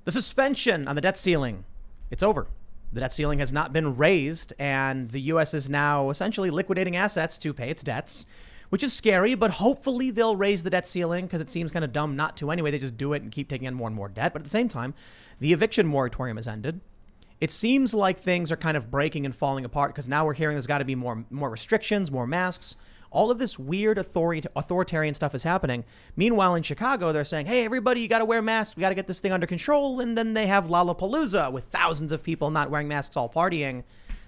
The suspension on the debt ceiling, it's over. The debt ceiling has not been raised, and the U.S. is now essentially liquidating assets to pay its debts, which is scary, but hopefully they'll raise the debt ceiling because it seems kind of dumb not to anyway. They just do it and keep taking in more and more debt. But at the same time, the eviction moratorium has ended. It seems like things are kind of breaking and falling apart because now we're hearing there's got to be more restrictions, more masks. All of this weird authoritarian stuff is happening. Meanwhile, in Chicago, they're saying, hey, everybody, you got to wear masks. We got to get this thing under control. And then they have Lollapalooza with thousands of people not wearing masks, all partying.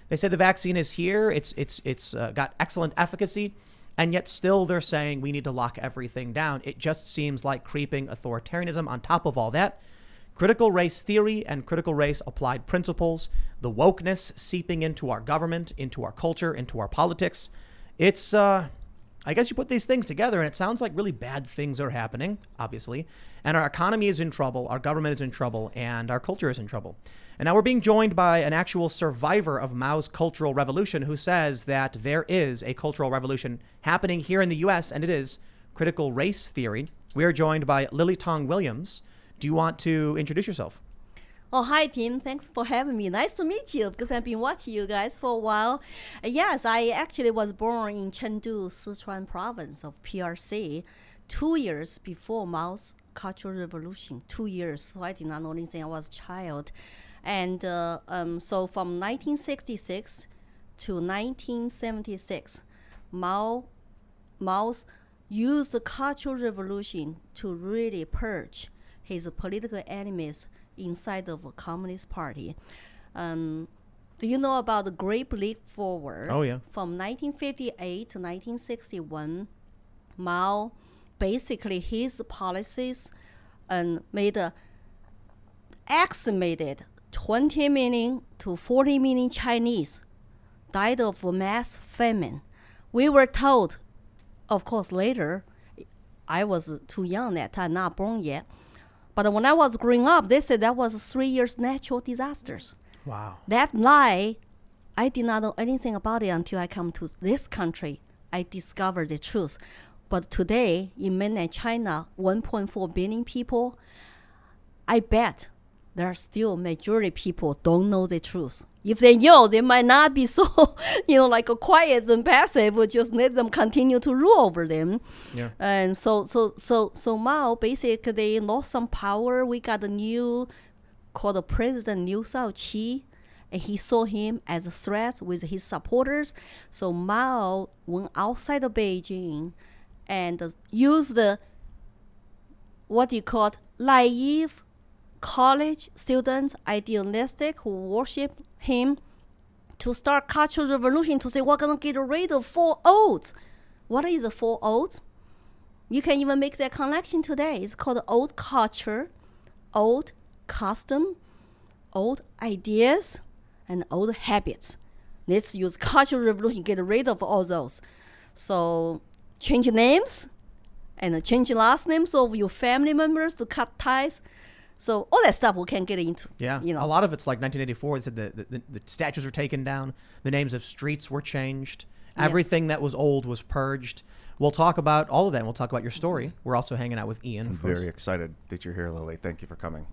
They say the vaccine is here. It's got excellent efficacy. And yet still they're saying we need to lock everything down. It just seems like creeping authoritarianism on top of all that. Critical race theory and critical race applied principles, the wokeness seeping into our government, into our culture, into our politics. It's, I guess you put these things together and it sounds like really bad things are happening, obviously. And our economy is in trouble, our government is in trouble, and our culture is in trouble. And now we're being joined by an actual survivor of Mao's cultural revolution who says that there is a cultural revolution happening here in the U.S., and it is critical race theory. We are joined by Lily Tang Williams. Do you want to introduce yourself? Oh, hi, Tim. Thanks for having me. Nice to meet you because I've been watching you guys for a while. Yes, I actually was born in Chengdu, Sichuan province of PRC 2 years before Mao's Cultural Revolution. 2 years, so I did not know anything. I was a child. And so from 1966 to 1976, Mao's used the Cultural Revolution to really purge his political enemies inside of a Communist Party. Do you know about the Great Leap Forward? Oh, yeah. From 1958 to 1961, Mao, basically his policies made a estimated 20 million to 40 million Chinese died of mass famine. We were told, of course, later, I was too young at that time, not born yet. But when I was growing up, they said that was 3 years natural disasters. Wow. That lie, I did not know anything about it until I come to this country. I discovered the truth. But today, in mainland China, 1.4 billion people, I bet there are still majority people don't know the truth. If they know, they might not be so, like quiet and passive. We'll just let them continue to rule over them. Yeah. And so Mao basically lost some power. We got a new, called the President Liu Shaoqi, and he saw him as a threat with his supporters. So Mao went outside of Beijing and used the, what you call naive college students, idealistic, who worship him, to start cultural revolution, to say we're going to get rid of 4 oaths. What is the 4 oaths? You can even make that connection today. It's called old culture, old custom, old ideas, and old habits. Let's use cultural revolution, get rid of all those. So change names and change last names of your family members to cut ties. So all that stuff we can get into. Yeah, a lot of it's like 1984. They said the statues were taken down. The names of streets were changed. Yes. Everything that was old was purged. We'll talk about all of that. And we'll talk about your story. We're also hanging out with Ian. I'm very excited that you're here, Lily. Thank you for coming.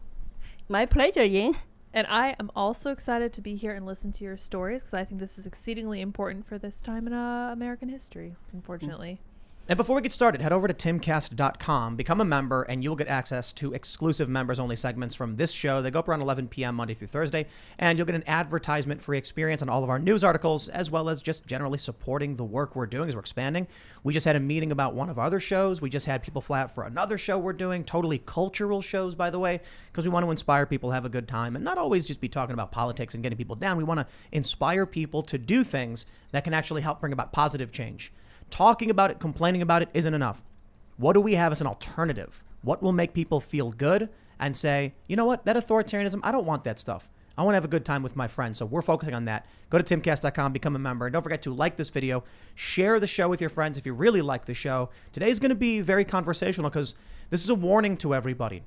My pleasure, Ian. And I am also excited to be here and listen to your stories because I think this is exceedingly important for this time in American history, unfortunately. And before we get started, head over to Timcast.com, become a member, and you'll get access to exclusive members-only segments from this show. They go up around 11 p.m. Monday through Thursday, and you'll get an advertisement-free experience on all of our news articles, as well as just generally supporting the work we're doing as we're expanding. We just had a meeting about one of our other shows. We just had people fly out for another show we're doing, totally cultural shows, by the way, because we want to inspire people to have a good time and not always just be talking about politics and getting people down. We want to inspire people to do things that can actually help bring about positive change. Talking about it, complaining about it isn't enough. What do we have as an alternative? What will make people feel good and say, you know what, that authoritarianism, I don't want that stuff. I want to have a good time with my friends. So we're focusing on that. Go to timcast.com, become a member. And don't forget to like this video, share the show with your friends if you really like the show. Today's going to be very conversational because this is a warning to everybody.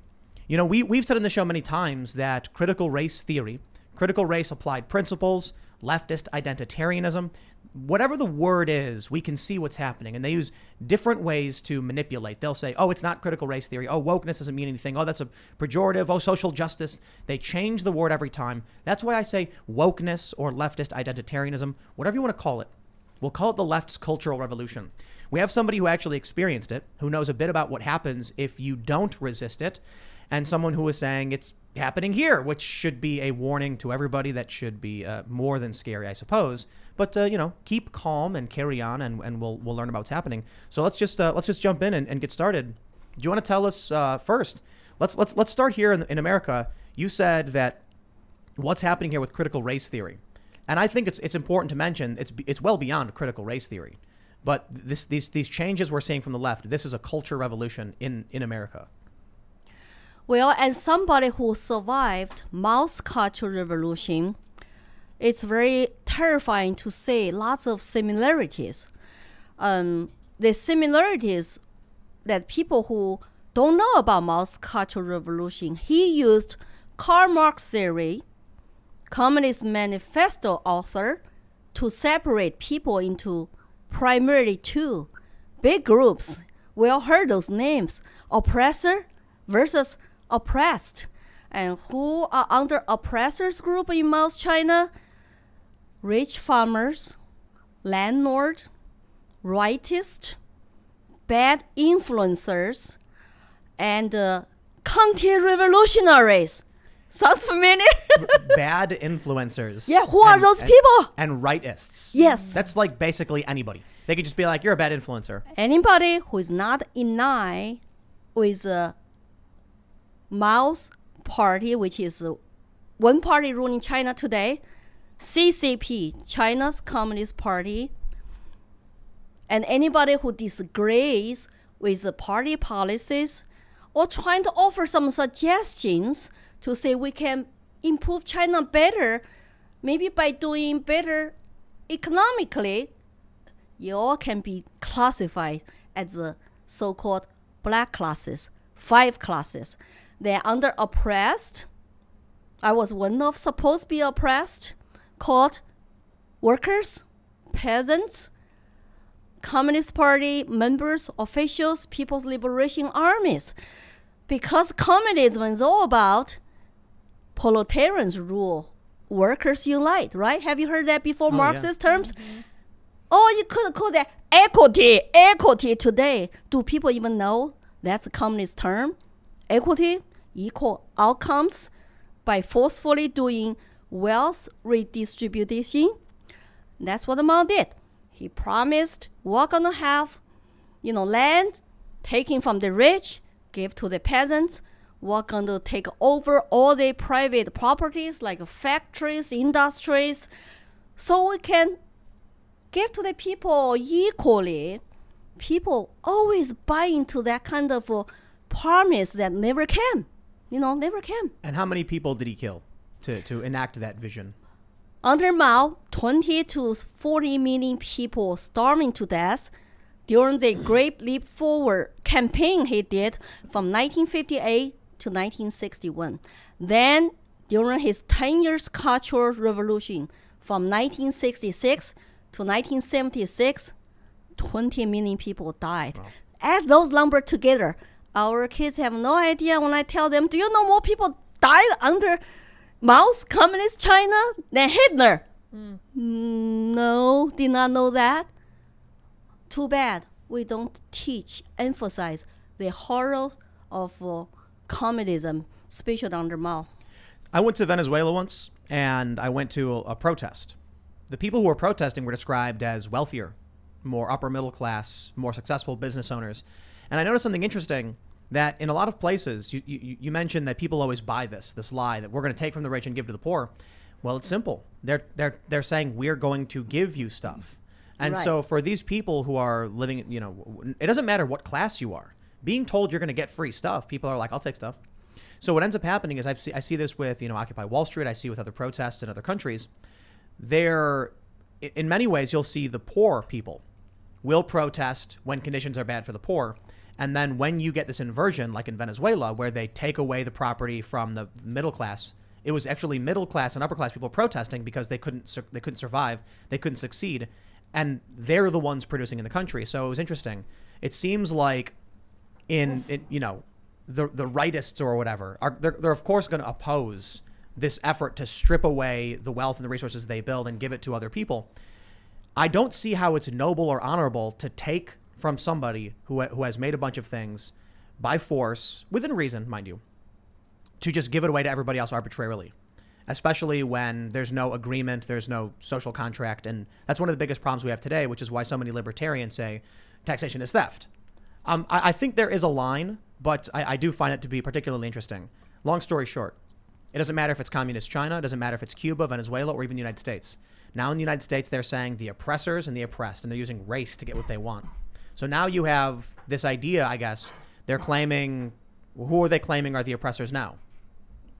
We've said in the show many times that critical race theory, critical race applied principles, leftist identitarianism, whatever the word is, we can see what's happening. And they use different ways to manipulate. They'll say, oh, it's not critical race theory. Oh, wokeness doesn't mean anything. Oh, that's a pejorative. Oh, social justice. They change the word every time. That's why I say wokeness or leftist identitarianism, whatever you want to call it. We'll call it the left's cultural revolution. We have somebody who actually experienced it, who knows a bit about what happens if you don't resist it, and someone who is saying it's happening here, which should be a warning to everybody. That should be more than scary, I suppose. But keep calm and carry on, and we'll learn about what's happening. So let's just jump in and get started. Do you want to tell us first? Let's start here in America. You said that what's happening here with critical race theory, and I think it's important to mention it's well beyond critical race theory. But these changes we're seeing from the left, this is a culture revolution in America. Well, as somebody who survived Mao's Cultural Revolution, it's very terrifying to see lots of similarities. The similarities that people who don't know about Mao's Cultural Revolution, he used Karl Marx theory, Communist Manifesto author, to separate people into primarily two big groups. We all heard those names: oppressor versus oppressed. And who are under oppressors group in Mao's China? Rich farmers, landlord, rightists, bad influencers, and counter-revolutionaries. Sounds familiar? Bad influencers. Yeah, who are those people? And rightists. Yes. That's like basically anybody. They could just be like, you're a bad influencer. Anybody who is not in line with Mao's party, which is one party ruling China today, CCP, China's Communist Party, and anybody who disagrees with the party policies or trying to offer some suggestions to say we can improve China better, maybe by doing better economically, you all can be classified as the so-called black classes, 5 classes. They're under oppressed. I was one of supposed to be oppressed, called workers, peasants, Communist Party members, officials, People's Liberation Armies. Because communism is all about proletarians rule, workers unite, right? Have you heard that before, Marxist terms? Mm-hmm. Oh, you could call that equity today. Do people even know that's a communist term? Equity, equal outcomes by forcefully doing wealth redistribution. That's what Mao did. He promised we're going to have, land taken from the rich, give to the peasants. We're going to take over all the private properties like factories, industries, so we can give to the people equally. People always buy into that kind of promise that never came. Never came. And how many people did he kill to enact that vision? Under Mao, 20 to 40 million people starving to death during the Great Leap Forward campaign he did from 1958 to 1961. Then, during his 10 years Cultural Revolution from 1966 to 1976, 20 million people died. Wow. Add those numbers together. Our kids have no idea when I tell them, do you know more people died under Mao's Communist China than Hitler? No, did not know that. Too bad we don't emphasize the horror of communism, especially under Mao. I went to Venezuela once, and I went to a protest. The people who were protesting were described as wealthier, more upper middle class, more successful business owners. And I noticed something interesting, that in a lot of places, you mentioned that people always buy this lie that we're going to take from the rich and give to the poor. Well, it's simple. They're saying we're going to give you stuff. And right. So for these people who are living, it doesn't matter what class you are. Being told you're going to get free stuff, people are like, I'll take stuff. So what ends up happening is I see this with, Occupy Wall Street. I see with other protests in other countries. In many ways, you'll see the poor people will protest when conditions are bad for the poor. And then when you get this inversion, like in Venezuela, where they take away the property from the middle class, it was actually middle class and upper class people protesting because they couldn't survive, they couldn't succeed. and they're the ones producing in the country. So it was interesting. It seems like the rightists or whatever they're of course going to oppose this effort to strip away the wealth and the resources they build and give it to other people. I don't see how it's noble or honorable to take from somebody who has made a bunch of things by force, within reason, mind you, to just give it away to everybody else arbitrarily, especially when there's no agreement, there's no social contract. And that's one of the biggest problems we have today, which is why so many libertarians say taxation is theft. I think there is a line, but I do find it to be particularly interesting. Long story short, it doesn't matter if it's communist China, it doesn't matter if it's Cuba, Venezuela, or even the United States. Now in the United States, they're saying the oppressors and the oppressed, and they're using race to get what they want. So now you have this idea, I guess, they're claiming, who are they claiming are the oppressors now?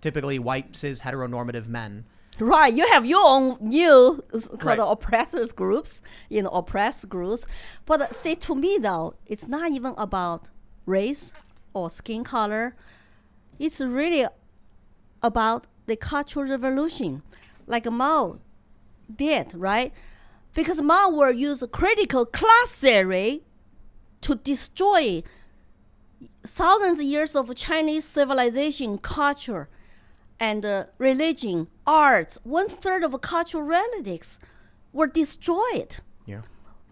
Typically white, cis, heteronormative men. Right, you have your own new called Right. oppressors groups, oppressed groups. But see, to me though, it's not even about race or skin color. It's really about the Cultural Revolution, like Mao did, right? Because Mao will use critical class theory to destroy thousands of years of Chinese civilization, culture, and religion, arts. 1/3 of cultural relics were destroyed. Yeah.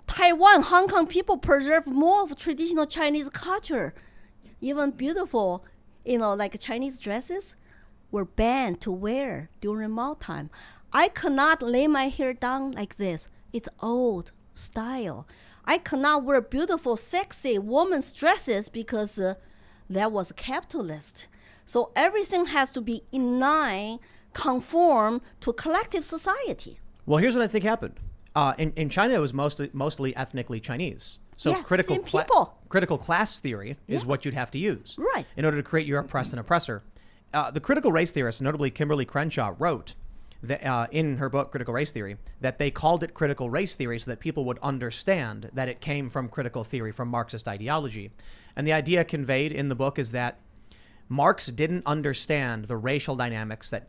Taiwan, Hong Kong people preserve more of traditional Chinese culture. Even beautiful, like Chinese dresses were banned to wear during Mao time. I cannot lay my hair down like this. It's old style. I cannot wear beautiful, sexy women's dresses because that was capitalist. So everything has to be in line, conform to collective society. Well, here's what I think happened. In China, it was mostly ethnically Chinese. So Yeah, same people. critical class theory is what you'd have to use Right. in order to create your oppressed and oppressor. The critical race theorist, notably Kimberly Crenshaw, wrote that, in her book Critical Race Theory, that they called it critical race theory so that people would understand that it came from critical theory, from Marxist ideology. And the idea conveyed in the book is that Marx didn't understand the racial dynamics that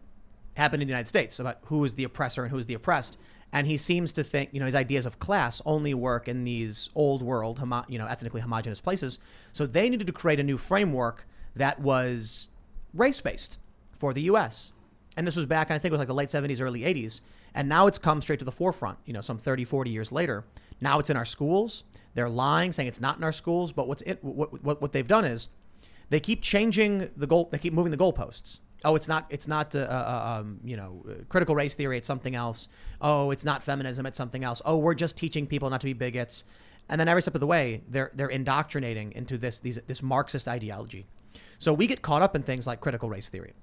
happened in the United States about who is the oppressor and who is the oppressed. And he seems to think, his ideas of class only work in these old world, ethnically homogenous places. So they needed to create a new framework that was race-based for the U.S. And this was back, I think it was like the late 70s, early 80s. And now it's come straight to the forefront, some 30, 40 years later. Now it's in our schools. They're lying, saying it's not in our schools. But what they've done is they keep changing the goal. They keep moving the goalposts. Oh, it's not critical race theory. It's something else. Oh, it's not feminism. It's something else. Oh, we're just teaching people not to be bigots. And then every step of the way, they're indoctrinating into this Marxist ideology. So we get caught up in things like critical race theory.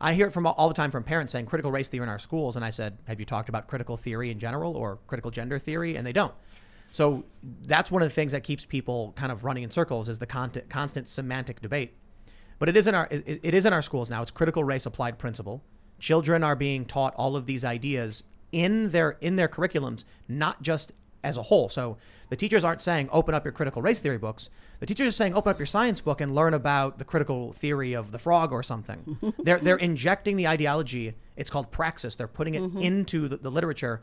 I hear it all the time from parents saying critical race theory in our schools. And I said, have you talked about critical theory in general or critical gender theory? And they don't. So that's one of the things that keeps people kind of running in circles is the constant semantic debate. But it is in our schools now. It's critical race applied principle. Children are being taught all of these ideas in their curriculums, not just as a whole. So the teachers aren't saying open up your critical race theory books. The teachers are saying open up your science book and learn about the critical theory of the frog or something. They're injecting the ideology. It's called praxis. They're putting it into the literature.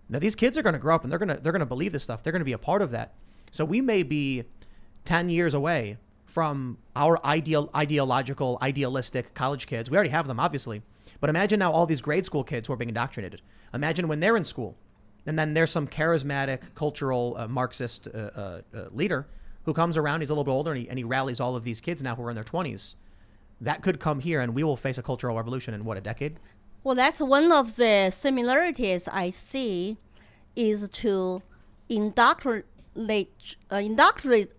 Now these kids are going to grow up and they're going to believe this stuff. They're going to be a part of that. So we may be 10 years away from our idealistic college kids. We already have them, obviously. But imagine now all these grade school kids who are being indoctrinated. Imagine when they're in school. And then there's some charismatic, cultural, Marxist leader who comes around. He's a little bit older, and he rallies all of these kids now who are in their 20s. That could come here, and we will face a cultural revolution in, a decade? Well, that's one of the similarities I see is to indoctrinate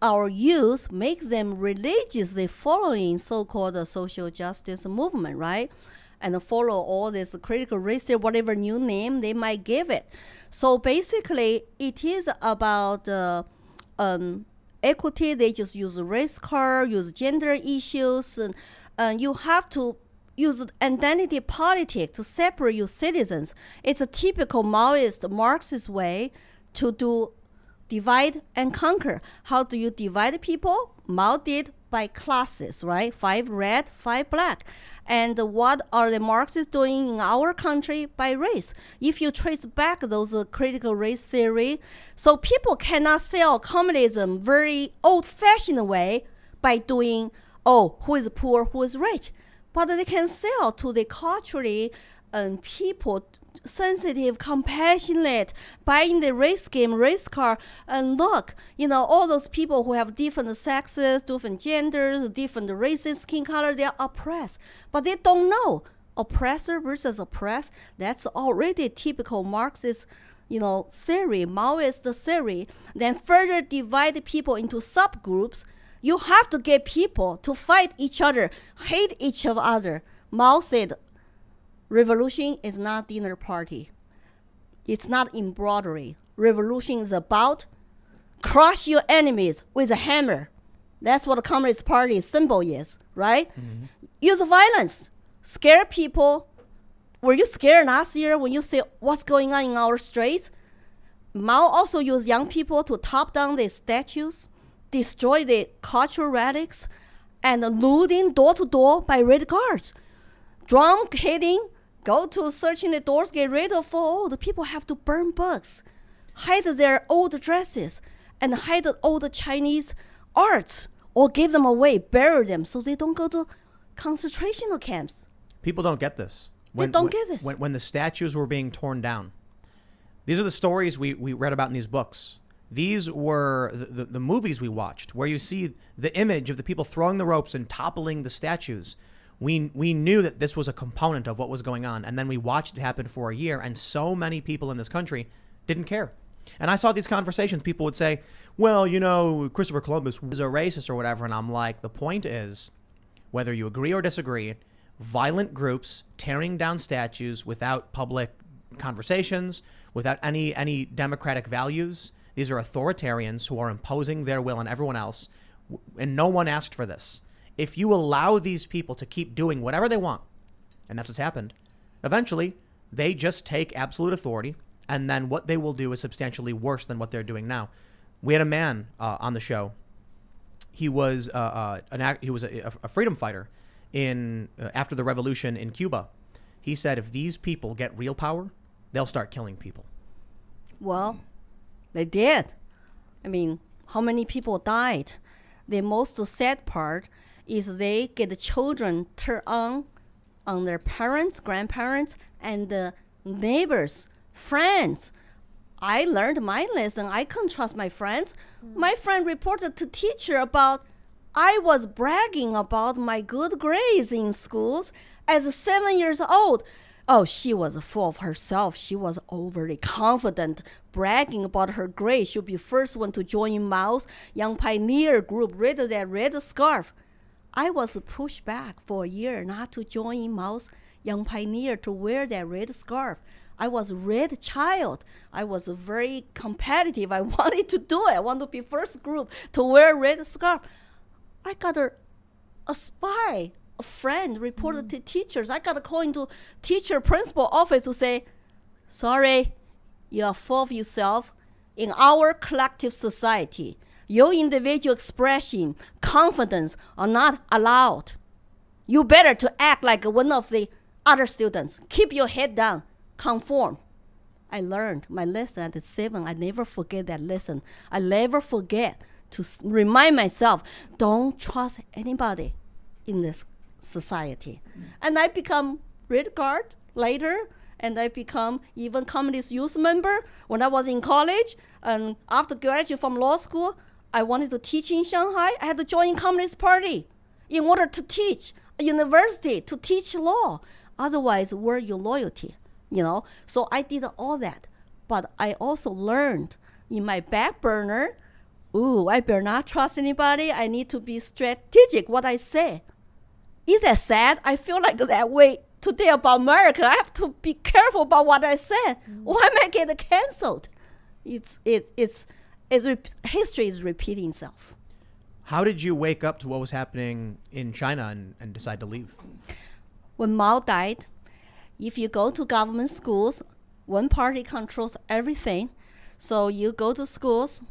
our youth, make them religiously following so-called social justice movement, right? And follow all this critical race theory, whatever new name they might give it. So basically, it is about equity. They just use race card, use gender issues, and you have to use identity politics to separate your citizens. It's a typical Maoist, Marxist way to do divide and conquer. How do you divide people? Mao did by classes, right? 5 red, 5 black. And what are the Marxists doing in our country? By race. If you trace back those critical race theory, so people cannot sell communism very old-fashioned way by doing, who is poor, who is rich. But they can sell to the culturally people sensitive, compassionate, buying the race game, race car, and look, all those people who have different sexes, different genders, different races, skin color, they are oppressed. But they don't know. Oppressor versus oppressed, that's already typical Marxist, theory, Maoist theory. Then further divide people into subgroups. You have to get people to fight each other, hate each other. Mao said, revolution is not dinner party. It's not embroidery. Revolution is about crush your enemies with a hammer. That's what the Communist Party symbol is, right? Mm-hmm. Use violence. Scare people. Were you scared last year when you see what's going on in our streets? Mao also used young people to top down the statues, destroy the cultural relics, and looting door to door by red guards. Drum hitting, go to searching the doors, get rid of the people have to burn books, hide their old dresses, and hide old Chinese arts, or give them away, bury them, so they don't go to concentration camps. People don't get this. They don't get this. When the statues were being torn down, these are the stories we read about in these books. These were the movies we watched, where you see the image of the people throwing the ropes and toppling the statues. We knew that this was a component of what was going on, and then we watched it happen for a year, and so many people in this country didn't care. And I saw these conversations. People would say, well, Christopher Columbus was a racist or whatever, and I'm like, the point is, whether you agree or disagree, violent groups tearing down statues without public conversations, without any democratic values, these are authoritarians who are imposing their will on everyone else, and no one asked for this. If you allow these people to keep doing whatever they want, and that's what's happened, eventually they just take absolute authority, and then what they will do is substantially worse than what they're doing now. We had a man on the show. He was a freedom fighter after the revolution in Cuba. He said if these people get real power, they'll start killing people. Well, they did. I mean, how many people died? The most sad part is they get the children turned on their parents, grandparents, and the neighbors, friends. I learned my lesson. I couldn't trust my friends. My friend reported to teacher about I was bragging about my good grades in schools as 7 years old. Oh, she was full of herself. She was overly confident, bragging about her grades. She'll be first one to join Mao's Young Pioneer group, read that red scarf. I was pushed back for a year not to join Mao's Young Pioneer, to wear that red scarf. I was a red child. I was very competitive. I wanted to do it. I wanted to be first group to wear red scarf. I got a spy, a friend reported to teachers. I got a call into teacher principal office to say, sorry, you are full of yourself. In our collective society, your individual expression, confidence are not allowed. You better to act like one of the other students. Keep your head down. Conform. I learned my lesson at 7. I never forget that lesson. I never forget to remind myself, don't trust anybody in this society. And I become Red Guard later, and I become even Communist Youth member when I was in college. And after graduating from law school, I wanted to teach in Shanghai. I had to join Communist Party in order to teach a university, to teach law. Otherwise, where your loyalty? So I did all that. But I also learned in my back burner, I better not trust anybody. I need to be strategic what I say. Is that sad? I feel like that way today about America. I have to be careful about what I said. Why am I getting canceled? History is repeating itself. How did you wake up to what was happening in China and decide to leave? When Mao died, if you go to government schools, one party controls everything. So you go to schools,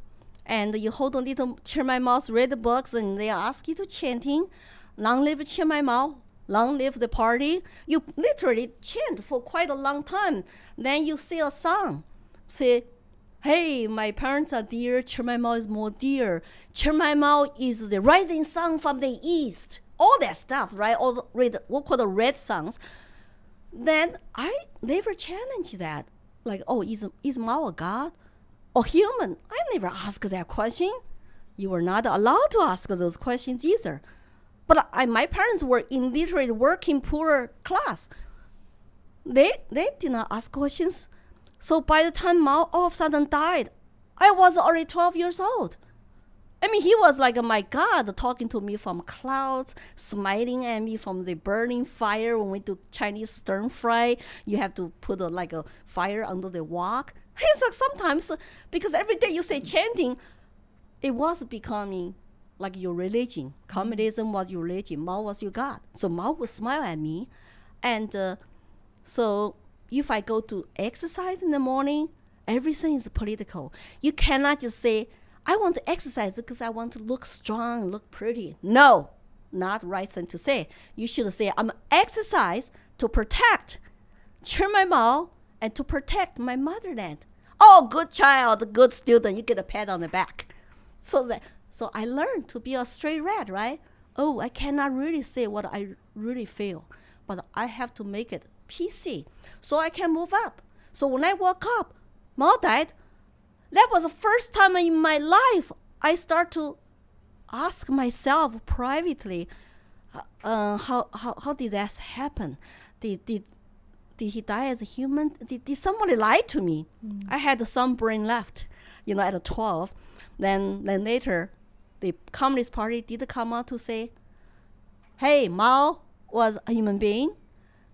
and you hold a little Chairman Mao's red books, and they ask you to chanting, "Long live Chairman Mao, long live the party." You literally chant for quite a long time. Then you say a song, say, "Hey, my parents are dear, Chairman Mao is more dear. Chairman Mao is the rising sun from the east." All that stuff, right? All the what called the red songs. Then I never challenge that. Like, oh, is Mao a god or human? I never asked that question. You were not allowed to ask those questions either. But my parents were in literally working poor class. They did not ask questions. So by the time Mao all of a sudden died, I was already 12 years old. I mean, he was like my God, talking to me from clouds, smiling at me from the burning fire. When we do Chinese stir fry, you have to put a fire under the wok. It's like sometimes, because every day you say chanting, it was becoming like your religion. Communism was your religion. Mao was your God. So Mao would smile at me. And so if I go to exercise in the morning, everything is political. You cannot just say, I want to exercise because I want to look strong, look pretty. No, not right thing to say. You should say, I'm exercise to protect Chairman Mao and to protect my motherland. Oh, good child, good student. You get a pat on the back. So I learned to be a straight red, right? Oh, I cannot really say what I really feel, but I have to make it PC so I can move up. So when I woke up, Mao died. That was the first time in my life I start to ask myself privately, how did that happen? Did he die as a human? Did somebody lie to me? I had some brain left, at 12. Then later, the Communist Party did come out to say, hey, Mao was a human being.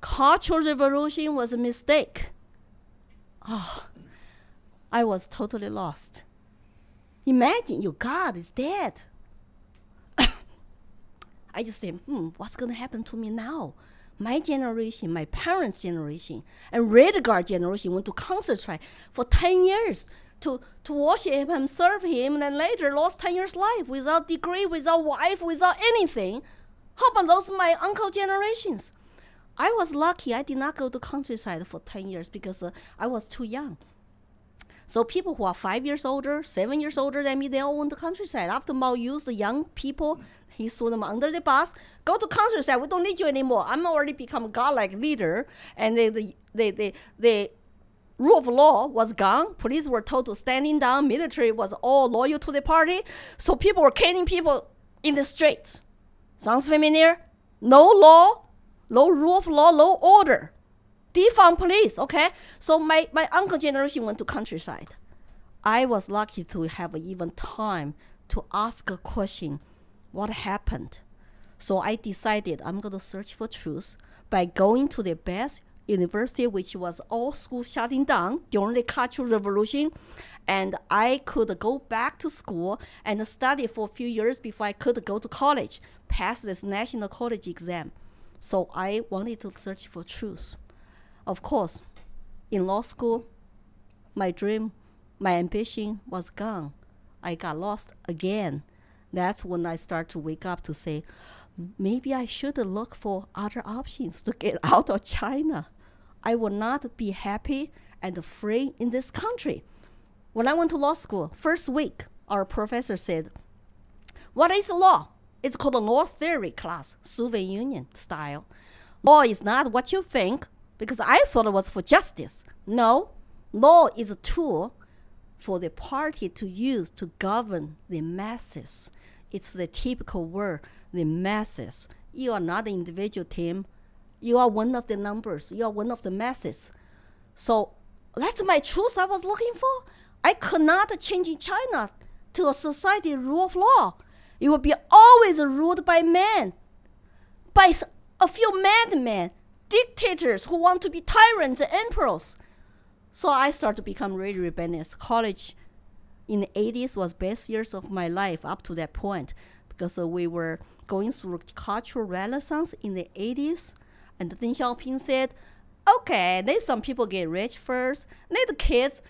Cultural Revolution was a mistake. Oh, I was totally lost. Imagine your God is dead. I just said, what's going to happen to me now? My generation, my parents' generation, and Red Guard generation went to concentrate for 10 years to worship him and serve him, and then later lost 10 years life without degree, without wife, without anything. How about those my uncle generations? I was lucky I did not go to countryside for 10 years because I was too young. So people who are 5 years older, 7 years older than me, they all went to countryside. After Mao used the young people, he threw them under the bus. Go to countryside. We don't need you anymore. I'm already become a godlike leader. And the rule of law was gone. Police were told to standing down. Military was all loyal to the party. So people were caning people in the streets. Sounds familiar? No law, no rule of law, no order. Defund police, okay? So my uncle generation went to countryside. I was lucky to have even time to ask a question, what happened? So I decided I'm going to search for truth by going to the best university, which was all schools shutting down during the Cultural Revolution. And I could go back to school and study for a few years before I could go to college, pass this national college exam. So I wanted to search for truth. Of course, in law school, my dream, my ambition was gone. I got lost again. That's when I start to wake up to say, maybe I should look for other options to get out of China. I will not be happy and free in this country. When I went to law school, first week, our professor said, what is law? It's called a law theory class, Soviet Union style. Law is not what you think, because I thought it was for justice. No, law is a tool for the party to use to govern the masses. It's the typical word, the masses. You are not an individual, Tim. You are one of the numbers. You are one of the masses. So that's my truth I was looking for. I could not change China to a society rule of law. It would be always ruled by men, by a few madmen, dictators who want to be tyrants and emperors. So I started to become really rebellious. College in the 80s was best years of my life up to that point, because we were going through cultural renaissance in the 80s. And Deng Xiaoping said, okay, let some people get rich first. Let the kids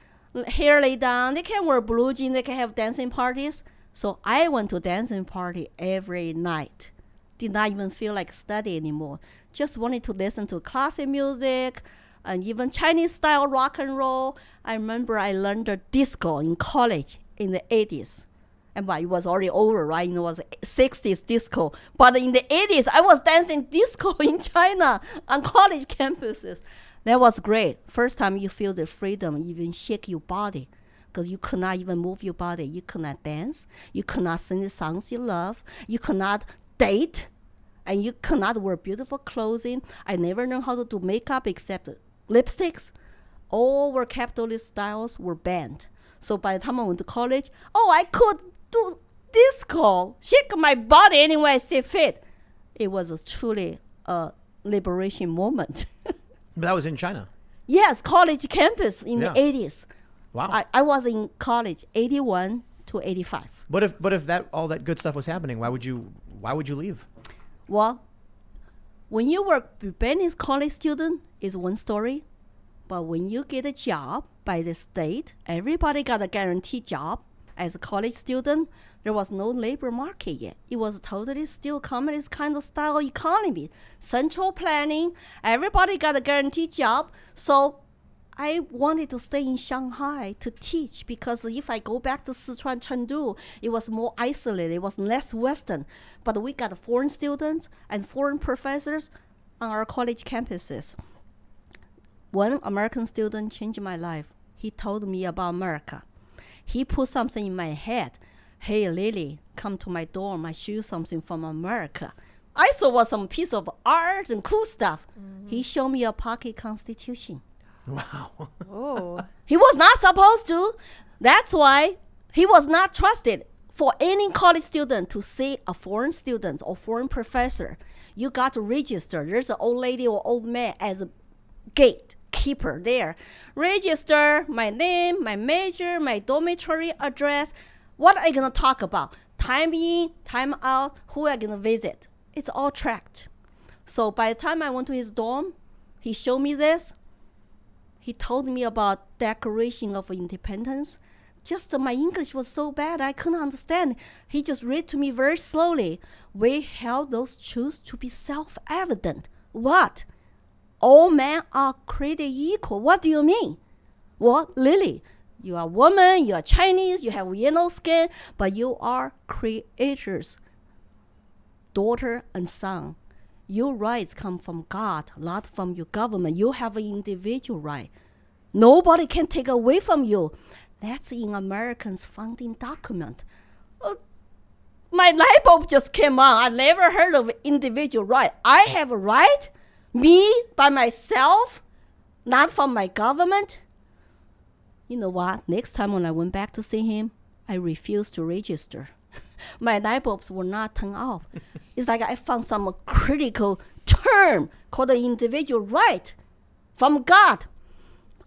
hair laid down. They can wear blue jeans. They can have dancing parties. So I went to dancing party every night. Did not even feel like study anymore. Just wanted to listen to classic music and even Chinese style rock and roll. I remember I learned the disco in college in the 80s. But it was already over, right? It was 60s disco. But in the 80s, I was dancing disco in China on college campuses. That was great. First time you feel the freedom, even shake your body. Because you could not even move your body. You could not dance. You could not sing the songs you love. You could not date. And you could not wear beautiful clothing. I never learned how to do makeup except lipsticks. All were capitalist styles were banned. So by the time I went to college, I could do disco, shake my body anywhere I see fit. It was truly a liberation moment. But that was in China. Yes, college campus in the 80s. Wow. I was in college 81 to 85. But if that all that good stuff was happening, why would you leave? Well, when you were a Japanese college student is one story, but when you get a job by the state, everybody got a guaranteed job. As a college student, there was no labor market yet. It was totally still communist kind of style economy. Central planning, everybody got a guaranteed job. So I wanted to stay in Shanghai to teach because if I go back to Sichuan, Chengdu, it was more isolated. It was less Western. But we got foreign students and foreign professors on our college campuses. One American student changed my life. He told me about America. He put something in my head. Hey, Lily, come to my dorm. I show you something from America. I saw was some piece of art and cool stuff. Mm-hmm. He showed me a pocket constitution. Wow. Oh. He was not supposed to. That's why he was not trusted. For any college student to see a foreign student or foreign professor, you got to register. There's an old lady or old man as a gatekeeper there. Register my name, my major, my dormitory address. What are you going to talk about? Time in, time out, who are you going to visit? It's all tracked. So by the time I went to his dorm, he showed me this. He told me about Declaration of Independence. Just my English was so bad, I couldn't understand. He just read to me very slowly. We held those truths to be self-evident. What? All men are created equal. What do you mean? Well, Lily, you are a woman, you are Chinese, you have yellow skin, but you are creators, daughter and son. Your rights come from God, not from your government. You have an individual right. Nobody can take away from you. That's in Americans' founding document. My light bulb just came on. I never heard of individual right. I have a right? Me, by myself? Not from my government? You know what? Next time when I went back to see him, I refused to register. My light bulbs were not turned off. It's like I found some critical term called the individual right from God.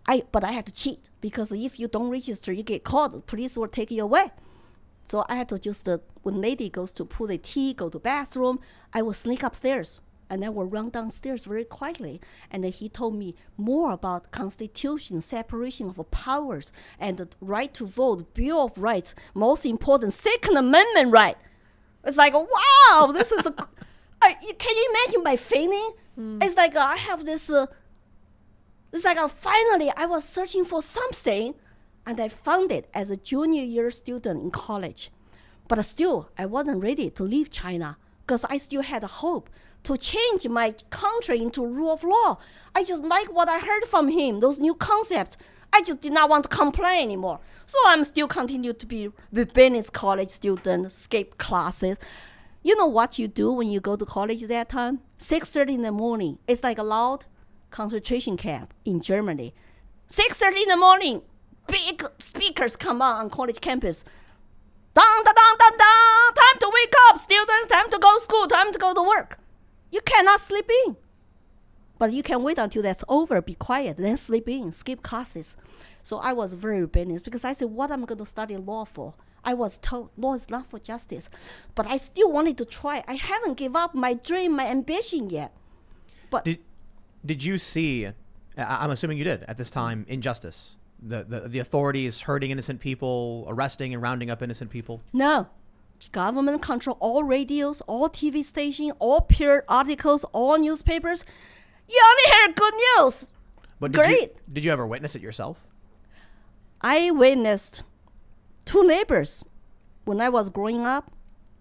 But I had to cheat because if you don't register, you get caught. The police will take you away. So I had to just, when lady goes to pull the tea, go to bathroom, I will sneak upstairs. And then we'll run downstairs very quietly. And then he told me more about Constitution, separation of powers, and the right to vote, Bill of Rights, most important, Second Amendment right. It's like, wow, this is can you imagine my feeling? It's like I have this, it's like finally I was searching for something, and I found it as a junior year student in college. But still, I wasn't ready to leave China because I still had hope to change my country into rule of law. I just like what I heard from him, those new concepts. I just did not want to complain anymore. So I'm still continue to be a business college student, skip classes. You know what you do when you go to college that time? 6:30 in the morning. It's like a loud concentration camp in Germany. 6:30 in the morning, big speakers come on college campus. Dun, dun, dun, dun, dun. Time to wake up, students. Time to go to school. Time to go to work. You cannot sleep in. But you can wait until that's over, be quiet, then sleep in, skip classes. So I was very rebellious because I said, what am I going to study law for? I was told law is not for justice. But I still wanted to try. I haven't given up my dream, my ambition yet. But Did you see, I'm assuming you did at this time, injustice? the authorities hurting innocent people, arresting and rounding up innocent people? No. Government control all radios, all TV stations, all peer articles, all newspapers. You only hear good news. But Great. Did you ever witness it yourself? I witnessed two neighbors when I was growing up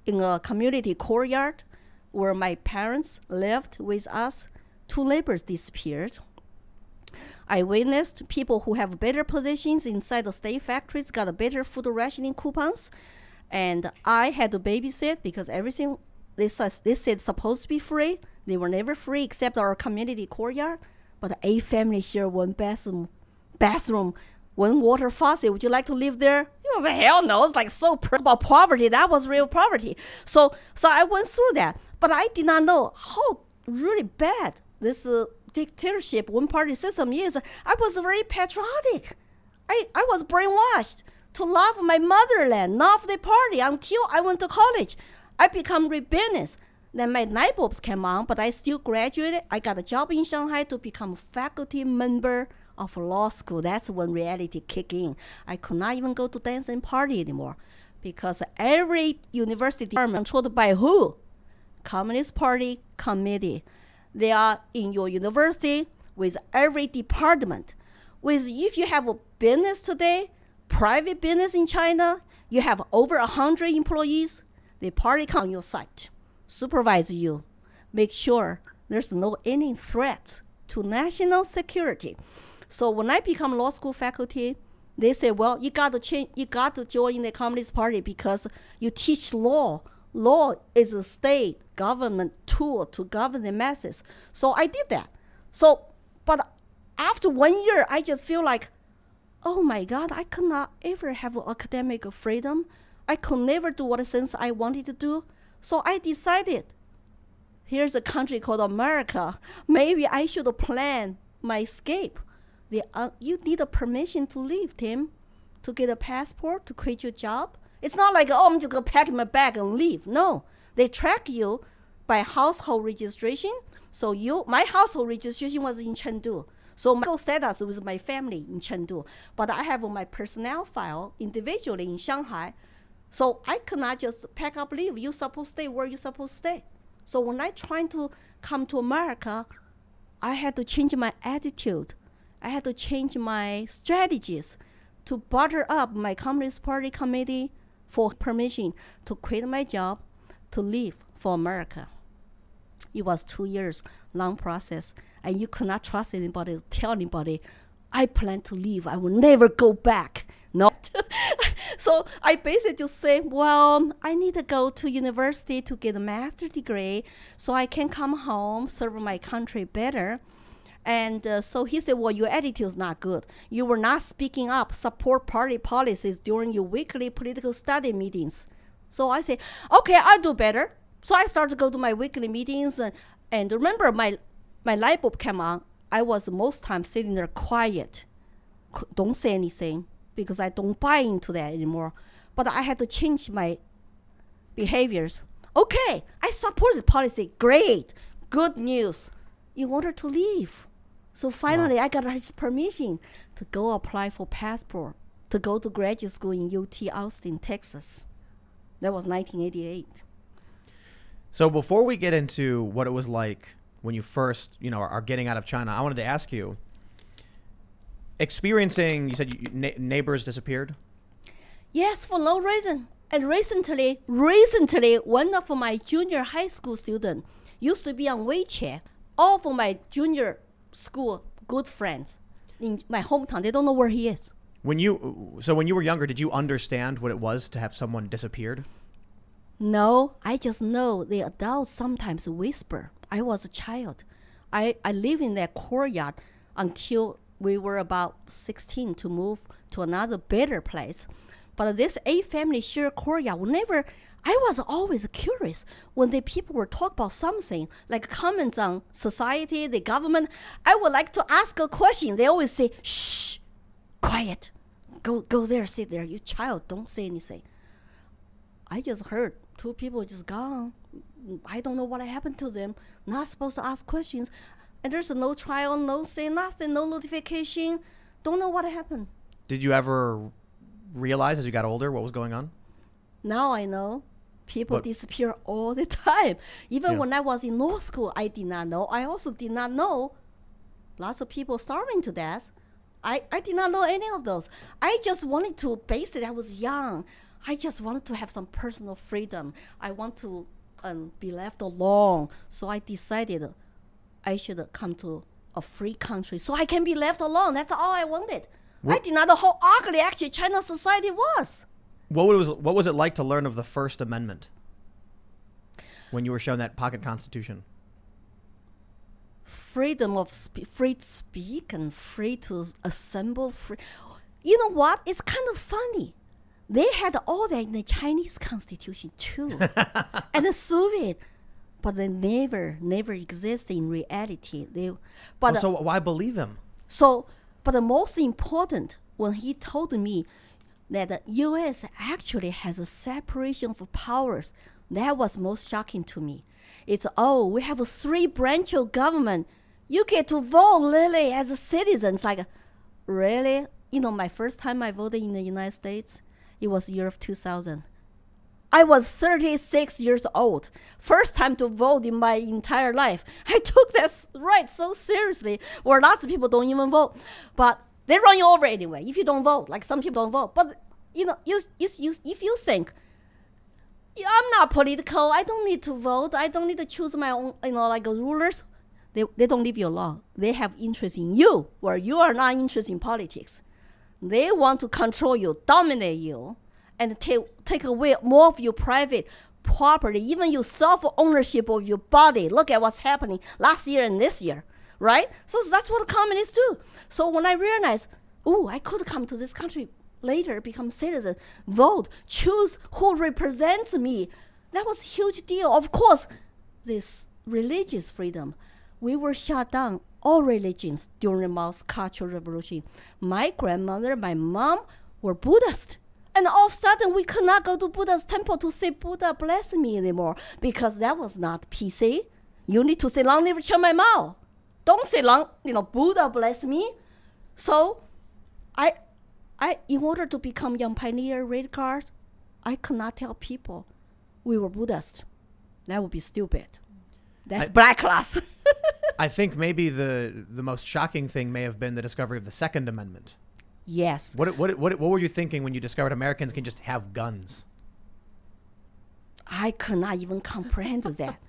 in a community courtyard where my parents lived with us. Two neighbors disappeared. I witnessed people who have better positions inside the state factories got a better food rationing coupons. And I had to babysit because everything they said supposed to be free. They were never free except our community courtyard. But a family share one bathroom, one water faucet. Would you like to live there? It was hell no. It's like so about poverty. That was real poverty. So I went through that. But I did not know how really bad this dictatorship, one-party system is. I was very patriotic. I was brainwashed to love my motherland, love the party until I went to college. I become rebellious. Then my night bulbs came on, but I still graduated. I got a job in Shanghai to become a faculty member of law school. That's when reality kicked in. I could not even go to dance and party anymore because every university department controlled by who? Communist Party committee. They are in your university with every department. If you have a business today, private business in China, you have over 100 employees, the party come on your site, supervise you, make sure there's no any threat to national security. So when I become law school faculty, they say, well, you got to join the Communist Party because you teach law. Law is a state government tool to govern the masses. So I did that. But after 1 year, I just feel like, oh my God, I could not ever have academic freedom. I could never do what since I wanted to do. So I decided, here's a country called America. Maybe I should plan my escape. You need a permission to leave, Tim, to get a passport, to quit your job. It's not like, oh, I'm just going to pack my bag and leave. No, they track you by household registration. So my household registration was in Chengdu. So my status was my family in Chengdu. But I have my personnel file individually in Shanghai. So I could not just pack up, leave. You're supposed to stay where you're supposed to stay. So when I tried to come to America, I had to change my attitude. I had to change my strategies to butter up my Communist Party committee for permission to quit my job, to leave for America. It was 2 years long process, and you could not trust anybody to tell anybody, I plan to leave. I will never go back. No. So I basically just say, well, I need to go to university to get a master's degree so I can come home, serve my country better. And so he said, well, your attitude is not good. You were not speaking up, support party policies during your weekly political study meetings. So I say, okay, I'll do better. So I started to go to my weekly meetings. And remember, my light bulb came on. I was most times sitting there quiet. Don't say anything because I don't buy into that anymore. But I had to change my behaviors. Okay, I support the policy. Great. Good news. In order to leave. So finally, wow. I got his permission to go apply for passport, to go to graduate school in UT Austin, Texas. That was 1988. So before we get into what it was like when you first, are getting out of China, I wanted to ask you, experiencing, you said neighbors disappeared? Yes, for no reason. And recently, one of my junior high school students used to be on WeChat. All of my junior school good friends in my hometown, they don't know where he is. When you were younger, did you understand what it was to have someone disappeared? No, I just know the adults sometimes whisper. I was a child. I lived in that courtyard until we were about 16 to move to another better place. But this 8-family share courtyard I was always curious when the people were talking about something, like comments on society, the government. I would like to ask a question. They always say, shh, quiet. Go there, sit there. You child, don't say anything. I just heard 2 people just gone. I don't know what happened to them. Not supposed to ask questions. And there's no trial, no say nothing, no notification. Don't know what happened. Did you ever realize as you got older what was going on? Now I know people What? disappear all the time. Even Yeah. when I was in law school, I did not know. I also did not know lots of people starving to death. I did not know any of those. I just wanted to, basically, I was young. I just wanted to have some personal freedom. I want to be left alone. So I decided I should come to a free country so I can be left alone. That's all I wanted. I did not know how ugly actually China's society was. What was it like to learn of the First Amendment when you were shown that pocket constitution? Freedom of free to speak and free to assemble. You know what? It's kind of funny. They had all that in the Chinese constitution too, and the Soviet, but they never exist in reality. So why believe him? But the most important, when he told me that the U.S. actually has a separation of powers, that was most shocking to me. It's, we have a 3-branch of government. You get to vote, really, as a citizen. It's like, really? You know, my first time I voted in the United States, it was the year of 2000. I was 36 years old. First time to vote in my entire life. I took that right so seriously, where lots of people don't even vote. But they run you over anyway if you don't vote. Like some people don't vote. But, you know, if you think, I'm not political, I don't need to vote, I don't need to choose my own, like rulers, they don't leave you alone. They have interest in you, where you are not interested in politics. They want to control you, dominate you, and take away more of your private property, even your self-ownership of your body. Look at what's happening last year and this year, right? So that's what the communists do. So when I realized, I could come to this country later, become citizen, vote, choose who represents me, that was a huge deal. Of course, this religious freedom, we were shut down all religions during the Mao's Cultural Revolution. My grandmother, my mom were Buddhist. And all of a sudden, we could not go to Buddha's temple to say, Buddha bless me anymore, because that was not PC. You need to say, long live Chairman Mao. Don't say, Buddha bless me. So, I, in order to become young pioneer red card, I could not tell people we were Buddhist. That would be stupid. That's black class. I think maybe the most shocking thing may have been the discovery of the Second Amendment. Yes. What were you thinking when you discovered Americans can just have guns? I could not even comprehend that.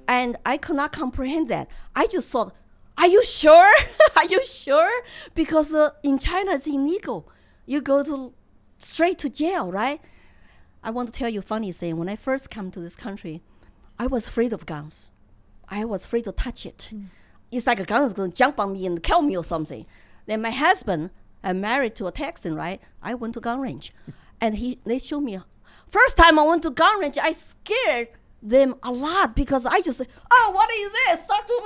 And I could not comprehend that. I just thought, are you sure? Are you sure? Because in China, it's illegal. You go straight to jail, right? I want to tell you a funny thing. When I first came to this country, I was afraid of guns. I was afraid to touch it. It's like a gun is going to jump on me and kill me or something. Then my husband, I'm married to a Texan, right? I went to gun range. And they showed me. First time I went to gun range, I scared them a lot because I just say, what is this? Start to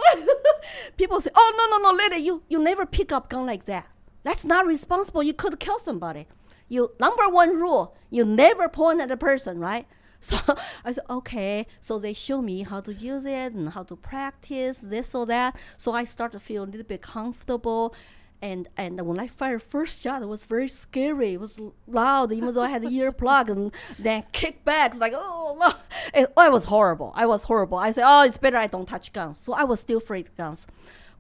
people say, no, lady, you never pick up gun like that. That's not responsible. You could kill somebody. Number one rule, you never point at a person, right? So I said, okay. So they show me how to use it and how to practice this or that. So I start to feel a little bit comfortable. And when I fired first shot, it was very scary. It was loud, even though I had the earplug, and then kickbacks, like, no. It was horrible. I said, it's better I don't touch guns. So I was still afraid of guns.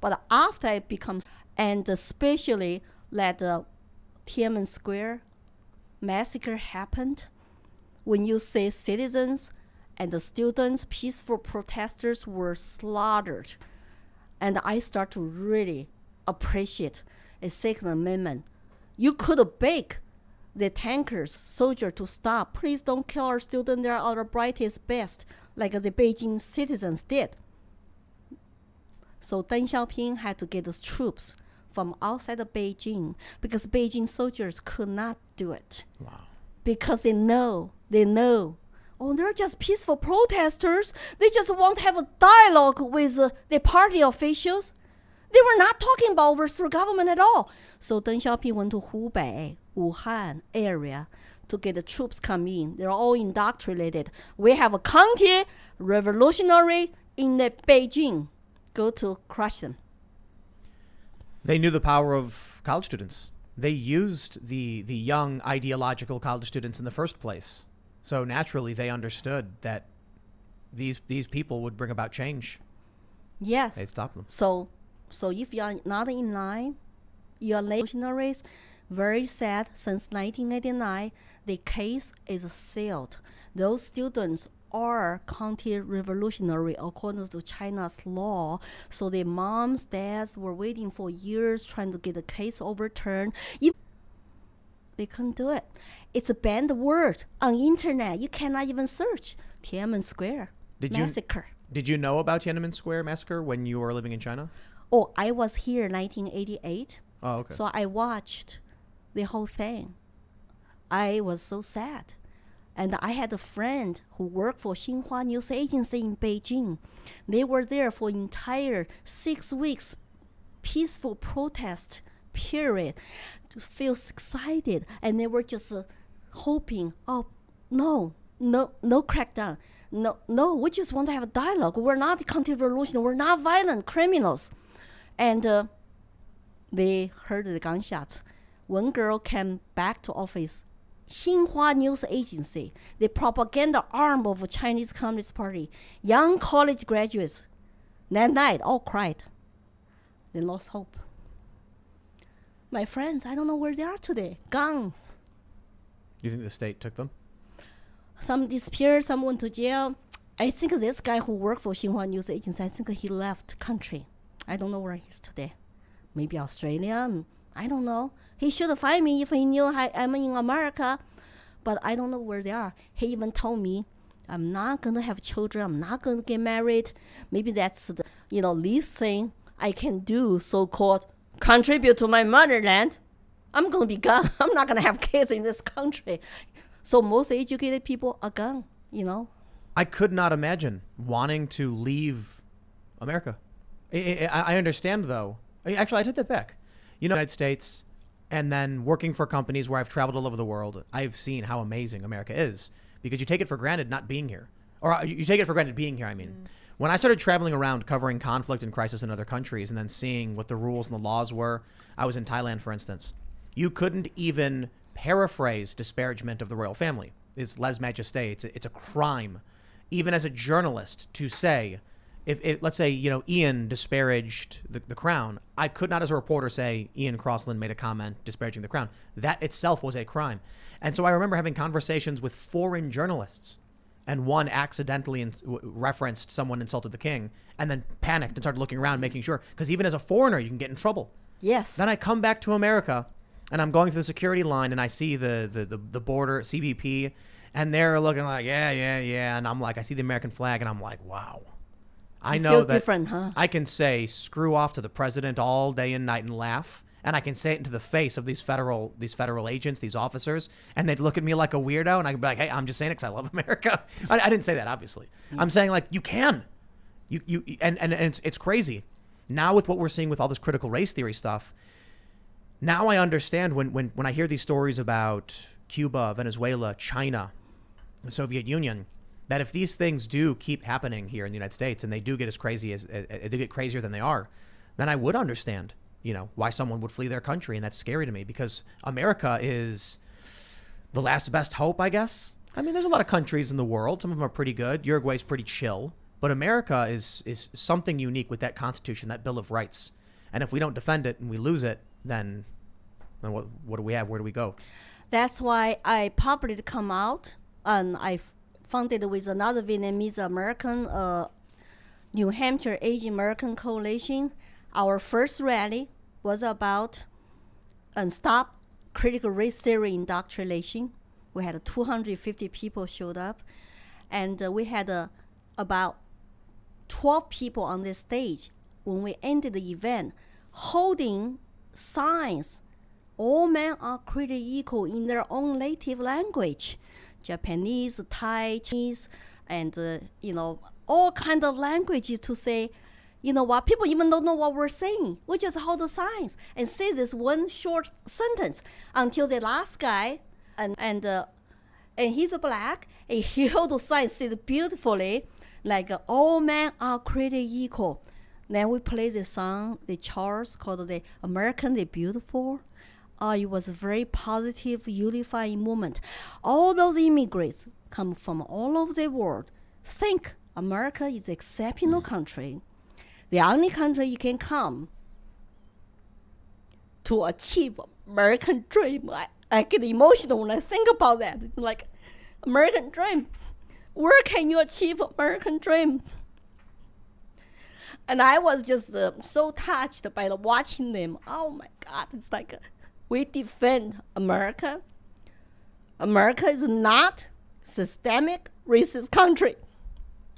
But after it becomes, and especially that Tiananmen Square massacre happened, when you say citizens and the students, peaceful protesters were slaughtered. And I start to really appreciate a Second Amendment. You could beg the tankers, soldier to stop. Please don't kill our students. They are our brightest best, like the Beijing citizens did. So Deng Xiaoping had to get those troops from outside of Beijing because Beijing soldiers could not do it. Wow. Because they know, they're just peaceful protesters. They just want to have a dialogue with the party officials. They were not talking about overthrow government at all. So Deng Xiaoping went to Hubei, Wuhan area to get the troops come in. They're all indoctrinated. We have a counter revolutionary in the Beijing. Go to crush them. They knew the power of college students. they used the young ideological college students in the first place. So naturally, they understood that these people would bring about change. Yes. They stopped them. So if you are not in line, you are late. Revolutionaries. Very sad. Since 1989, the case is sealed. Those students are counter-revolutionary according to China's law. So the moms, dads were waiting for years trying to get the case overturned. If they couldn't do it. It's a banned word on internet. You cannot even search Tiananmen Square massacre. Did you know about Tiananmen Square massacre when you were living in China? Oh, I was here in 1988. Oh, okay. So I watched the whole thing. I was so sad. And I had a friend who worked for Xinhua News Agency in Beijing. They were there for entire 6 weeks peaceful protest period to feel excited. And they were just hoping, oh, no crackdown. No, we just want to have a dialogue. We're not counter-revolution. We're not violent criminals. And they heard the gunshots. One girl came back to office. Xinhua News Agency, the propaganda arm of the Chinese Communist Party. Young college graduates, that night, all cried. They lost hope. My friends, I don't know where they are today. Gone. Do you think the state took them? Some disappeared, some went to jail. I think this guy who worked for Xinhua News Agency, I think he left country. I don't know where he's today. Maybe Australia. I don't know. He should find me if he knew I'm in America. But I don't know where they are. He even told me, I'm not going to have children. I'm not going to get married. Maybe that's the least thing I can do, so-called contribute to my motherland. I'm going to be gone. I'm not going to have kids in this country. So most educated people are gone, I could not imagine wanting to leave America. I understand, though. Actually, I take that back. United States, and then working for companies where I've traveled all over the world, I've seen how amazing America is because you take it for granted not being here. Or you take it for granted being here, I mean. When I started traveling around covering conflict and crisis in other countries and then seeing what the rules and the laws were, I was in Thailand, for instance. You couldn't even paraphrase disparagement of the royal family. It's lèse-majesté. It's a crime, even as a journalist, to say, if let's say, Ian disparaged the crown, I could not as a reporter say Ian Crossland made a comment disparaging the crown. That itself was a crime. And so I remember having conversations with foreign journalists, and one accidentally referenced someone insulted the king and then panicked and started looking around, making sure, because even as a foreigner, you can get in trouble. Yes. Then I come back to America and I'm going through the security line and I see the border CBP and they're looking like, yeah. And I'm like, I see the American flag and I'm like, wow. I know feel that different, huh? I can say screw off to the president all day and night and laugh, and I can say it into the face of these federal agents, these officers, and they'd look at me like a weirdo, and I'd be like, hey, I'm just saying it because I love America. I didn't say that, obviously. I'm saying, like, you can. And it's crazy. Now with what we're seeing with all this critical race theory stuff, now I understand when I hear these stories about Cuba, Venezuela, China, the Soviet Union, that if these things do keep happening here in the United States and they do get as crazy as they get crazier than they are, then I would understand, why someone would flee their country. And that's scary to me because America is the last best hope, I guess. I mean, there's a lot of countries in the world. Some of them are pretty good. Uruguay's pretty chill. But America is something unique with that Constitution, that Bill of Rights. And if we don't defend it and we lose it, then what do we have? Where do we go? That's why I publicly come out and I funded with another Vietnamese American, New Hampshire Asian American Coalition. Our first rally was about stop critical race theory indoctrination. We had 250 people showed up, and we had about 12 people on this stage when we ended the event, holding signs. All men are created equal in their own native language. Japanese, Thai, Chinese, and all kind of languages to say, what, people even don't know what we're saying. We just hold the signs and say this one short sentence until the last guy, and he's black, and he held the sign, said beautifully, like all men are created equal. Then we play the song, the Charles called the American the Beautiful. it was a very positive, unifying movement. All those immigrants come from all over the world. Think America is an exceptional country. The only country you can come to achieve American dream. I get emotional when I think about that. Like, American dream. Where can you achieve American dream? And I was just so touched by watching them. Oh my God, it's like we defend America. America is not systemic racist country.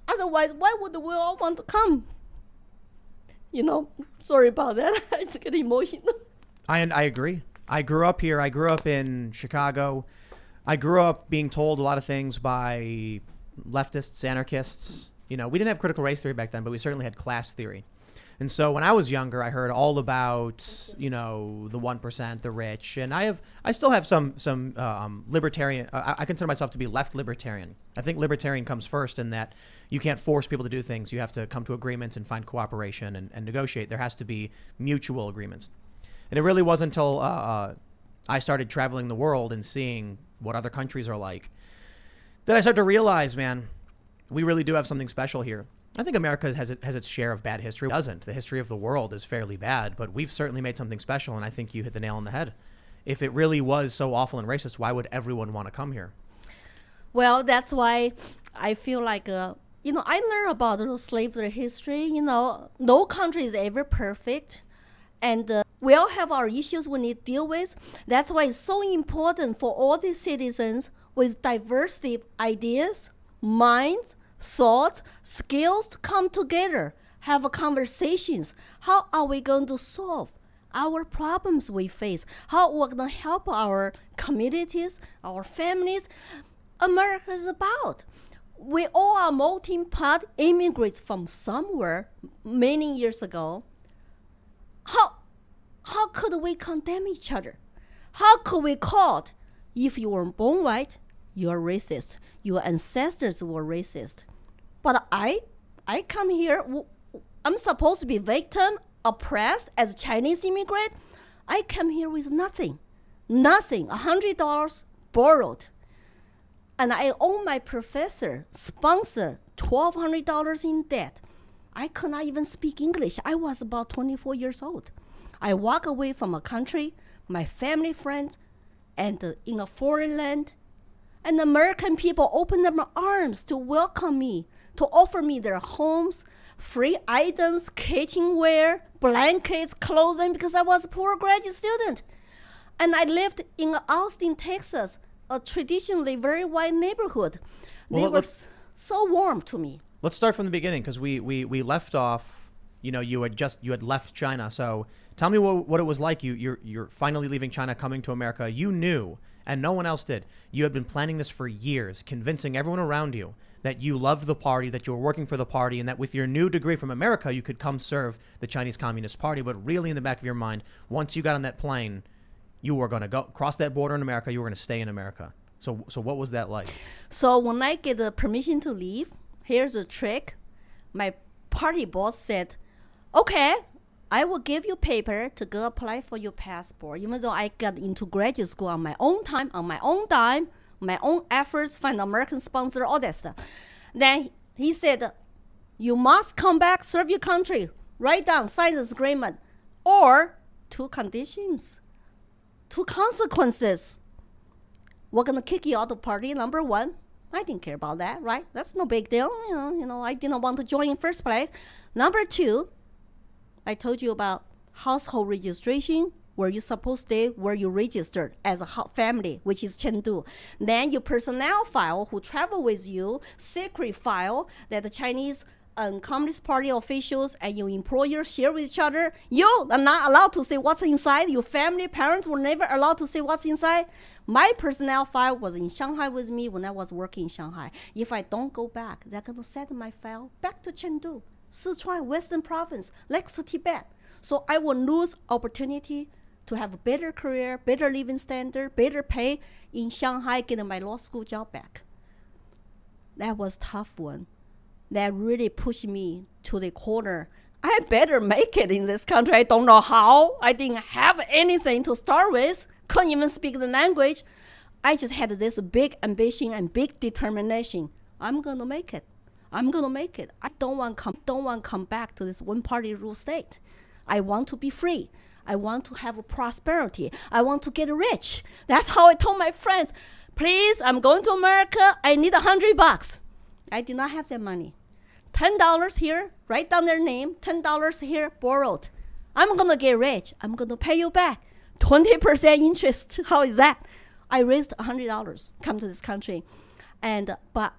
Otherwise, why would we all want to come? Sorry about that. I just get emotional. I agree. I grew up here. I grew up in Chicago. I grew up being told a lot of things by leftists, anarchists. We didn't have critical race theory back then, but we certainly had class theory. And so when I was younger, I heard all about, the 1%, the rich. And I still have some libertarian. I consider myself to be left libertarian. I think libertarian comes first in that you can't force people to do things. You have to come to agreements and find cooperation and negotiate. There has to be mutual agreements. And it really wasn't until I started traveling the world and seeing what other countries are like that I started to realize, man, we really do have something special here. I think America has its share of bad history. It doesn't. The history of the world is fairly bad, but we've certainly made something special, and I think you hit the nail on the head. If it really was so awful and racist, why would everyone want to come here? Well, that's why I feel like, I learned about the slavery history. No country is ever perfect. And we all have our issues we need to deal with. That's why it's so important for all these citizens with diversity of ideas, minds, thoughts, skills to come together, have conversations. How are we going to solve our problems we face? How we're going to help our communities, our families? America is about. We all are melting pot immigrants from somewhere many years ago. How could we condemn each other? How could we call it, if you were born white, you're racist. Your ancestors were racist. But I come here, I'm supposed to be victim, oppressed as a Chinese immigrant. I came here with nothing, $100 borrowed. And I owe my professor, sponsor, $1,200 in debt. I could not even speak English. I was about 24 years old. I walk away from a country, my family, friends, and in a foreign land. And American people opened their arms to welcome me, to offer me their homes, free items, kitchenware, blankets, clothing, because I was a poor graduate student. And I lived in Austin, Texas, a traditionally very white neighborhood. They were so warm to me. Let's start from the beginning, because we left off, you had left China. So tell me what it was like. You're finally leaving China, coming to America. You knew, and no one else did. You had been planning this for years, convincing everyone around you that you loved the party, that you were working for the party, and that with your new degree from America, you could come serve the Chinese Communist Party. But really in the back of your mind, once you got on that plane, you were going to go cross that border in America. You were going to stay in America. So what was that like? So when I get the permission to leave, here's a trick. My party boss said, okay, I will give you paper to go apply for your passport. Even though I got into graduate school on my own time, on my own dime, my own efforts, find American sponsor, all that stuff. Then he said, you must come back, serve your country, write down, sign this agreement, or 2 conditions, 2 consequences. We're going to kick you out of the party, number 1. I didn't care about that, right? That's no big deal. I didn't want to join in first place. Number 2, I told you about household registration, where you're supposed to stay, where you registered as a family, which is Chengdu. Then your personnel file, who travel with you, secret file that the Chinese Communist Party officials and your employer share with each other. You are not allowed to say what's inside. Your family, parents were never allowed to say what's inside. My personnel file was in Shanghai with me when I was working in Shanghai. If I don't go back, they're going to send my file back to Chengdu, Sichuan, Western Province, next to Tibet. So I will lose opportunity to have a better career, better living standard, better pay in Shanghai, getting my law school job back. That was a tough one. That really pushed me to the corner. I better make it in this country. I don't know how. I didn't have anything to start with. Couldn't even speak the language. I just had this big ambition and big determination. I'm gonna make it. I'm gonna make it. I don't want to come back to this one-party rule state. I want to be free. I want to have prosperity. I want to get rich. That's how I told my friends. Please, I'm going to America. I need $100. I did not have that money. $10 here, write down their name. $10 here, borrowed. I'm gonna get rich. I'm gonna pay you back. 20% interest. How is that? I raised $100. Come to this country, but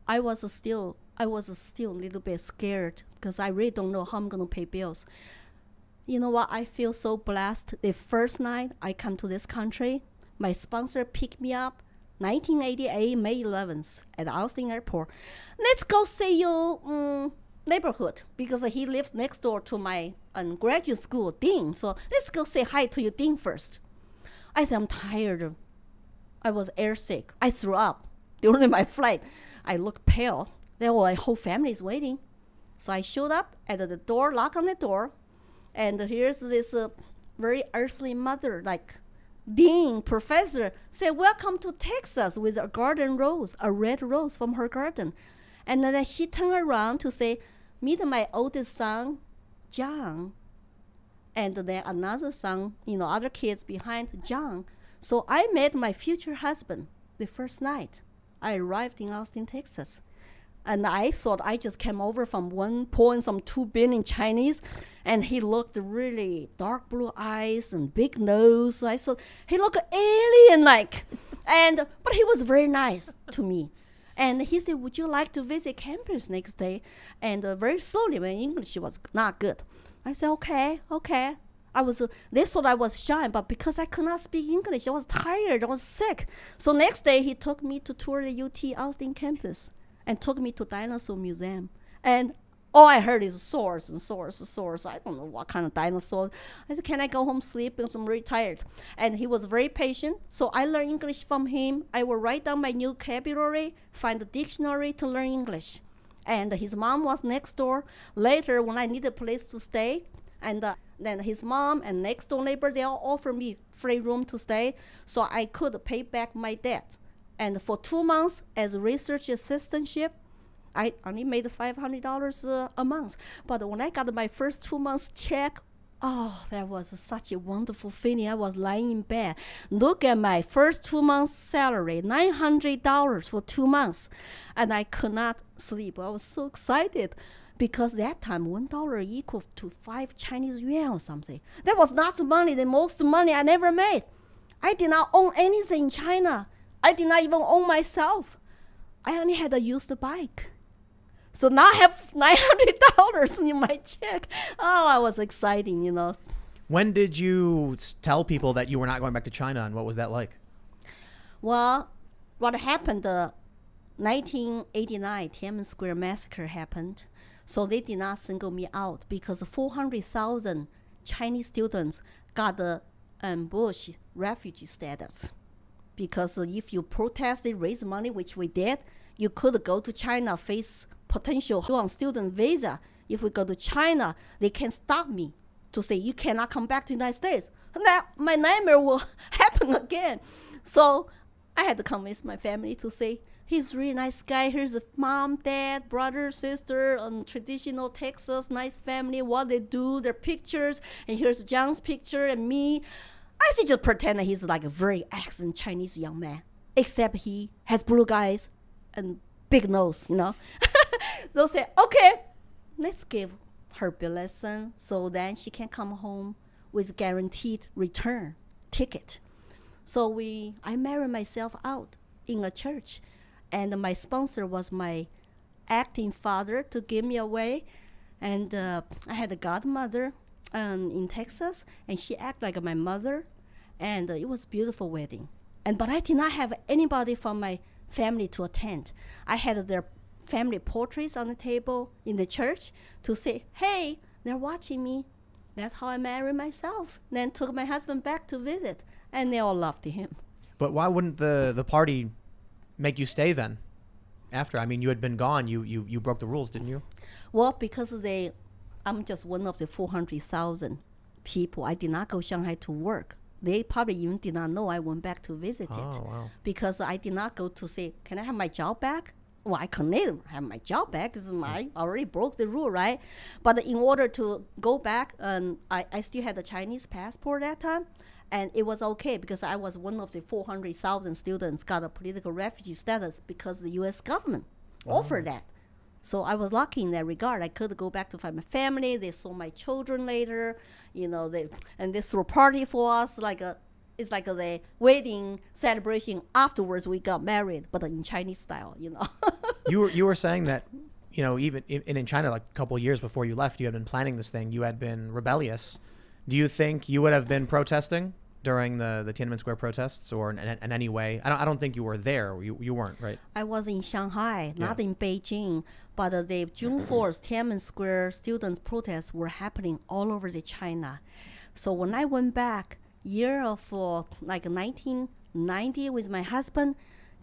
I was still a little bit scared because I really don't know how I'm gonna pay bills. You know what? I feel so blessed. The first night I come to this country, my sponsor picked me up, 1988, May 11th, at Austin Airport. Let's go see your neighborhood, because he lives next door to my graduate school dean. So let's go say hi to your dean first. I said, I'm tired. I was airsick. I threw up during my flight. I looked pale. Then my whole family is waiting. So I showed up at the door, knock on the door, and here's this very earthly mother, like dean, professor, said, welcome to Texas, with a garden rose, a red rose from her garden. And then she turned around to say, meet my oldest son, John. And then another son, other kids behind John. So I met my future husband the first night. I arrived in Austin, Texas. And I thought I just came over from 1.2 billion Chinese, and he looked really dark blue eyes and big nose. I thought he looked alien-like, but he was very nice to me. And he said, would you like to visit campus next day? And very slowly, my English was not good. I said, okay. They thought I was shy, but because I could not speak English, I was tired, I was sick. So next day, he took me to tour the UT Austin campus and took me to Dinosaur Museum. And all I heard is source. I don't know what kind of dinosaurs. I said, can I go home sleep? Because I'm very tired. And he was very patient. So I learned English from him. I would write down my new vocabulary, find a dictionary to learn English. And his mom was next door. Later, when I needed a place to stay, and then his mom and next door neighbor, they all offered me free room to stay, so I could pay back my debt. And for 2 months as a research assistantship, I only made $500 a month. But when I got my first 2 months check, oh, that was such a wonderful feeling. I was lying in bed. Look at my first 2 months salary, $900 for 2 months. And I could not sleep. I was so excited because that time $1 equal to 5 Chinese yuan or something. That was not the money, the most money I never made. I did not own anything in China. I did not even own myself. I only had a used bike. So now I have $900 in my check. Oh, I was exciting, When did you tell people that you were not going back to China, and what was that like? Well, what happened, 1989 Tiananmen Square Massacre happened. So they did not single me out because 400,000 Chinese students got the Bush refugee status. Because if you protested, raise money, which we did, you could go to China, face potential on student visa. If we go to China, they can stop me to say, you cannot come back to the United States. And that my nightmare will happen again. So I had to convince my family to say, he's a really nice guy. Here's a mom, dad, brother, sister, traditional Texas, nice family, what they do, their pictures. And here's John's picture and me. I said, just pretend that he's like a very accent Chinese young man, except he has blue eyes and big nose, So say, okay, let's give her blessing so then she can come home with guaranteed return ticket. So I married myself out in a church, and my sponsor was my acting father to give me away, and I had a godmother in Texas, and she acted like my mother, and it was a beautiful wedding. But I did not have anybody from my family to attend. I had their family portraits on the table in the church to say, hey, they're watching me. That's how I married myself. Then took my husband back to visit, and they all loved him. But why wouldn't the party make you stay then? After, I mean, you had been gone. You broke the rules, didn't you? Well, because they I'm just one of the 400,000 people. I did not go Shanghai to work. They probably even did not know I went back to visit it. Wow. Because I did not go to say, can I have my job back? Well, I couldn't have my job back because I already broke the rule, right? But in order to go back, I still had a Chinese passport at that time. And it was okay because I was one of the 400,000 students got a political refugee status because the U.S. government offered that. So I was lucky in that regard. I could go back to find my family. They saw my children later, and they threw a party for us. It's like a wedding celebration. Afterwards, we got married, but in Chinese style, You were saying that, even in China, like a couple of years before you left, you had been planning this thing. You had been rebellious. Do you think you would have been protesting during the Tiananmen Square protests, or in any way? I don't think you were there. You weren't, right? I was in Shanghai, not in Beijing. But the June 4th Tiananmen Square students' protests were happening all over the China. So when I went back, year of 1990 with my husband,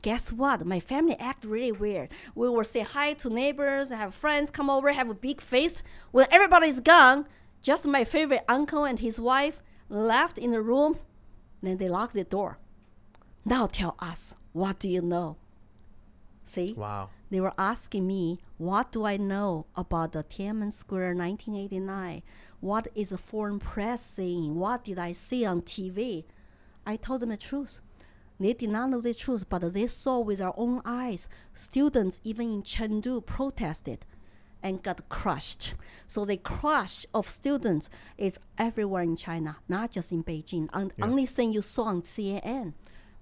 guess what? My family act really weird. We will say hi to neighbors, have friends come over, have a big feast. When everybody's gone, just my favorite uncle and his wife left in the room. Then they locked the door. Now tell us, what do you know? See? Wow. They were asking me, what do I know about the Tiananmen Square 1989? What is the foreign press saying? What did I see on TV? I told them the truth. They did not know the truth, but they saw with their own eyes. Students, even in Chengdu, protested and got crushed. So the crush of students is everywhere in China, not just in Beijing. Only thing you saw on CNN.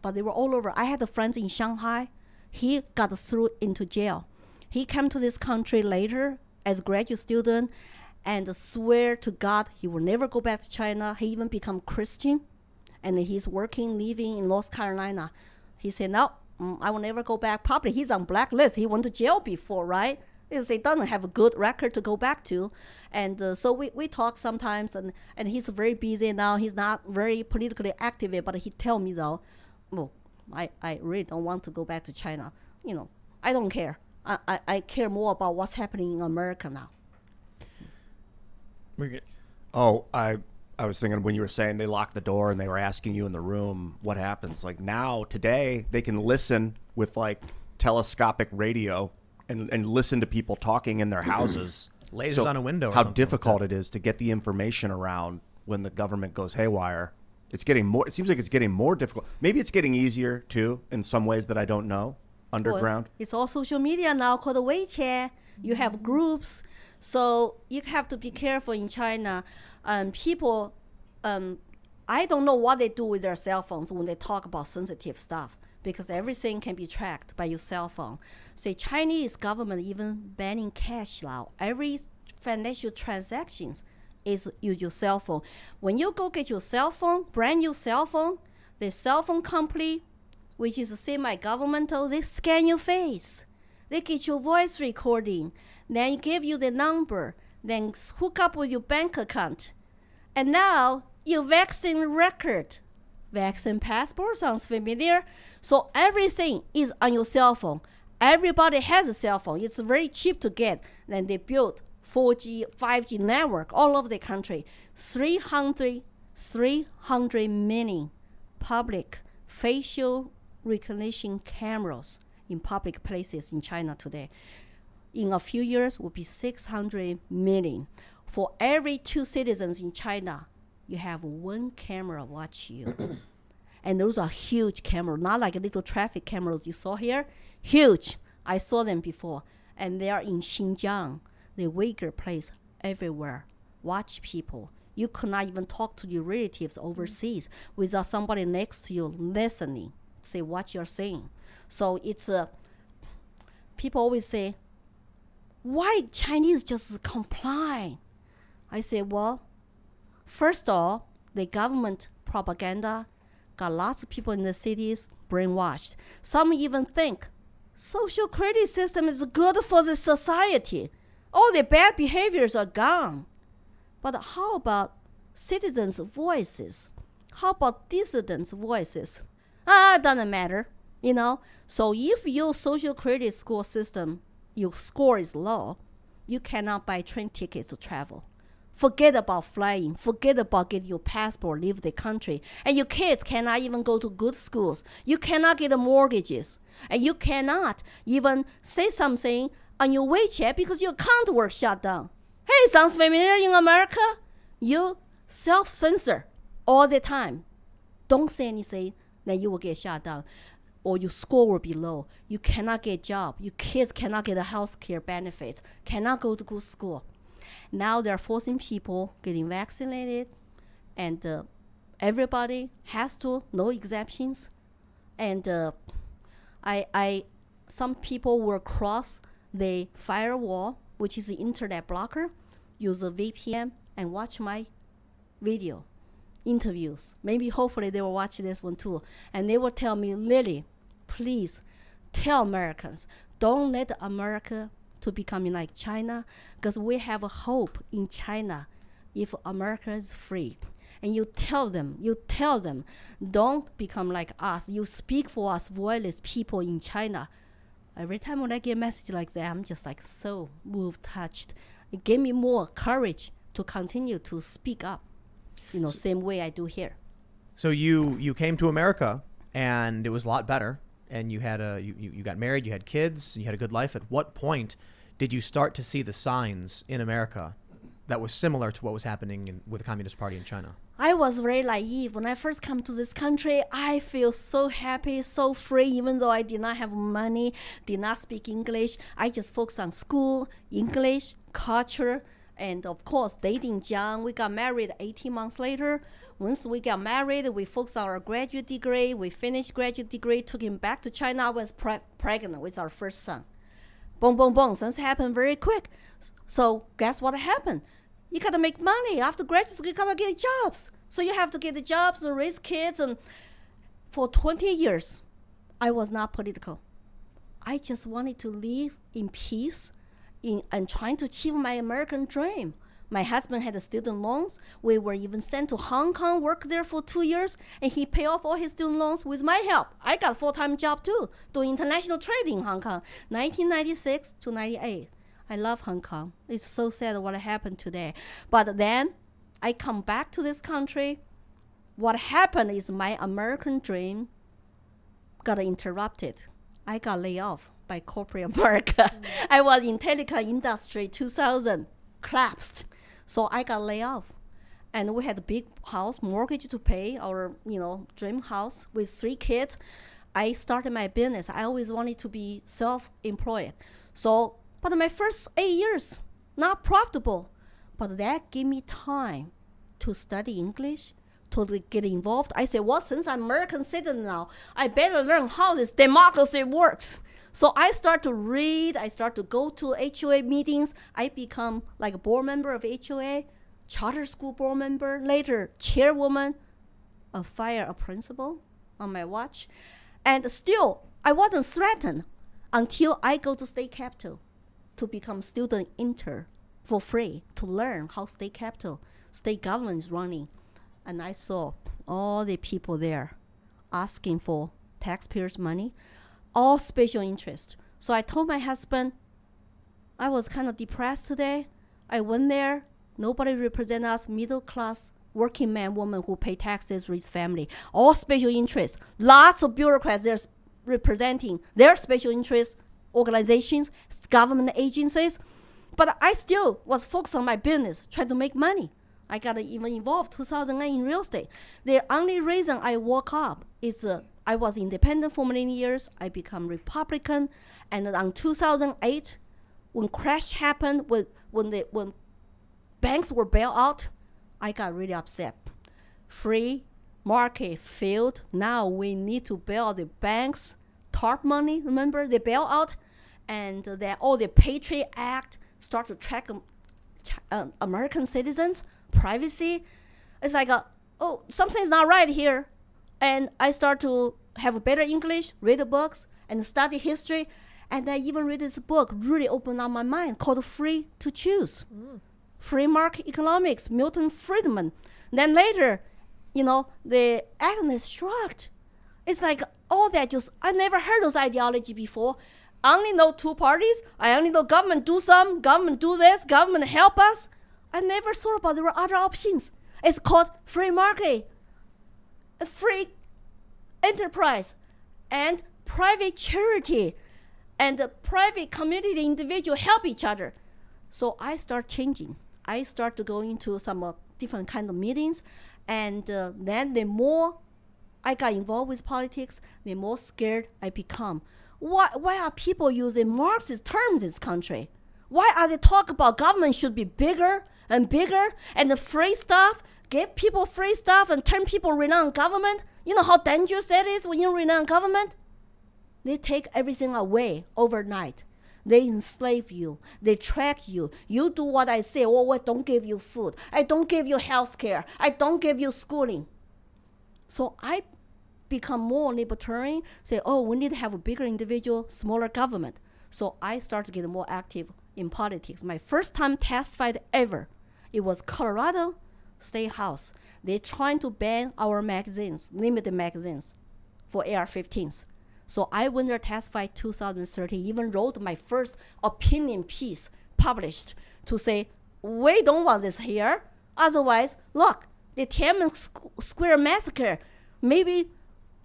But they were all over. I had a friend in Shanghai. He got thrown into jail. He came to this country later as a graduate student and swear to God he will never go back to China. He even become Christian. And he's working, living in North Carolina. He said, no, I will never go back. Probably he's on blacklist. He went to jail before, right? Because he doesn't have a good record to go back to. And so we talk sometimes, and he's very busy now. He's not very politically active, but he tell me, though, well, I really don't want to go back to China. I don't care. I care more about what's happening in America now. I was thinking when you were saying they locked the door and they were asking you in the room what happens. Like now, today, they can listen with like telescopic radio and listen to people talking in their houses. Lasers on a window or how something difficult like it is to get the information around when the government goes haywire. It seems like it's getting more difficult. Maybe it's getting easier too in some ways that I don't know. Underground. Well, it's all social media now called WeChat. You have groups. So you have to be careful in China. People, I don't know what they do with their cell phones when they talk about sensitive stuff, because everything can be tracked by your cell phone. So Chinese government even banning cash now. Every financial transactions is use your cell phone. When you go get your cell phone, brand new cell phone, the cell phone company, which is semi-governmental, they scan your face. They get your voice recording, then give you the number, then hook up with your bank account. And now your vaccine record. Vaccine passport sounds familiar. So everything is on your cell phone. Everybody has a cell phone. It's very cheap to get. Then they built 4G, 5G network all over the country. 300 million public facial recognition cameras in public places in China today. In a few years, will be 600 million. For every 2 citizens in China, you have 1 camera watch you. And those are huge cameras, not like little traffic cameras you saw here. Huge. I saw them before. And they are in Xinjiang, the Uyghur place, everywhere. Watch people. You could not even talk to your relatives overseas without somebody next to you listening, say what you're saying. So it's people always say, why Chinese just comply? I say, well, first of all, the government propaganda got lots of people in the cities brainwashed. Some even think social credit system is good for the society. All the bad behaviors are gone. But how about citizens' voices? How about dissidents' voices? It doesn't matter, So if your social credit score system, your score is low, you cannot buy train tickets to travel. Forget about flying. Forget about getting your passport, leave the country. And your kids cannot even go to good schools. You cannot get mortgages. And you cannot even say something on your WeChat because your account was shut down. Hey, sounds familiar in America? You self-censor all the time. Don't say anything, then you will get shut down. Or your score will be low. You cannot get a job. Your kids cannot get the health care benefits, cannot go to good school. Now they're forcing people getting vaccinated, and everybody has to, no exceptions. And some people will cross the firewall, which is the internet blocker, use a VPN and watch my video interviews. Maybe hopefully they will watch this one too. And they will tell me, Lily, please tell Americans, don't let America to becoming like China, because we have a hope in China if America is free. And you tell them, don't become like us. You speak for us voiceless people in China. Every time when I get a message like that, I'm just like so moved, touched. It gave me more courage to continue to speak up, same way I do here. So you came to America, and it was a lot better. And you had you got married, you had kids, you had a good life. At what point did you start to see the signs in America that was similar to what was happening with the Communist Party in China? I was very naive. When I first come to this country, I feel so happy, so free, even though I did not have money, did not speak English. I just focused on school, English, culture, and of course, dating Jiang. We got married 18 months later. Once we got married, we focused on our graduate degree. We finished graduate degree, took him back to China. I was pregnant with our first son. Boom, boom, boom. Things happened very quick. So guess what happened? You got to make money. After graduate school, you got to get jobs. So you have to get the jobs and raise kids. And for 20 years, I was not political. I just wanted to live in peace and trying to achieve my American dream. My husband had student loans. We were even sent to Hong Kong, worked there for 2 years, and he paid off all his student loans with my help. I got a full-time job too, doing international trading in Hong Kong, 1996 to 98. I love Hong Kong. It's so sad what happened today. But then I come back to this country. What happened is my American dream got interrupted. I got laid off by corporate America. I was in telecom industry, 2000, collapsed. So I got laid off. And we had a big house, mortgage to pay, our dream house with 3 kids. I started my business. I always wanted to be self-employed. But my first 8 years, not profitable. But that gave me time to study English, to get involved. I said, well, since I'm American citizen now, I better learn how this democracy works. So I start to read. I start to go to HOA meetings. I become like a board member of HOA, charter school board member, later chairwoman, fire a principal on my watch. And still, I wasn't threatened until I go to state capitol to become student intern for free to learn how state capitol, state government is running. And I saw all the people there asking for taxpayers' money, all special interest. So I told my husband, I was kind of depressed today. I went there. Nobody represent us, middle class, working man, woman who pay taxes, raise family. All special interests. Lots of bureaucrats there representing their special interest organizations, government agencies. But I still was focused on my business, trying to make money. I got even involved 2008 in real estate. The only reason I woke up is I was independent for many years. I become Republican. And in 2008, when crash happened, when banks were bailed out, I got really upset. Free market failed. Now we need to bail out the banks. TARP money, remember? They bail out. And all the Patriot Act start to track American citizens, privacy. It's like, something's not right here. And I start to have better English, read the books, and study history. And I even read this book, really opened up my mind, called Free to Choose. Free market economics, Milton Friedman. Then later, the Atlas shrugged. It's like all that I never heard those ideology before. I only know two parties. I only know government do some, government do this, government help us. I never thought about there were other options. It's called free market, a free enterprise, and private charity, and the private community individual help each other. So I start changing. I start to go into some different kind of meetings, and then the more I got involved with politics, the more scared I become. Why are people using Marxist terms in this country? Why are they talk about government should be bigger and bigger and the free stuff, give people free stuff and turn people rely on government? You know how dangerous that is when you rely on government? They take everything away overnight. They enslave you. They track you. You do what I say. Oh, I don't give you food. I don't give you health care. I don't give you schooling. So I become more libertarian, say, oh, we need to have a bigger individual, smaller government. So I started to get more active in politics. My first time testified ever, it was Colorado State House. They're trying to ban our magazines, limited magazines, for AR-15s. So I went there, testified 2013, even wrote my first opinion piece published to say, we don't want this here. Otherwise, look, the Tiananmen Square massacre, maybe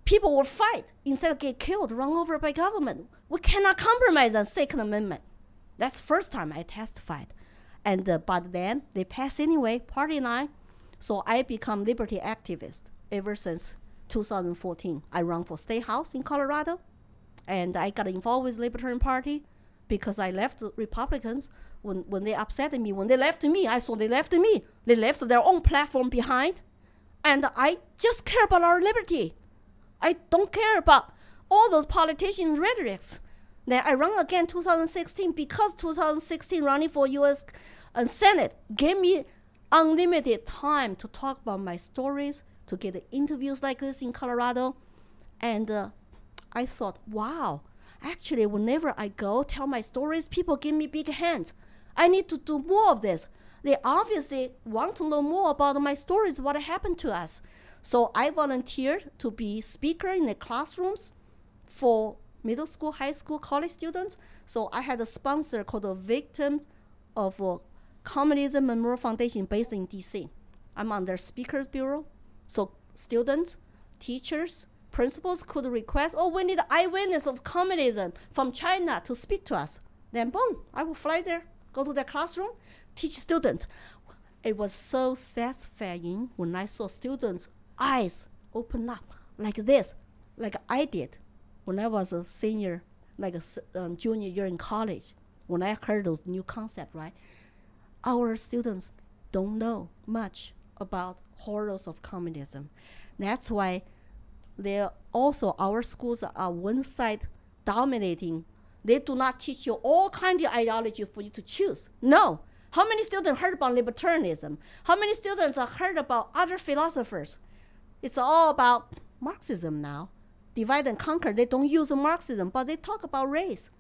people will fight instead of get killed, run over by government. We cannot compromise on Second Amendment. That's the first time I testified. And but then they passed anyway, party line. So I become liberty activist ever since 2014. I run for State House in Colorado, and I got involved with Libertarian Party because I left the Republicans when they upset me. When they left me, I saw they left me. They left their own platform behind, and I just care about our liberty. I don't care about all those politician rhetorics. Then I run again 2016 because 2016 running for U.S. Senate gave me unlimited time to talk about my stories, to get interviews like this in Colorado. And I thought, wow, actually, whenever I go tell my stories, people give me big hands. I need to do more of this. They obviously want to know more about my stories, what happened to us. So I volunteered to be speaker in the classrooms for middle school, high school, college students. So I had a sponsor called the Victims of Communism Memorial Foundation based in DC. I'm on their speakers bureau. So students, teachers, principals could request, oh, we need an eyewitness of communism from China to speak to us. Then boom, I will fly there, go to their classroom, teach students. It was so satisfying when I saw students' eyes open up like this, like I did when I was a senior, like a junior year in college, when I heard those new concepts, right? Our students don't know much about horrors of communism. That's why our schools are one side dominating. They do not teach you all kinds of ideology for you to choose. No. How many students heard about libertarianism? How many students have heard about other philosophers? It's all about Marxism now. Divide and conquer. They don't use Marxism, but they talk about race.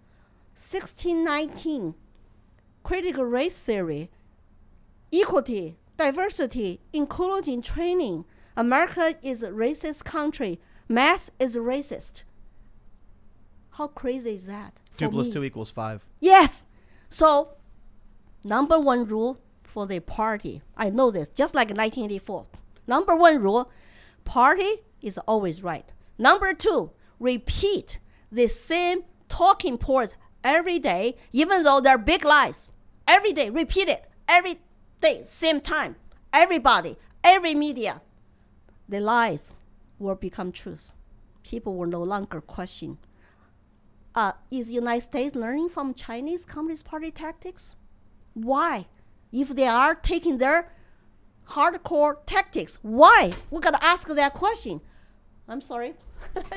1619, critical race theory, equity, diversity, inclusion training. America is a racist country. Mass is racist. How crazy is that? 2 plus 2 equals 5. Yes. So, number one rule for the party, I know this, just like 1984. Number one rule, party is always right. Number two, repeat the same talking points every day, even though they're big lies. Every day, repeat it. Every day, same time. Everybody, every media. The lies will become truth. People will no longer question. Is the United States learning from Chinese Communist Party tactics? Why? If they are taking their hardcore tactics, why? We got to ask that question. I'm sorry.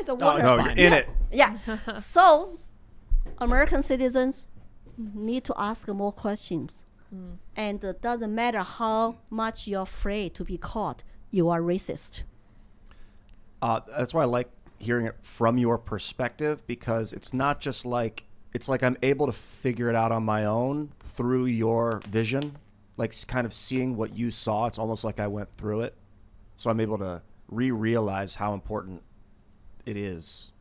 No, you're in it. Yeah. So, American citizens need to ask more questions. And it doesn't matter how much you're afraid to be caught, you are racist. That's why I like hearing it from your perspective, because it's not just like, it's like I'm able to figure it out on my own through your vision, like kind of seeing what you saw. It's almost like I went through it. So I'm able to realize how important it is.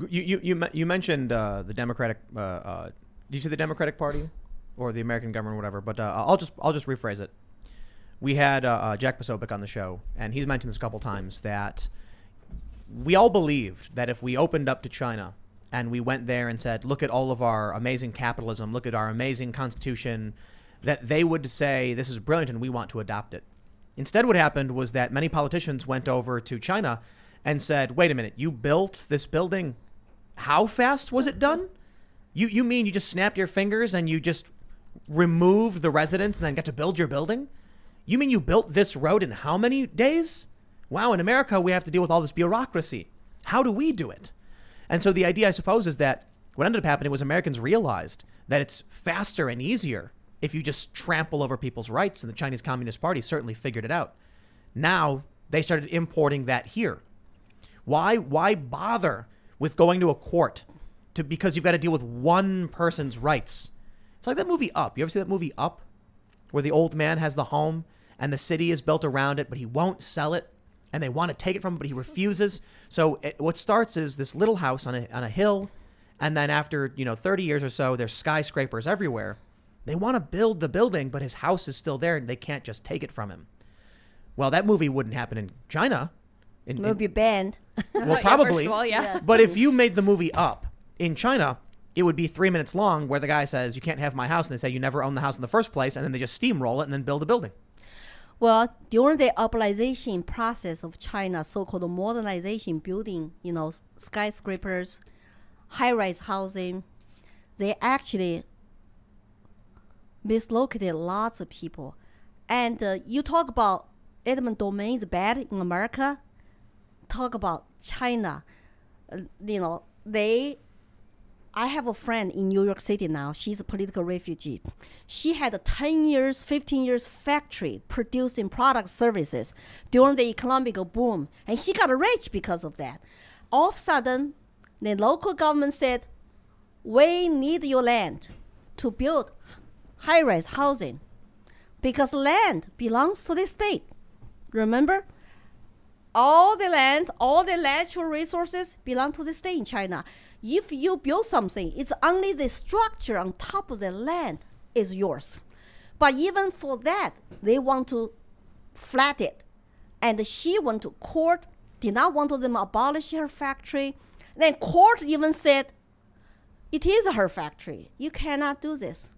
You mentioned the Democratic. Did you say the Democratic Party or the American government, or whatever? But I'll just rephrase it. We had Jack Posobiec on the show, and he's mentioned this a couple times that we all believed that if we opened up to China and we went there and said, look at all of our amazing capitalism, look at our amazing constitution, that they would say, this is brilliant and we want to adopt it. Instead, what happened was that many politicians went over to China and said, wait a minute, you built this building. How fast was it done? You mean you just snapped your fingers and you just removed the residents and then got to build your building? You mean you built this road in how many days? Wow, in America, we have to deal with all this bureaucracy. How do we do it? And so the idea, I suppose, is that what ended up happening was Americans realized that it's faster and easier if you just trample over people's rights, and the Chinese Communist Party certainly figured it out. Now they started importing that here. Why bother with going to a court because you've got to deal with one person's rights? It's like that movie Up. You ever see that movie Up, where the old man has the home and the city is built around it, but he won't sell it, and they want to take it from him, but he refuses. So what starts is this little house on a hill, and then after 30 years or so, there's skyscrapers everywhere. They want to build the building, but his house is still there, and they can't just take it from him. Well, that movie wouldn't happen in China. It would be banned. Well, probably. First of all, yeah. But if you made the movie Up in China, it would be 3 minutes long, where the guy says, you can't have my house, and they say you never owned the house in the first place, and then they just steamroll it and then build a building. Well, during the urbanization process of China, so-called modernization, building, skyscrapers, high-rise housing, they actually mislocated lots of people. And you talk about eminent domain is bad in America. Talk about China. I have a friend in New York City now. She's a political refugee. She had a 10 years, 15 years factory producing product services during the economic boom. And she got rich because of that. All of a sudden, the local government said, we need your land to build high-rise housing because land belongs to the state. Remember? All the land, all the natural resources belong to the state in China. If you build something, it's only the structure on top of the land is yours. But even for that, they want to flat it. And she went to court, did not want them to abolish her factory. Then court even said, it is her factory. You cannot do this.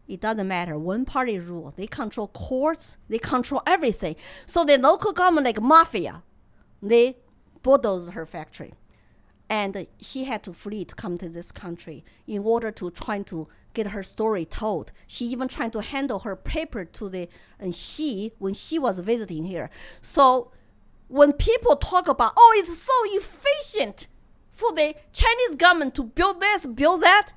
It doesn't matter. One party rule. They control courts. They control everything. So the local government, like mafia, they bulldozed her factory. And she had to flee to come to this country in order to try to get her story told. She even tried to handle her paper to when she was visiting here. So when people talk about, it's so efficient for the Chinese government to build this, build that,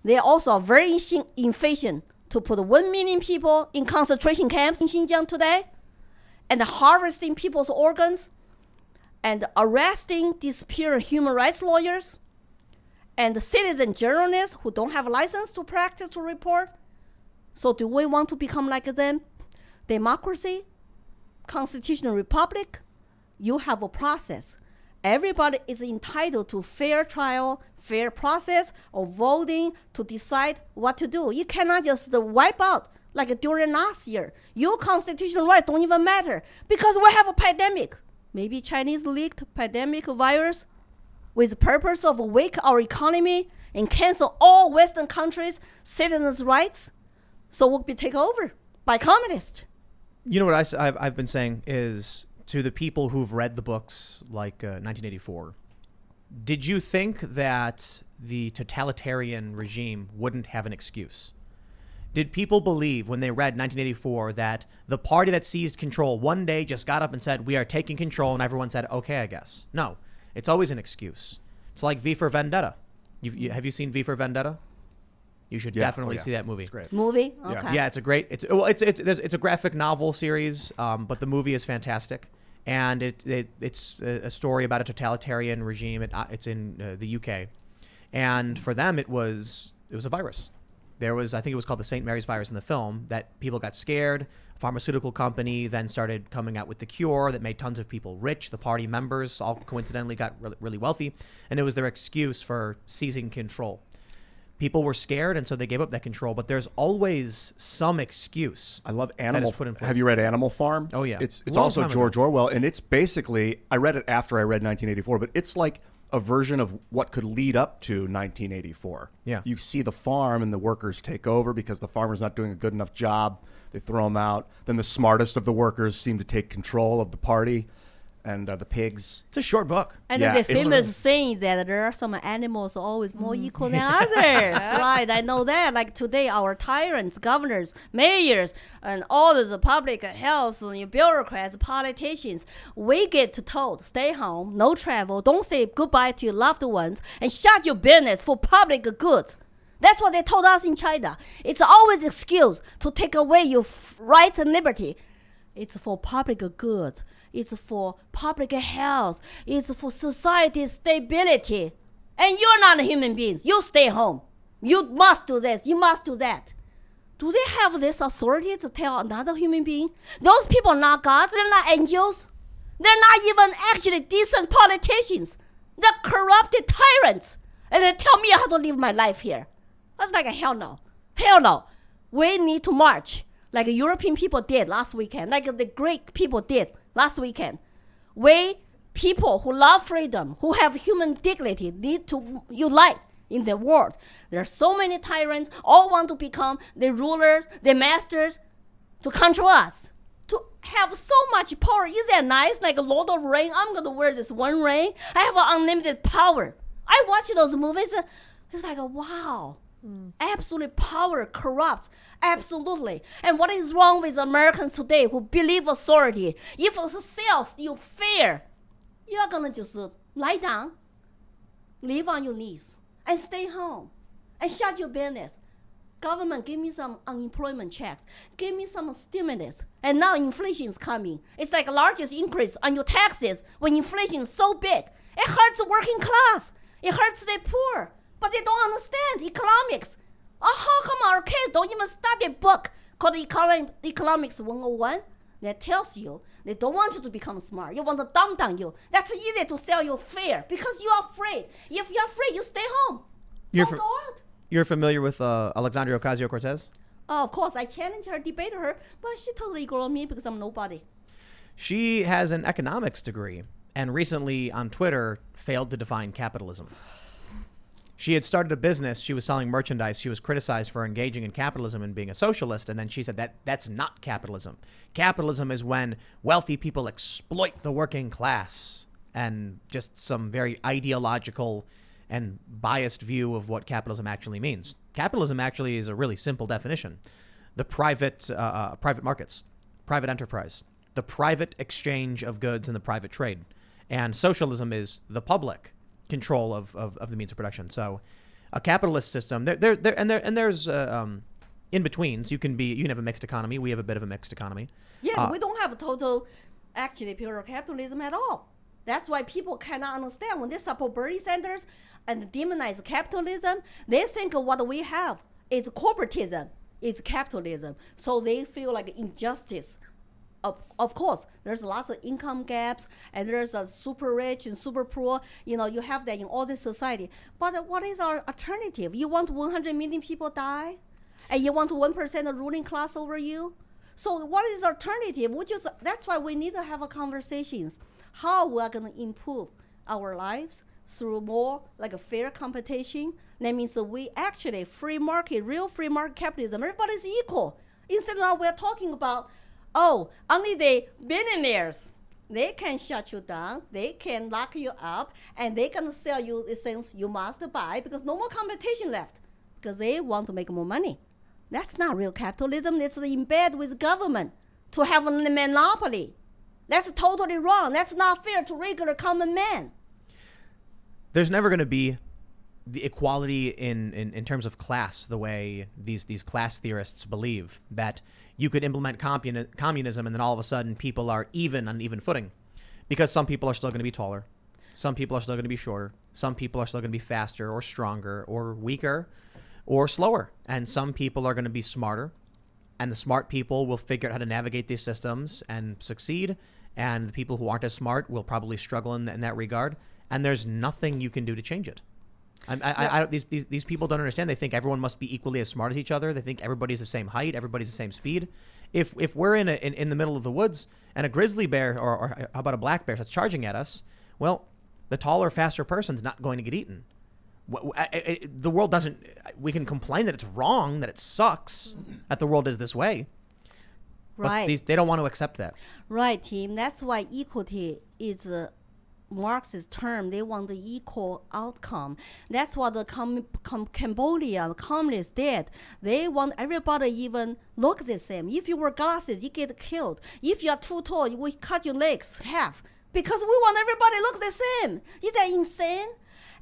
they also are very efficient to put 1 million people in concentration camps in Xinjiang today and harvesting people's organs and arresting disappearing human rights lawyers and citizen journalists who don't have a license to practice to report. So do we want to become like them? Democracy, constitutional republic, you have a process. Everybody is entitled to fair trial, fair process of voting to decide what to do. You cannot just wipe out like during last year. Your constitutional rights don't even matter because we have a pandemic. Maybe Chinese leaked pandemic virus with the purpose of wake our economy and cancel all Western countries' citizens' rights. So we'll be taken over by communists. You know what I've been saying is to the people who've read the books like 1984, did you think that the totalitarian regime wouldn't have an excuse? Did people believe when they read 1984 that the party that seized control one day just got up and said, we are taking control, and everyone said, okay, I guess? No, it's always an excuse. It's like V for Vendetta. Have you seen V for Vendetta? You should definitely see that movie. It's great. Movie? Okay. Yeah, it's a great. It's a graphic novel series, but the movie is fantastic, and it's a story about a totalitarian regime. It's in the UK, and for them it was a virus. There was, I think it was called the St. Mary's virus in the film, that people got scared. A pharmaceutical company then started coming out with the cure that made tons of people rich. The party members all coincidentally got really wealthy. And it was their excuse for seizing control. People were scared, and so they gave up that control. But there's always some excuse. I love that Animal. is put in place. Have you read Animal Farm? Oh, yeah. It's Long also time ago. George Orwell, and it's basically, I read it after I read 1984, but it's like a version of what could lead up to 1984. Yeah. You see the farm and the workers take over because the farmer's not doing a good enough job. They throw him out. Then the smartest of the workers seem to take control of the party and the pigs. It's a short book. And Yeah, the it's- famous saying that there are some animals always more equal than others, right? I know that. Like today, our tyrants, governors, mayors, and all of the public health bureaucrats, politicians, we get told, stay home, no travel, don't say goodbye to your loved ones, and shut your business for public good. That's what they told us in China. It's always an excuse to take away your rights and liberty. It's for public good. It's for public health. It's for society's stability. And you're not a human being. You stay home. You must do this. You must do that. Do they have this authority to tell another human being? Those people are not gods. They're not angels. They're not even actually decent politicians. They're corrupted tyrants. And they tell me how to live my life here. That's like a hell no. Hell no. We need to march like European people did last weekend, like the Greek people did last weekend. We, people who love freedom, who have human dignity, need to unite in the world. There are so many tyrants, all want to become the rulers, the masters, to control us, to have so much power. Isn't that nice? Like a Lord of Ring, I'm going to wear this one ring. I have unlimited power. I watch those movies. It's like, wow. Absolutely power corrupts. Absolutely. And what is wrong with Americans today who believe authority? If it sells you fear, you're going to just lie down, live on your knees, and stay home, and shut your business. Government, give me some unemployment checks. Give me some stimulus. And now inflation is coming. It's like the largest increase on your taxes when inflation is so big. It hurts the working class. It hurts the poor. But they don't understand economics. How come our kids don't even study a book called Economics 101 that tells you they don't want you to become smart. You want to dumb down you. That's easy to sell you fear because you are afraid. If you're afraid, you stay home. Don't go out. You're familiar with Alexandria Ocasio-Cortez? Of course, I challenged her, debated her, but she totally ignored me because I'm nobody. She has an economics degree and recently on Twitter failed to define capitalism. She had started a business. She was selling merchandise. She was criticized for engaging in capitalism and being a socialist. And then she said that's not capitalism. Capitalism is when wealthy people exploit the working class, and just some very ideological and biased view of what capitalism actually means. Capitalism actually is a really simple definition. The private markets, private enterprise, the private exchange of goods and the private trade. And socialism is the public control of the means of production. So a capitalist system, there's in betweens. You can have a mixed economy. We have a bit of a mixed economy. Yes, we don't have a total, actually, pure capitalism at all. That's why people cannot understand when they support Bernie Sanders and demonize capitalism. They think what we have is corporatism, is capitalism. So they feel like injustice. Of course, there's lots of income gaps, and there's a super rich and super poor. You know, you have that in all this society. But what is our alternative? You want 100 million people die, and you want 1% of ruling class over you? So what is alternative? That's why we need to have a conversations. How we are going to improve our lives through more like a fair competition. That means that we actually free market, real free market capitalism. Everybody's equal. Instead of we're talking about, only the billionaires, they can shut you down, they can lock you up, and they can sell you the things you must buy because no more competition left because they want to make more money. That's not real capitalism. It's in bed with government to have a monopoly. That's totally wrong. That's not fair to regular common man. There's never going to be the equality in terms of class the way these class theorists believe, that you could implement communism and then all of a sudden people are on even footing, because some people are still going to be taller, some people are still going to be shorter, some people are still going to be faster or stronger or weaker, or slower. And some people are going to be smarter, and the smart people will figure out how to navigate these systems and succeed. And the people who aren't as smart will probably struggle in that regard. And there's nothing you can do to change it. These people don't understand. They think everyone must be equally as smart as each other. They think everybody's the same height, everybody's the same speed. If we're in the middle of the woods and a grizzly bear or how about a black bear that's charging at us, well, the taller, faster person's not going to get eaten. The world doesn't. We can complain that it's wrong, that it sucks, that the world is this way. Right. But they don't want to accept that. Right, Tim. That's why equity is a Marxist term. They want the equal outcome. That's what the Cambodia communists did. They want everybody even look the same. If you wear glasses, you get killed. If you are too tall, we cut your legs half because we want everybody to look the same. Is that insane?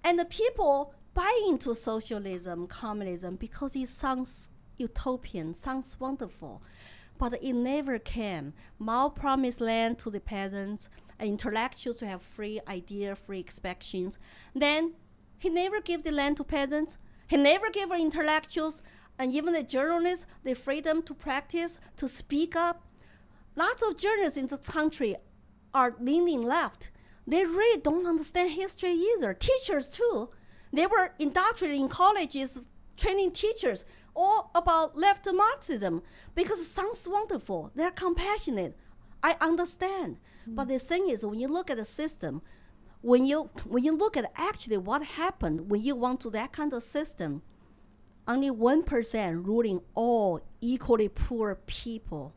And the people buy into socialism, communism because it sounds utopian, sounds wonderful. But it never came. Mao promised land to the peasants, intellectuals to have free idea, free expressions. Then he never gave the land to peasants. He never gave our intellectuals and even the journalists the freedom to practice, to speak up. Lots of journalists in the country are leaning left. They really don't understand history either. Teachers too. They were indoctrinated in colleges, training teachers all about left Marxism because it sounds wonderful. They're compassionate. I understand. But the thing is, when you look at the system, when you look at actually what happened when you went to that kind of system, only 1% ruling all equally poor people.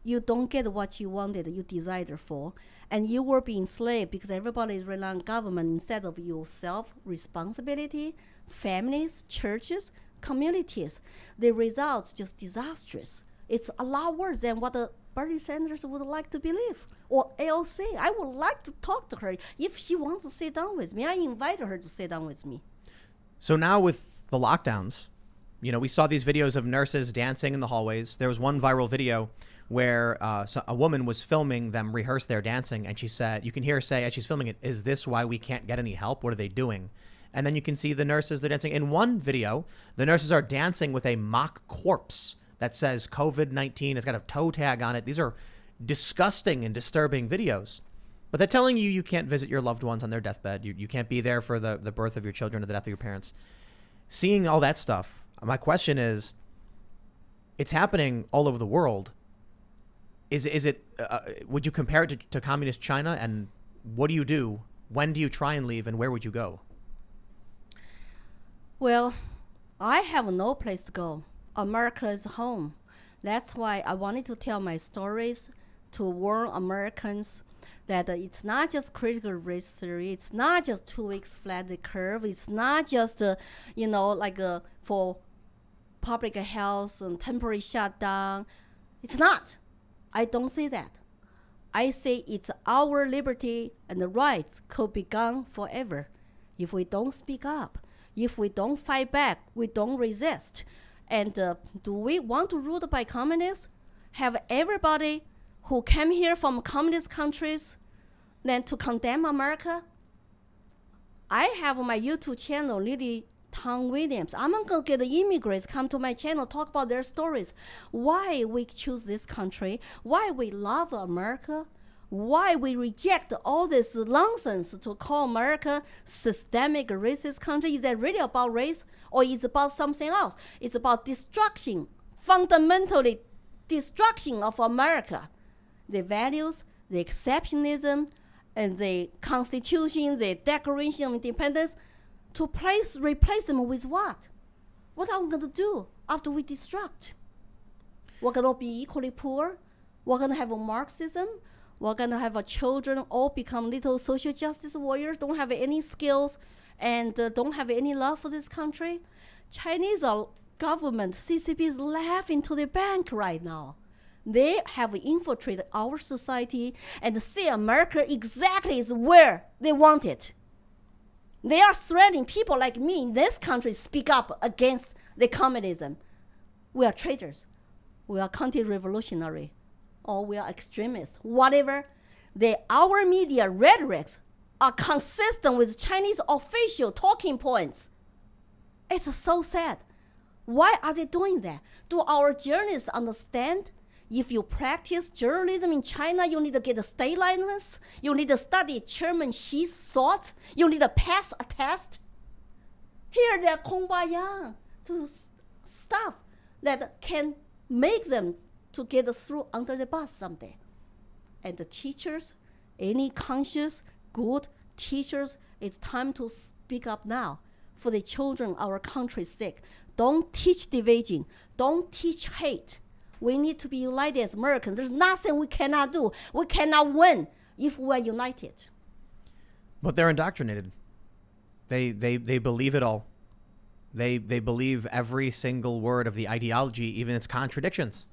You don't get what you wanted, you desired for, and you will be enslaved because everybody is relying on government instead of your self-responsibility, families, churches, communities. The results just disastrous. It's a lot worse than what the Bernie Sanders would like to believe, or AOC. I would like to talk to her if she wants to sit down with me. I invited her to sit down with me. So now with the lockdowns, we saw these videos of nurses dancing in the hallways. There was one viral video where a woman was filming them rehearse their dancing, and she said, you can hear her say as she's filming it, "Is this why we can't get any help? What are they doing?" And then you can see the nurses, they're dancing. In one video, the nurses are dancing with a mock corpse that says COVID-19. It's got a toe tag on it. These are disgusting and disturbing videos. But they're telling you can't visit your loved ones on their deathbed. You can't be there for the birth of your children or the death of your parents. Seeing all that stuff, my question is, it's happening all over the world. Is it? Would you compare it to communist China? And what do you do? When do you try and leave? And where would you go? Well, I have no place to go. America is home. That's why I wanted to tell my stories to warn Americans that it's not just critical race theory. It's not just 2 weeks flat the curve. It's not just, for public health and temporary shutdown. It's not. I don't say that. I say it's our liberty and the rights could be gone forever if we don't speak up, if we don't fight back, we don't resist. And do we want to ruled by communists? Have everybody who came here from communist countries then to condemn America? I have my YouTube channel, Lily Tang Williams. I'm going to get the immigrants come to my channel, talk about their stories. Why we choose this country, why we love America, why we reject all this nonsense to call America systemic racist country. Is that really about race, or is it about something else? It's about destruction, fundamentally destruction of America. The values, the exceptionalism, and the Constitution, the Declaration of Independence, to replace them with what? What are we going to do after we destruct? We're going to be equally poor. We're going to have a Marxism. We're going to have our children all become little social justice warriors, don't have any skills, and don't have any love for this country. Chinese government, CCP, is laughing to the bank right now. They have infiltrated our society and see America exactly is where they want it. They are threatening people like me in this country speak up against the communism. We are traitors. We are counter-revolutionary. Or we are extremists. Whatever. Our media rhetorics are consistent with Chinese official talking points. It's so sad. Why are they doing that? Do our journalists understand? If you practice journalism in China, you need to get a state license. You need to study Chairman Xi's thoughts. You need to pass a test. Here they're kumbaya to stuff that can make them to get through under the bus someday. And the teachers, any conscious, good teachers, it's time to speak up now for the children, our country's sake. Don't teach division. Don't teach hate. We need to be united as Americans. There's nothing we cannot do. We cannot win if we are united. But they're indoctrinated. They believe it all. They believe every single word of the ideology, even its contradictions.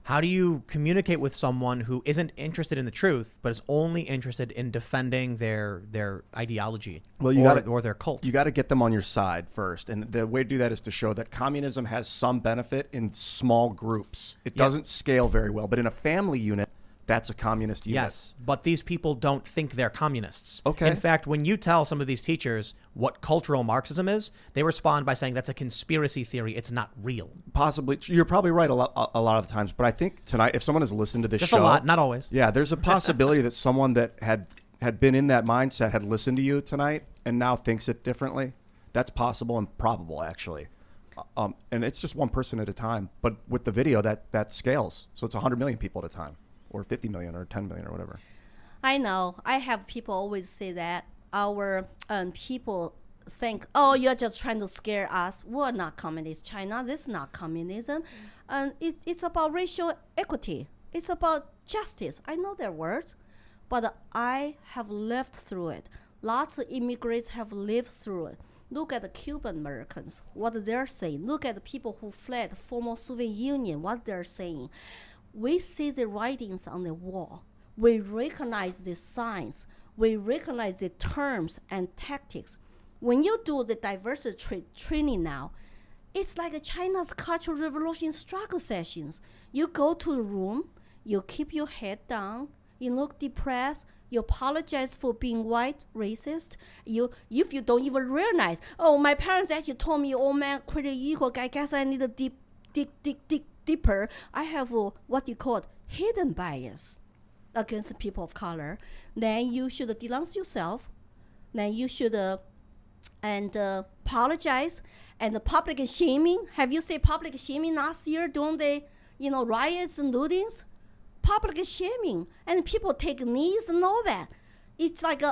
How do you communicate with someone who isn't interested in the truth, but is only interested in defending their ideology or their cult? You got to get them on your side first. And the way to do that is to show that communism has some benefit in small groups. It doesn't scale very well. But in a family unit, that's a communist unit. Yes, but these people don't think they're communists. Okay. In fact, when you tell some of these teachers what cultural Marxism is, they respond by saying that's a conspiracy theory. It's not real. Possibly. You're probably right a lot of the times. But I think tonight, if someone has listened to this Just show. a lot, not always. Yeah, there's a possibility that someone that had been in that mindset had listened to you tonight and now thinks it differently. That's possible and probable, actually. And it's just one person at a time. But with the video, that scales. So it's 100 million people at a time. Or 50 million or 10 million or whatever. I know. I have people always say that our people think, oh, you're just trying to scare us. We're not communist China. This is not communism. And it's about racial equity. It's about justice. I know their words, but I have lived through it. Lots of immigrants have lived through it. Look at the Cuban Americans, what they're saying. Look at the people who fled the former Soviet Union, what they're saying. We see the writings on the wall. We recognize the signs. We recognize the terms and tactics. When you do the diversity training now, it's like a China's Cultural Revolution struggle sessions. You go to a room, you keep your head down, you look depressed, you apologize for being white, racist. If you don't even realize, oh, my parents actually told me, oh man, pretty equal, I guess I need to dig deeper. I have what you call hidden bias against people of color. Then you should denounce yourself. Then you should apologize. And the public shaming. Have you seen public shaming last year during the riots and lootings? Public shaming, and people take knees and all that. It's like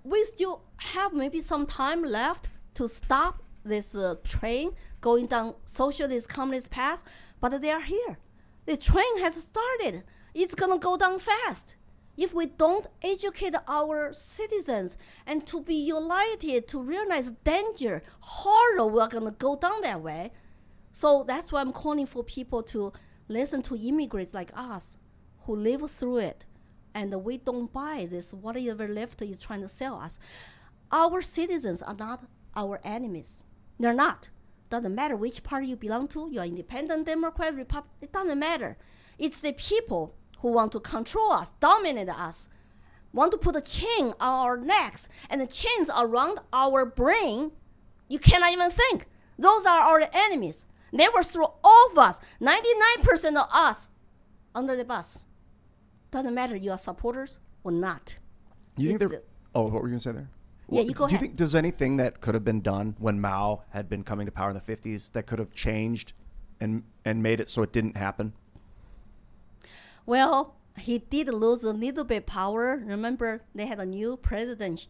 we still have maybe some time left to stop this train going down socialist communist path, but they are here. The train has started. It's gonna go down fast. If we don't educate our citizens and to be united, to realize danger, horror, we're gonna go down that way. So that's why I'm calling for people to listen to immigrants like us who live through it, and we don't buy this whatever left is trying to sell us. Our citizens are not our enemies. They're not. Doesn't matter which party you belong to. You're independent, Democrat, Republican. It doesn't matter. It's the people who want to control us, dominate us, want to put a chain on our necks and the chains around our brain. You cannot even think. Those are our enemies. They will throw all of us, 99% of us, under the bus. Doesn't matter you are supporters or not. You think they're... Oh, what were you going to say there? Yeah, you go ahead. Do you think there's anything that could have been done when Mao had been coming to power in the 50s that could have changed and made it so it didn't happen? Well, he did lose a little bit power. Remember, they had a new president,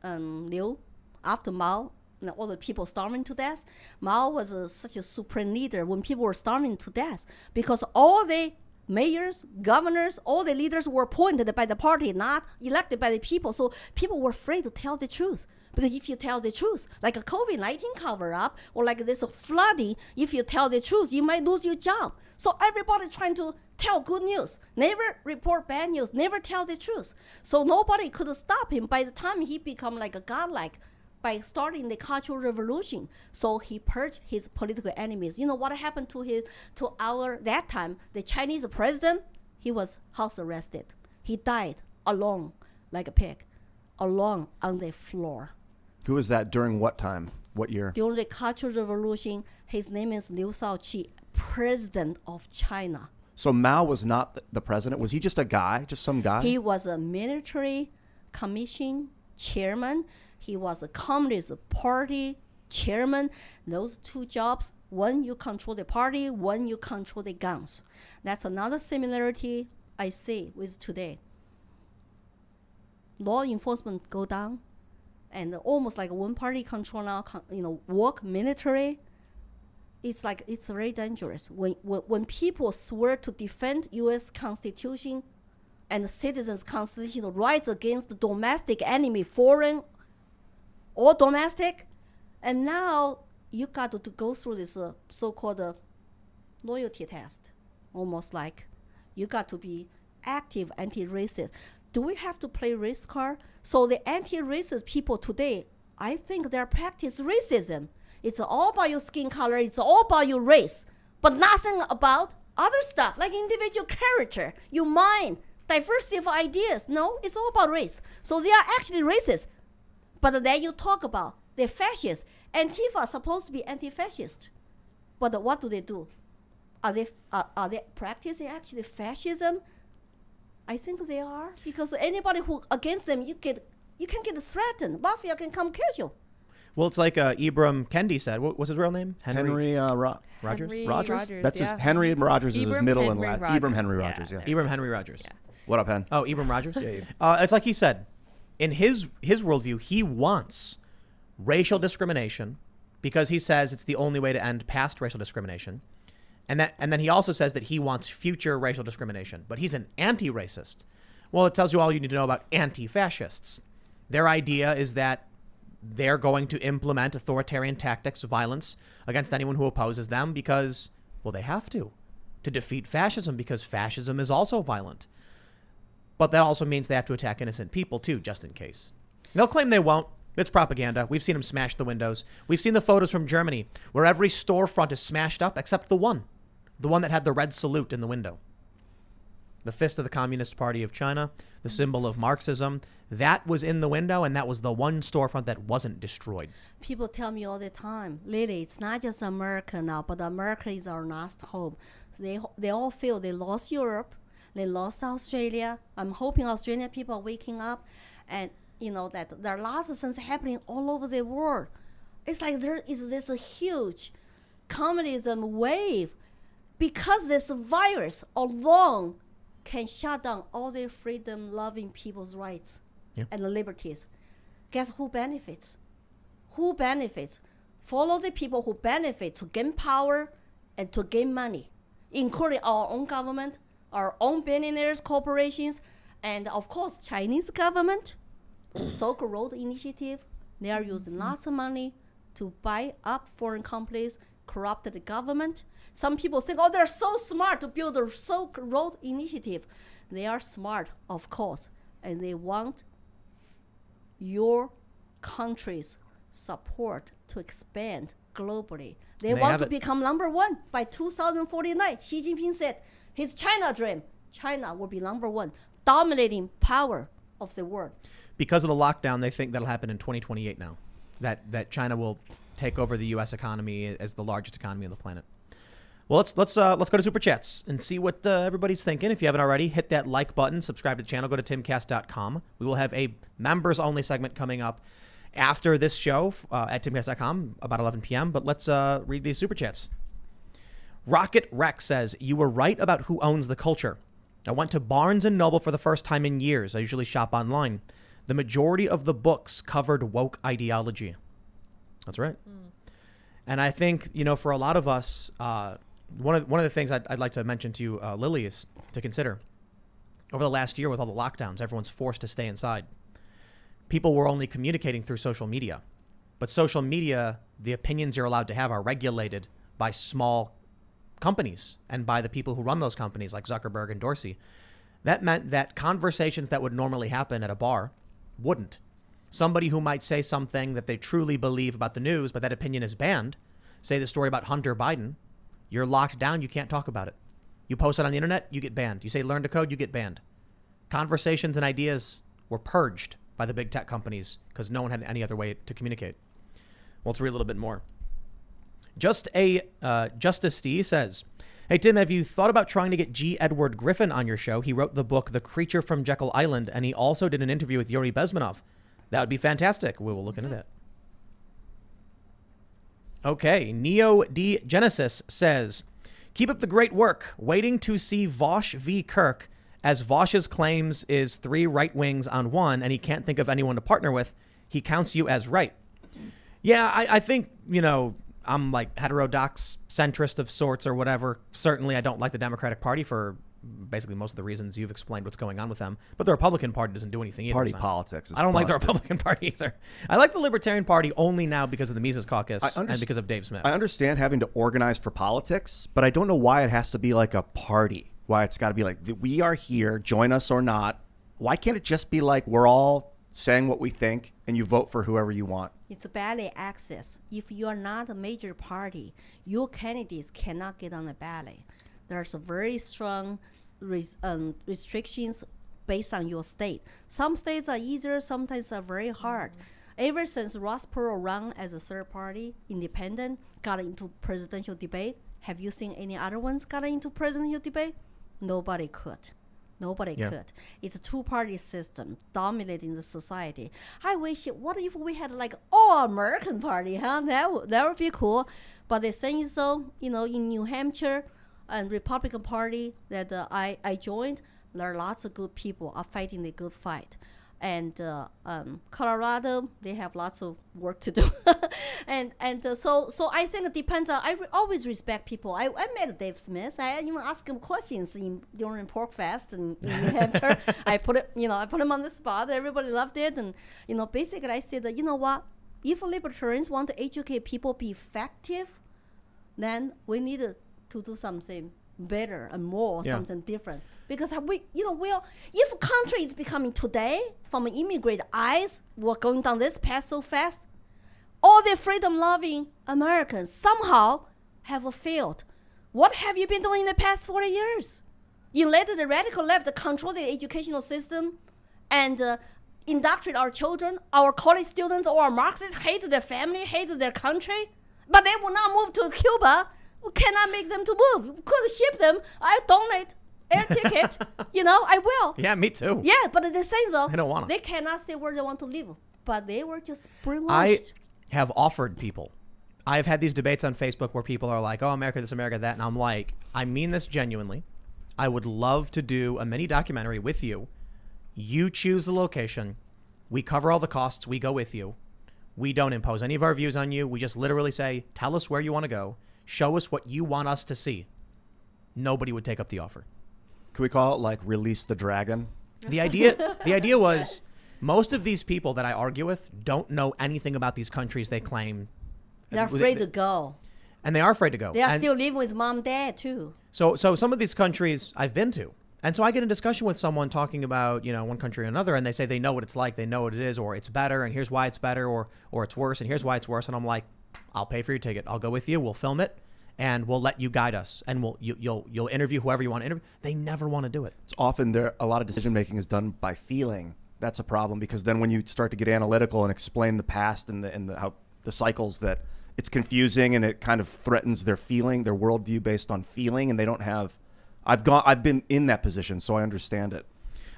Liu, after Mao. All the people starving to death. Mao was such a supreme leader when people were starving to death because all the mayors, governors, all the leaders were appointed by the party, not elected by the people. So people were afraid to tell the truth. Because if you tell the truth, like a COVID-19 cover-up or like this flooding, if you tell the truth, you might lose your job. So everybody trying to tell good news, never report bad news, never tell the truth. So nobody could stop him by the time he become like a godlike by starting the Cultural Revolution. So he purged his political enemies. You know what happened to that time, the Chinese president? He was house arrested. He died alone, like a pig, alone on the floor. Who was that during what time? What year? During the Cultural Revolution, his name is Liu Shaoqi, president of China. So Mao was not the president. Was he just a guy, just some guy? He was a military commission chairman. He was a Communist Party chairman. Those two jobs, one you control the party, one you control the guns. That's another similarity I see with today. Law enforcement go down, and almost like one party control now, work military. It's like it's very dangerous. When people swear to defend U.S. Constitution and the citizens' constitutional rights against the domestic enemy, foreign or domestic, and now you got to go through this so-called loyalty test, almost like you got to be active anti-racist. Do we have to play race card? So the anti-racist people today, I think they practice racism. It's all about your skin color. It's all about your race, but nothing about other stuff like individual character, your mind, diversity of ideas. No, it's all about race. So they are actually racist. But then you talk about they're fascist. Antifa is supposed to be anti-fascist. But what do? Are they practicing actually fascism? I think they are, because anybody who against them, you can get threatened. Mafia can come kill you. Well, it's like Ibram Kendi said. What's his real name? Henry Rogers. Henry Rogers? That's yeah. his Henry Rogers is his Ibram middle Henry and last. Rogers, Ibram Henry yeah. Rogers, yeah. Ibram Henry Rogers. Yeah. What up, Hen? Oh, Ibram Rogers? Yeah. It's like he said, in his worldview, he wants racial discrimination because he says it's the only way to end past racial discrimination. And then he also says that he wants future racial discrimination, but he's an anti-racist. Well, it tells you all you need to know about anti-fascists. Their idea is that they're going to implement authoritarian tactics of violence against anyone who opposes them because, well, they have to defeat fascism, because fascism is also violent. But that also means they have to attack innocent people too, just in case. They'll claim they won't. It's propaganda. We've seen them smash the windows. We've seen the photos from Germany where every storefront is smashed up except the one that had the red salute in the window. The fist of the Communist Party of China, the symbol of Marxism, that was in the window, and that was the one storefront that wasn't destroyed. People tell me all the time, Lily, it's not just America now, but America is our last hope. So they all feel they lost Europe, they lost Australia. I'm hoping Australian people are waking up, and that there are lots of things happening all over the world. It's like there is this huge communism wave, because this virus alone can shut down all the freedom-loving people's rights and liberties. Guess who benefits? Who benefits? Follow the people who benefit to gain power and to gain money, including our own government, our own billionaires, corporations, and of course, Chinese government. Silk Road Initiative, they are using lots of money to buy up foreign companies, corrupt the government. Some people think, they're so smart to build a Silk Road Initiative. They are smart, of course, and they want your country's support to expand globally. They want to become number one by 2049. Xi Jinping said his China dream, China will be number one, dominating power of the world. Because of the lockdown, they think that'll happen in 2028 now, that China will take over the U.S. economy as the largest economy on the planet. Well, let's go to Super Chats and see what everybody's thinking. If you haven't already, hit that like button, subscribe to the channel, go to timcast.com. We will have a members-only segment coming up after this show at timcast.com about 11 p.m. But let's read these Super Chats. Rocket Rex says, you were right about who owns the culture. I went to Barnes & Noble for the first time in years. I usually shop online. The majority of the books covered woke ideology. That's right. And I think, for a lot of us, one of the things I'd like to mention to you, Lily, is to consider. Over the last year with all the lockdowns, everyone's forced to stay inside. People were only communicating through social media. But social media, the opinions you're allowed to have are regulated by small companies and by the people who run those companies like Zuckerberg and Dorsey. That meant that conversations that would normally happen at a bar wouldn't. Somebody who might say something that they truly believe about the news, but that opinion is banned, say the story about Hunter Biden, you're locked down, you can't talk about it. You post it on the internet, you get banned. You say learn to code, you get banned. Conversations and ideas were purged by the big tech companies because no one had any other way to communicate. Well, let's read a little bit more. Justice D says, hey, Tim, have you thought about trying to get G. Edward Griffin on your show? He wrote the book The Creature from Jekyll Island, and he also did an interview with Yuri Bezmenov. That would be fantastic. We will look into that. Okay, Neo D. Genesis says, keep up the great work. Waiting to see Vosh v. Kirk, as Vosh's claims is 3 right wings on 1, and he can't think of anyone to partner with. He counts you as right. Yeah, I think, I'm like heterodox centrist of sorts or whatever. Certainly, I don't like the Democratic Party for basically most of the reasons you've explained what's going on with them. But the Republican Party doesn't do anything either. Party politics is I don't like the busted. Republican Party either. I like the Libertarian Party only now because of the Mises Caucus and because of Dave Smith. I understand having to organize for politics, but I don't know why it has to be like a party. Why it's got to be like, we are here, join us or not. Why can't it just be like we're all saying what we think and you vote for whoever you want? It's ballot access. If you are not a major party, your candidates cannot get on the ballot. There's a very strong restrictions based on your state. Some states are easier, sometimes are very hard. Ever since Ross Perot ran as a third party, independent, got into presidential debate, have you seen any other ones got into presidential debate? Nobody could. Nobody could. It's a two-party system dominating the society. I wish, what if we had like all-American party, huh? That would be cool. But the thing is, so, in New Hampshire and Republican Party that I joined, there are lots of good people are fighting the good fight. And Colorado, they have lots of work to do. So I think it depends on, always respect people. I met Dave Smith. I even asked him questions during Pork Fest in New Hampshire. I put him on the spot. Everybody loved it. And, basically I said that, you know what? If libertarians want to educate people be effective, then we need to do something better and more, something different. Because if a country is becoming today, from an immigrant eyes, we're going down this path so fast, all the freedom-loving Americans somehow have failed. What have you been doing in the past 40 years? You let the radical left control the educational system and indoctrinate our children, our college students, or our Marxists hate their family, hate their country, but they will not move to Cuba. We cannot make them to move. We could ship them. I donate air ticket. I will. Yeah, me too. Yeah, but the thing though, I don't want to. They cannot say where they want to live, but they were just brainwashed. I have offered people. I've had these debates on Facebook where people are like, oh, America this, America that. And I'm like, I mean this genuinely. I would love to do a mini documentary with you. You choose the location. We cover all the costs. We go with you. We don't impose any of our views on you. We just literally say, tell us where you want to go. Show us what you want us to see. Nobody would take up the offer. Could we call it like release the dragon? The idea was most of these people that I argue with don't know anything about these countries they claim. They're afraid to go. And they are afraid to go. They are still living with mom and dad too. So some of these countries I've been to. And so I get in discussion with someone talking about, one country or another, and they say they know what it's like, they know what it is, or it's better, and here's why it's better, or it's worse, and here's why it's worse. And I'm like, I'll pay for your ticket. I'll go with you. We'll film it. And we'll let you guide us, and you'll interview whoever you want to interview. They never want to do it. It's often a lot of decision making is done by feeling. That's a problem, because then when you start to get analytical and explain the past and how the cycles, that it's confusing and it kind of threatens their worldview based on feeling, and they don't have. I've been in that position, so I understand it.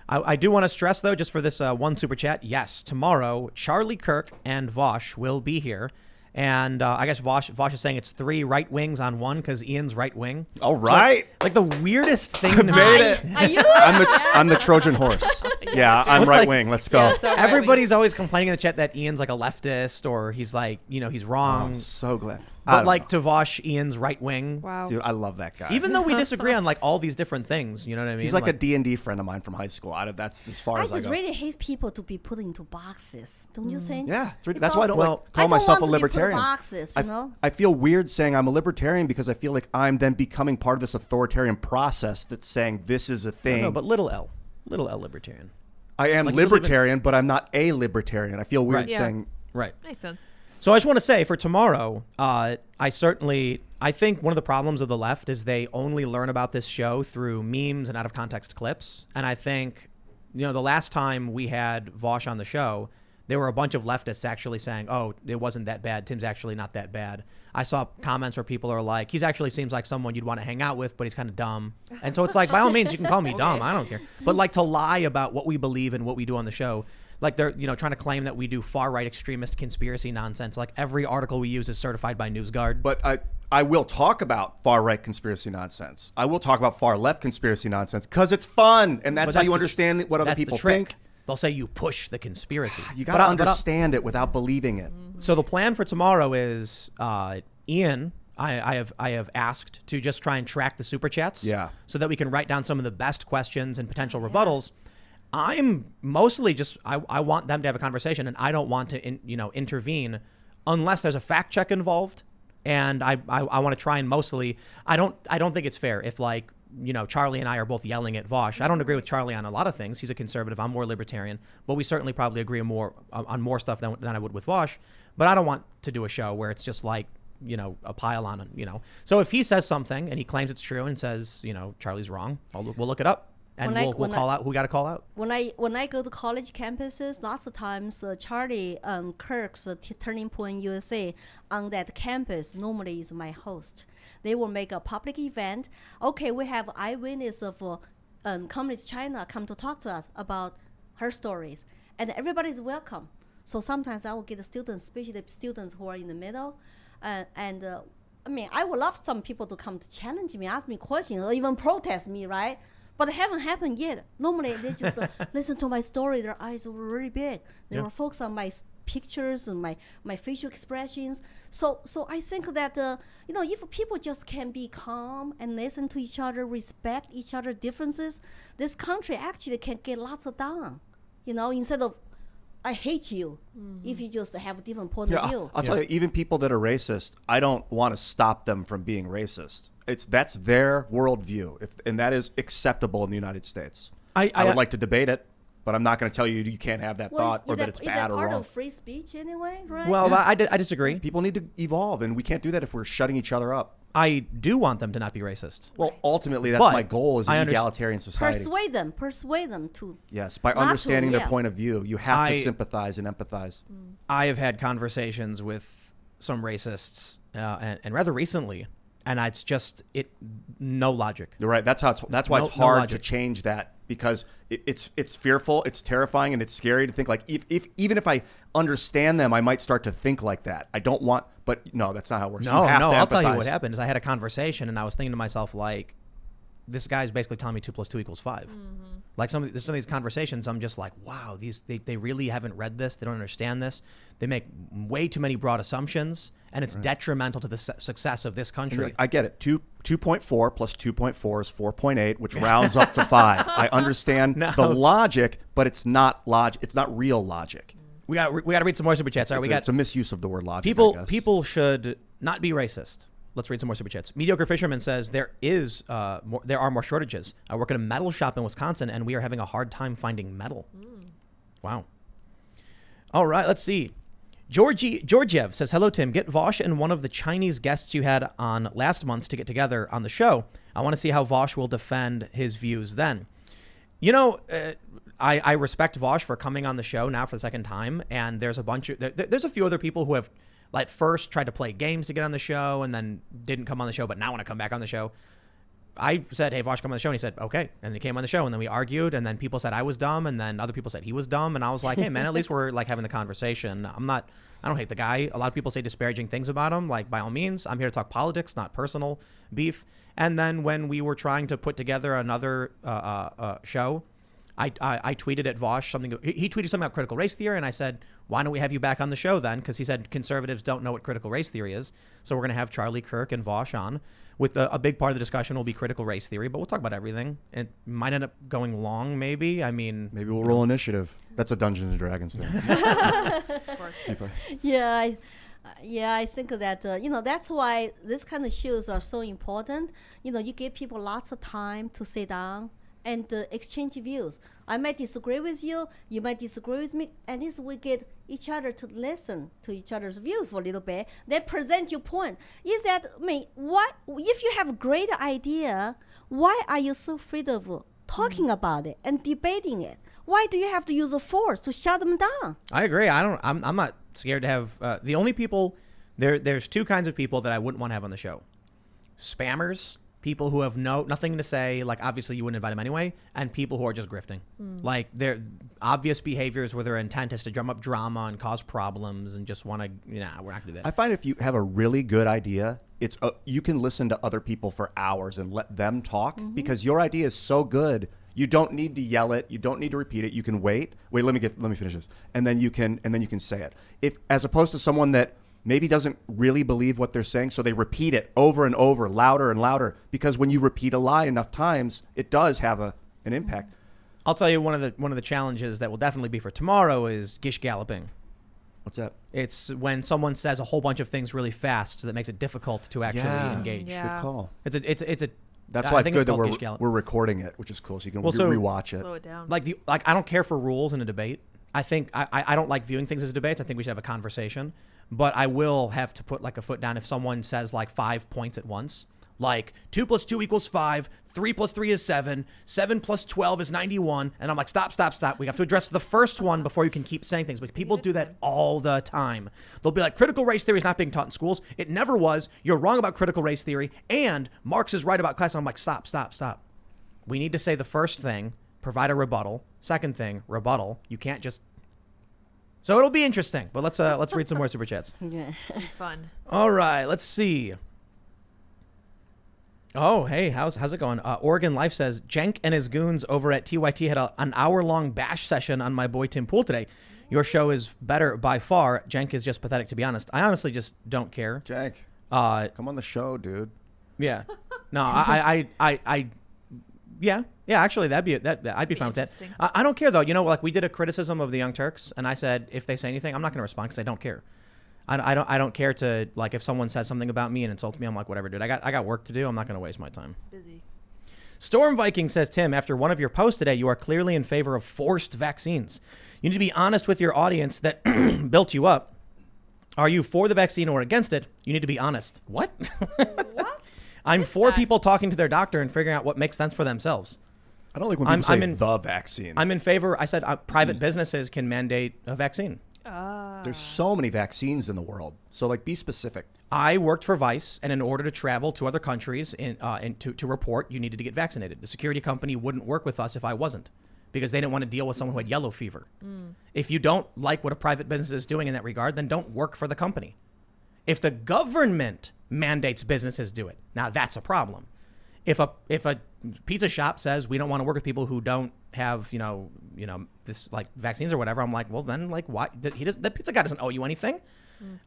I do want to stress though, just for this one super chat, yes, tomorrow Charlie Kirk and Vosh will be here. And I guess Vosh is saying it's 3 right wings on 1 because Ian's right wing. All right. So, like the weirdest thing to made me. it. Are you? I'm the Trojan horse. Yeah, I'm right wing. Let's go. Yeah, so Everybody's always complaining in the chat that Ian's like a leftist or he's like, he's wrong. I'm so glad. But like to Vosh, Ian's right wing. Wow. Dude, I love that guy. Even though we disagree on like all these different things, you know what I mean? He's like a D&D friend of mine from high school. That's as far I as I just go. really hate people to be put into boxes. Don't you think? Yeah, It's that's why I don't all- call myself a I don't want to be put in libertarian. boxes, I feel weird saying I'm a libertarian because I feel like I'm then becoming part of this authoritarian process that's saying this is a thing. No, but little L libertarian. I am like you live in- libertarian, but I'm not a libertarian. I feel weird Right. Yeah. saying. Right. Makes sense. So I just want to say for tomorrow, I think one of the problems of the left is they only learn about this show through memes and out of context clips. And I think, the last time we had Vosh on the show, there were a bunch of leftists actually saying, oh, it wasn't that bad. Tim's actually not that bad. I saw comments where people are like, he's actually seems like someone you'd want to hang out with, but he's kind of dumb. And so it's like, by all means, you can call me dumb. I don't care. But like to lie about what we believe and what we do on the show, like they're, trying to claim that we do far right extremist conspiracy nonsense. Like every article we use is certified by NewsGuard. But I will talk about far right conspiracy nonsense. I will talk about far left conspiracy nonsense because it's fun, and that's how you understand what other people think. They'll say you push the conspiracy. You got to understand it without believing it. So the plan for tomorrow is Ian. I have asked to just try and track the super chats. Yeah. So that we can write down some of the best questions and potential rebuttals. I'm mostly just I want them to have a conversation, and I don't want to intervene unless there's a fact check involved. And I want to try and mostly I don't think it's fair if Charlie and I are both yelling at Vosh. I don't agree with Charlie on a lot of things. He's a conservative. I'm more libertarian, but we certainly probably agree on more stuff than I would with Vosh. But I don't want to do a show where it's just like a pile on. So if he says something and he claims it's true and says Charlie's wrong, we'll look it up. And we'll call out who got to call out. When I go to college campuses, lots of times Charlie Kirk's Turning Point USA on that campus normally is my host. They will make a public event. Okay, we have eyewitness of Communist China come to talk to us about her stories, and everybody's welcome. So sometimes I will get the students, especially the students who are in the middle, I would love some people to come to challenge me, ask me questions, or even protest me, right? But it haven't happened yet. Normally, they just listen to my story. Their eyes were really big. They were focused on my pictures and my facial expressions. So I think that, if people just can be calm and listen to each other, respect each other's differences, this country actually can get lots of done. Instead of, I hate you, if you just have a different point of view. I'll tell you, even people that are racist, I don't want to stop them from being racist. That's their worldview, and that is acceptable in the United States. I would like to debate it, but I'm not going to tell you you can't have that thought or that it's bad or wrong. Is that part of free speech anyway, right? Well, I disagree. People need to evolve, and we can't do that if we're shutting each other up. I do want them to not be racist. Well, ultimately, that's my goal is an egalitarian society. Persuade them to. Yes, by understanding their point of view, you have to sympathize and empathize. I have had conversations with some racists, and rather recently, and it's just no logic. You're right. That's why it's hard to change that, because it's fearful, it's terrifying, and it's scary to think like even if I understand them, I might start to think like that. I don't want, but no, that's not how it works. I'll tell you what happened is I had a conversation and I was thinking to myself like, this guy's basically telling me 2 + 2 = 5. Like some of these conversations, I'm just like, wow, they really haven't read this. They don't understand this. They make way too many broad assumptions, and it's detrimental to the success of this country. Like, I get it. 2.4 + 2.4 is 4.8, which rounds up to 5. I understand the logic, but it's not logic. It's not real logic. We got to read some more super chats. All right, it's a misuse of the word logic. People should not be racist. Let's read some more super chats. Mediocre Fisherman says there are more shortages. I work at a metal shop in Wisconsin, and we are having a hard time finding metal. Wow. All right, let's see. Georgiev says, hello, Tim. Get Vosh and one of the Chinese guests you had on last month to get together on the show. I want to see how Vosh will defend his views then. I respect Vosh for coming on the show now for the second time, and there's a few other people who have at first tried to play games to get on the show and then didn't come on the show, but now want to come back on the show. I said, hey, Vosh, come on the show. And he said, okay. And he came on the show, and then we argued, and then people said I was dumb, and then other people said he was dumb. And I was like, hey, man, at least we're having the conversation. I don't hate the guy. A lot of people say disparaging things about him. Like, by all means, I'm here to talk politics, not personal beef. And then when we were trying to put together another show, I tweeted at Vosh something. He tweeted something about critical race theory, and I said, why don't we have you back on the show then? Because he said conservatives don't know what critical race theory is. So we're going to have Charlie Kirk and Vosh on. With a big part of the discussion will be critical race theory, but we'll talk about everything. It might end up going long, maybe. I mean, maybe we'll roll initiative. That's a Dungeons and Dragons thing. Of course. I think that that's why this kind of shows are so important. You give people lots of time to sit down and exchange views. I might disagree with you, you might disagree with me, at least we get each other to listen to each other's views for a little bit, then present your point. Is that, what if you have a great idea, why are you so afraid of talking about it and debating it. Why do you have to use a force to shut them down? I agree. I'm not scared to have the only people there's two kinds of people that I wouldn't want to have on the show. Spammers, people who have nothing to say, like obviously you wouldn't invite them anyway, and people who are just grifting. Like they're obvious behaviors where their intent is to drum up drama and cause problems and just want to, we're not going to do that. I find if you have a really good idea, it's you can listen to other people for hours and let them talk because your idea is so good. You don't need to yell it. You don't need to repeat it. You can wait. Wait, let me finish this, and then you can say it. If as opposed to someone that maybe doesn't really believe what they're saying, so they repeat it over and over, louder and louder, because when you repeat a lie enough times, it does have an impact. I'll tell you one of the challenges that will definitely be for tomorrow is gish galloping. What's that? It's when someone says a whole bunch of things really fast that makes it difficult to actually engage. Yeah. Good call. It's a That's I why it's think good that called gish gallop. we're recording it, which is cool, so you can so rewatch it. Slow it down. Like I don't care for rules in a debate. I think I don't like viewing things as debates. I think we should have a conversation. But I will have to put like a foot down if someone says like 5 points at once. Like 2 + 2 = 5, 3 + 3 is 7, 7 + 12 is 91. And I'm like, stop. We have to address the first one before you can keep saying things. But people do that all the time. They'll be like, critical race theory is not being taught in schools. It never was. You're wrong about critical race theory. And Marx is right about class. And I'm like, stop. We need to say the first thing, provide a rebuttal. Second thing, rebuttal. You can't just... So it'll be interesting, but let's read some more super chats. Yeah. Fun. All right, let's see. Oh, hey, how's it going? Oregon Life says Jenk and his goons over at TYT had an hour-long bash session on my boy Tim Pool today. Your show is better by far. Jenk is just pathetic, to be honest. I honestly just don't care. Jank, come on the show, dude. Yeah. No, yeah. Actually, I'd be fine with that. I don't care though. Like we did a criticism of the Young Turks, and I said if they say anything, I'm not going to respond because I don't care. I don't care to like if someone says something about me and insults me. I'm like whatever, dude. I got work to do. I'm not going to waste my time. Busy. Storm Viking says, Tim, after one of your posts today, you are clearly in favor of forced vaccines. You need to be honest with your audience that built you up. Are you for the vaccine or against it? You need to be honest. What? What? I'm for people talking to their doctor and figuring out what makes sense for themselves. I don't like when people say the vaccine. I'm in favor. I said private businesses can mandate a vaccine. There's so many vaccines in the world. So, like, be specific. I worked for Vice, and in order to travel to other countries and to report, you needed to get vaccinated. The security company wouldn't work with us if I wasn't, because they didn't want to deal with someone who had yellow fever. If you don't like what a private business is doing in that regard, then don't work for the company. If the government mandates businesses do it, now that's a problem. If a pizza shop says we don't want to work with people who don't have this like vaccines or whatever, I'm like, well then like why the pizza guy doesn't owe you anything.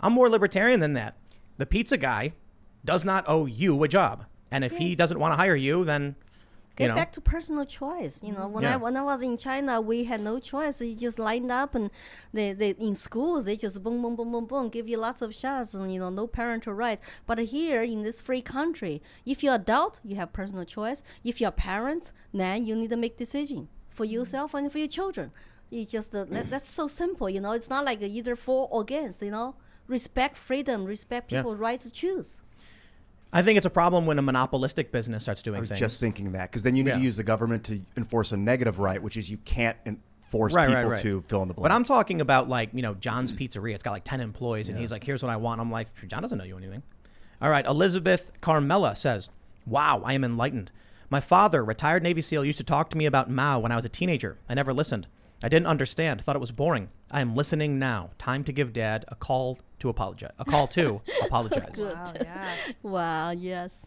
I'm more libertarian than that. The pizza guy does not owe you a job, and if he doesn't want to hire you, then Get back to personal choice. When I was in China, we had no choice. You just lined up, and they in schools they just boom, boom, boom, boom, boom, give you lots of shots, and no parental rights. But here in this free country, if you're adult, you have personal choice. If you're parents, then you need to make decision for yourself and for your children. You just that's so simple. It's not like either for or against. Respect freedom, respect people's right to choose. I think it's a problem when a monopolistic business starts doing things. I was just thinking that, because then you need to use the government to enforce a negative right, which is you can't force people to fill in the blank. But I'm talking about like, John's Pizzeria. It's got like 10 employees, and he's like, here's what I want. I'm like, John doesn't know you anything. All right, Elizabeth Carmela says, wow, I am enlightened. My father, retired Navy SEAL, used to talk to me about Mao when I was a teenager. I never listened. I didn't understand. Thought it was boring. I am listening now. Time to give Dad a call to apologize. Wow, yeah. Wow, yes.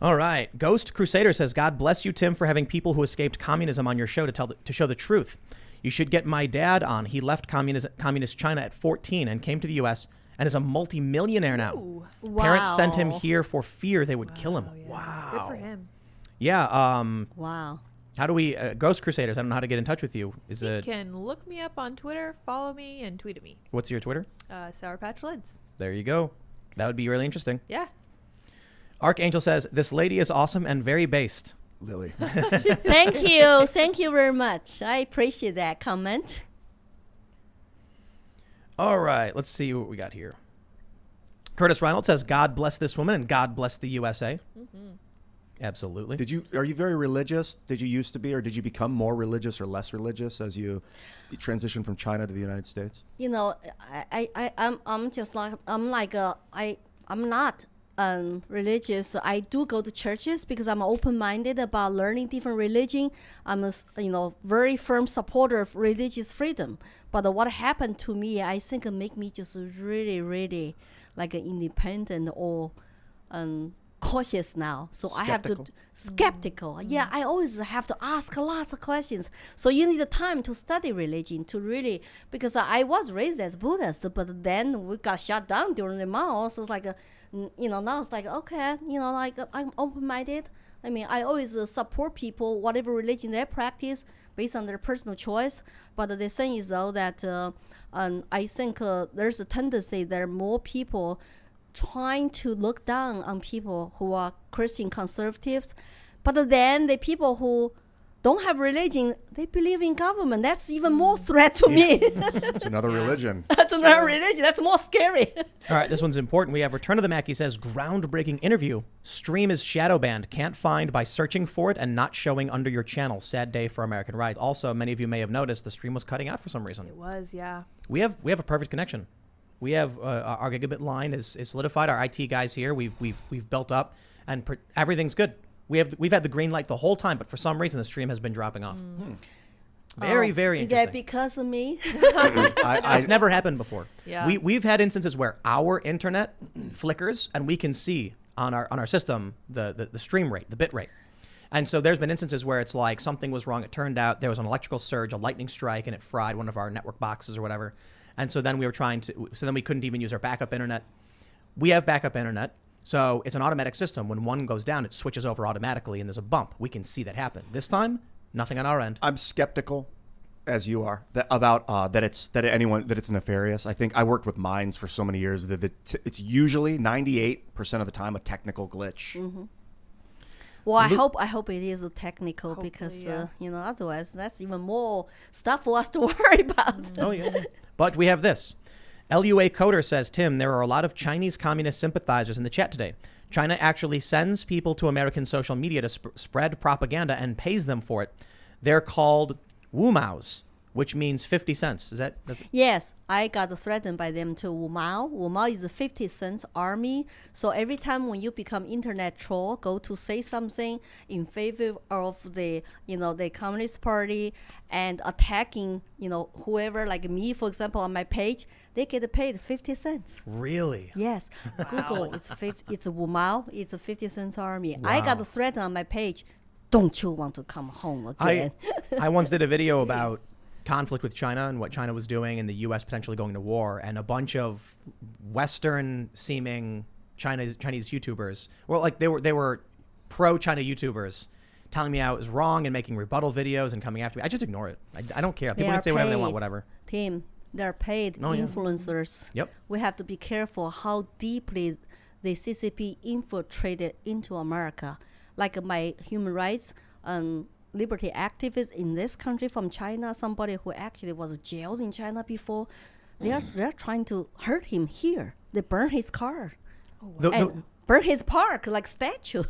All right. Ghost Crusader says, God bless you, Tim, for having people who escaped communism on your show to show the truth. You should get my dad on. He left communist China at 14 and came to the U.S. and is a multi-millionaire now. Ooh. Wow. Parents sent him here for fear they would kill him. Yeah. Wow. Good for him. Yeah. Wow. How do we, Ghost Crusaders, I don't know how to get in touch with you. You can look me up on Twitter, follow me, and tweet at me. What's your Twitter? Sour Patch Lids. There you go. That would be really interesting. Yeah. Archangel says, this lady is awesome and very based. Lily. Thank you. Thank you very much. I appreciate that comment. All right. Let's see what we got here. Curtis Reynolds says, God bless this woman and God bless the USA. Absolutely. Are you very religious? Did you used to be, or did you become more religious or less religious as you transitioned from China to the United States? You know, I'm just like I'm not religious. I do go to churches because I'm open-minded about learning different religion. I'm a very firm supporter of religious freedom. But what happened to me, I think, make me just really, really like independent or cautious now. So Skeptical? I have to skeptical. Yeah, I always have to ask lots of questions. So you need the time to study religion to really, because I was raised as Buddhist, but then we got shut down during the Maos. So it's like now it's like, okay, I'm open-minded. I mean, I always support people, whatever religion they practice, based on their personal choice. But the thing is, though, that I think there's a tendency there are more people trying to look down on people who are Christian conservatives. But then the people who don't have religion, they believe in government. That's even more threat to me. It's another religion. That's another religion. That's more scary. All right, this one's important. We have Return of the Mac. He says, groundbreaking interview. Stream is shadow banned. Can't find by searching for it and not showing under your channel. Sad day for American rights. Also, many of you may have noticed the stream was cutting out for some reason. It was, yeah. We have a perfect connection. We have our gigabit line is solidified. Our IT guys here, we've built up, and everything's good. We've had the green light the whole time, but for some reason the stream has been dropping off. Very, very Is that interesting. because of me? It's never happened before. Yeah. We've had instances where our internet flickers and we can see on our system the stream rate, the bit rate. And so there's been instances where it's like something was wrong. It turned out there was an electrical surge, a lightning strike, and it fried one of our network boxes or whatever. And so then we couldn't even use our backup internet. We have backup internet. So it's an automatic system. When one goes down, it switches over automatically and there's a bump. We can see that happen. This time, nothing on our end. I'm skeptical, as you are, that it's nefarious. I think I worked with mines for so many years that it's usually 98% of the time a technical glitch. Mm-hmm. Well, I hope it is technical. Hopefully, Because yeah. otherwise that's even more stuff for us to worry about. Oh, yeah. But we have this. LUA Coder says, Tim, there are a lot of Chinese communist sympathizers in the chat today. China actually sends people to American social media to spread propaganda and pays them for it. They're called Maos, which means 50 cents. Yes, I got threatened by them too. Mao is a 50 cents army. So every time when you become internet troll, go to say something in favor of the Communist Party and attacking whoever, like me, for example, on my page, they get paid 50 cents. Really? Yes, Google it's Mao. It's a 50 cents army. Wow. I got threatened on my page. Don't you want to come home again? I once did a video about conflict with China and what China was doing and the U.S. potentially going to war, and a bunch of Western-seeming Chinese YouTubers, they were pro-China YouTubers, telling me I was wrong and making rebuttal videos and coming after me. I just ignore it. I don't care. People can say whatever they want, whatever. Tim, they're paid influencers. Yep. We have to be careful how deeply the CCP infiltrated into America. Like my human rights liberty activists in this country from China, somebody who actually was jailed in China before, they're trying to hurt him here. They burn his car, and burn his park like statue.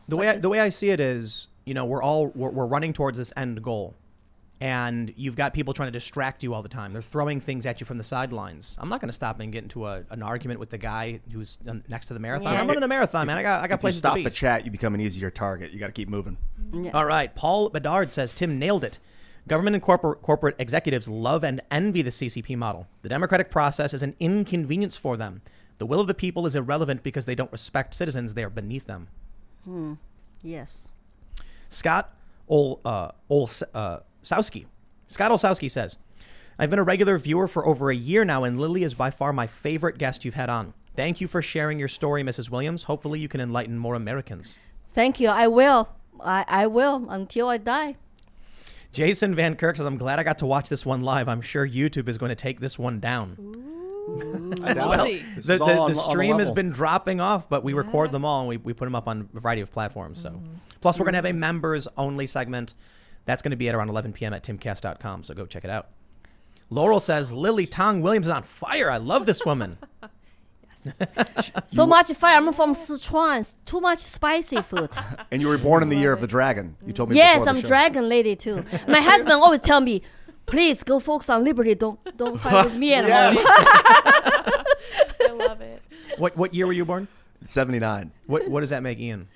The way I see it is, we're running towards this end goal, and you've got people trying to distract you all the time. They're throwing things at you from the sidelines. I'm not going to stop and get into an argument with the guy who's next to the marathon. Yeah. I'm running a marathon, man. I got places to be. Stop the chat, you become an easier target. You got to keep moving. Yeah. All right. Paul Bedard says, Tim nailed it. Government and corporate executives love and envy the CCP model. The democratic process is an inconvenience for them. The will of the people is irrelevant because they don't respect citizens. They are beneath them. Yes. Scott Olsowski says, I've been a regular viewer for over a year now, and Lily is by far my favorite guest you've had on. Thank you for sharing your story, Mrs. Williams. Hopefully you can enlighten more Americans. Thank you. I will. I will until I die. Jason Van Kirk says, I'm glad I got to watch this one live. I'm sure YouTube is going to take this one down. Well, see. The stream has been dropping off, but we record them all and we put them up on a variety of platforms. So, plus we're going to have a members only segment that's going to be at around 11 p.m. at timcast.com. So go check it out. Laurel says, Lily Tang Williams is on fire. I love this woman. Yes. So much fire. I'm from Sichuan. Too much spicy food. And you were born in the year of the dragon. You told me Yes, before the I'm show. dragon lady too. My husband always tell me, please go focus on liberty. Don't fight with me at home. I love it. What year were you born? 79. What does that make Ian?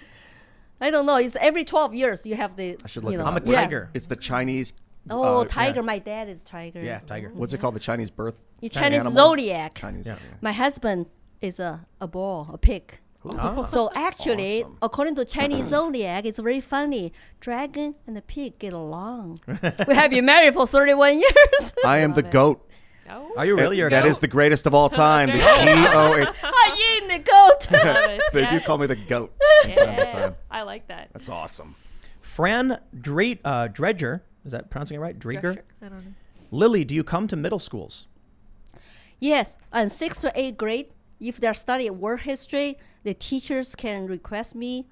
I don't know. It's every 12 years you have the. I should look you it know. I'm a up. tiger. It's the Chinese. Oh, yeah. tiger. My dad is tiger. Yeah, tiger. What's it called? The Chinese birth? Chinese animal? zodiac. Chinese. Yeah. Zodiac. My husband is a bull, a pig. Ah. So actually, Awesome. according to Chinese zodiac, it's very funny. Dragon and the pig get along. We have been married for 31 years. I am the Love it. goat. Oh, Are you really? You're a That goat? is the greatest of all time. The That's G-O-H. I eat the goat. love it. They do Yes. call me the goat. from time to Yeah. time. I like that. That's awesome. Fran Dredger. Is that pronouncing it right? Dreger? Drescher? I don't know. Lily, do you come to middle schools? Yes, and 6th to 8th grade, if they're studying world history, the teachers can request me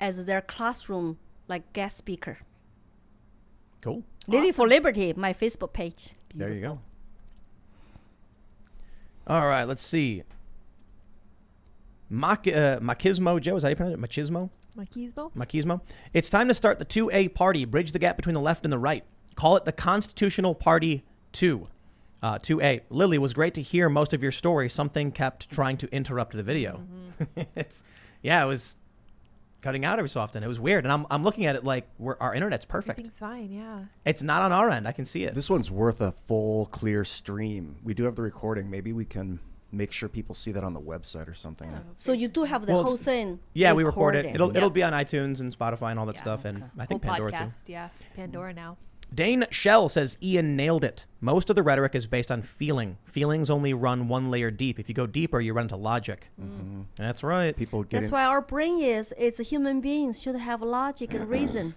as their classroom like guest speaker. Cool. Lily for Liberty, my Facebook page. There you go. All right, let's see. Machismo Joe, is that how you pronounce it? Machismo? Machismo? Machismo. It's time to start the 2A party, bridge the gap between the left and the right. Call it the Constitutional Party 2. 2A. Lily, was great to hear most of your story. Something kept trying to interrupt the video. It was cutting out every so often. It was weird. And I'm looking at it like our internet's perfect. Everything's fine, yeah. It's not on our end. I can see it. This one's worth a full, clear stream. We do have the recording. Maybe we can make sure people see that on the website or something. So you do have the Well, whole it's- thing. Yeah, we record it. recorded. It'll be on iTunes and Spotify and all that Yeah. stuff. And I think Whole Pandora too. podcast, yeah. Pandora now. Dane Shell says Ian nailed it. Most of the rhetoric is based on feeling. Feelings only run one layer deep. If you go deeper, you run into logic. That's right. People getting That's why our brain it's human beings should have logic and reason.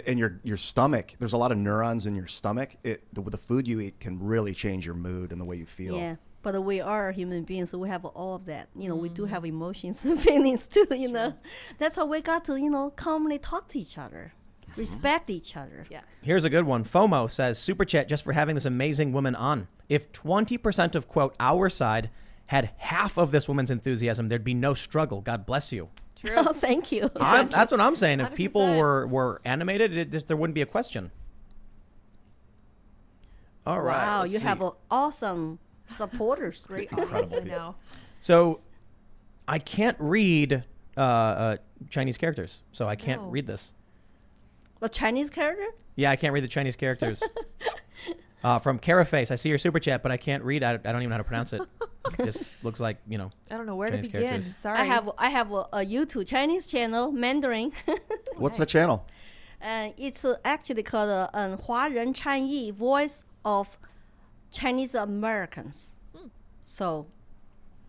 in your stomach. There's a lot of neurons in your stomach. The food you eat can really change your mood and the way you feel. Yeah. But we are human beings, so we have all of that. You know, we do have emotions and feelings too, you know. That's how we got to, calmly talk to each other, respect each other. Yes. Here's a good one. FOMO says, Super Chat just for having this amazing woman on. If 20% of, quote, our side had half of this woman's enthusiasm, there'd be no struggle. God bless you. True. Oh, thank you. That's what I'm saying. If people 100%. were animated, there wouldn't be a question. All right. Wow, let's you see. have awesome supporters. Great Incredible audience, I people. know. So I can't read Chinese characters, so I can't No. read this. A Chinese character? Yeah, I can't read the Chinese characters. From Caraface, I see your super chat, but I can't read. I don't even know how to pronounce it. It just looks like, I don't know where Chinese to begin. characters. Sorry. I have a YouTube Chinese channel, Mandarin. What's the channel? And it's actually called 华人参议, Voice of Chinese Americans. So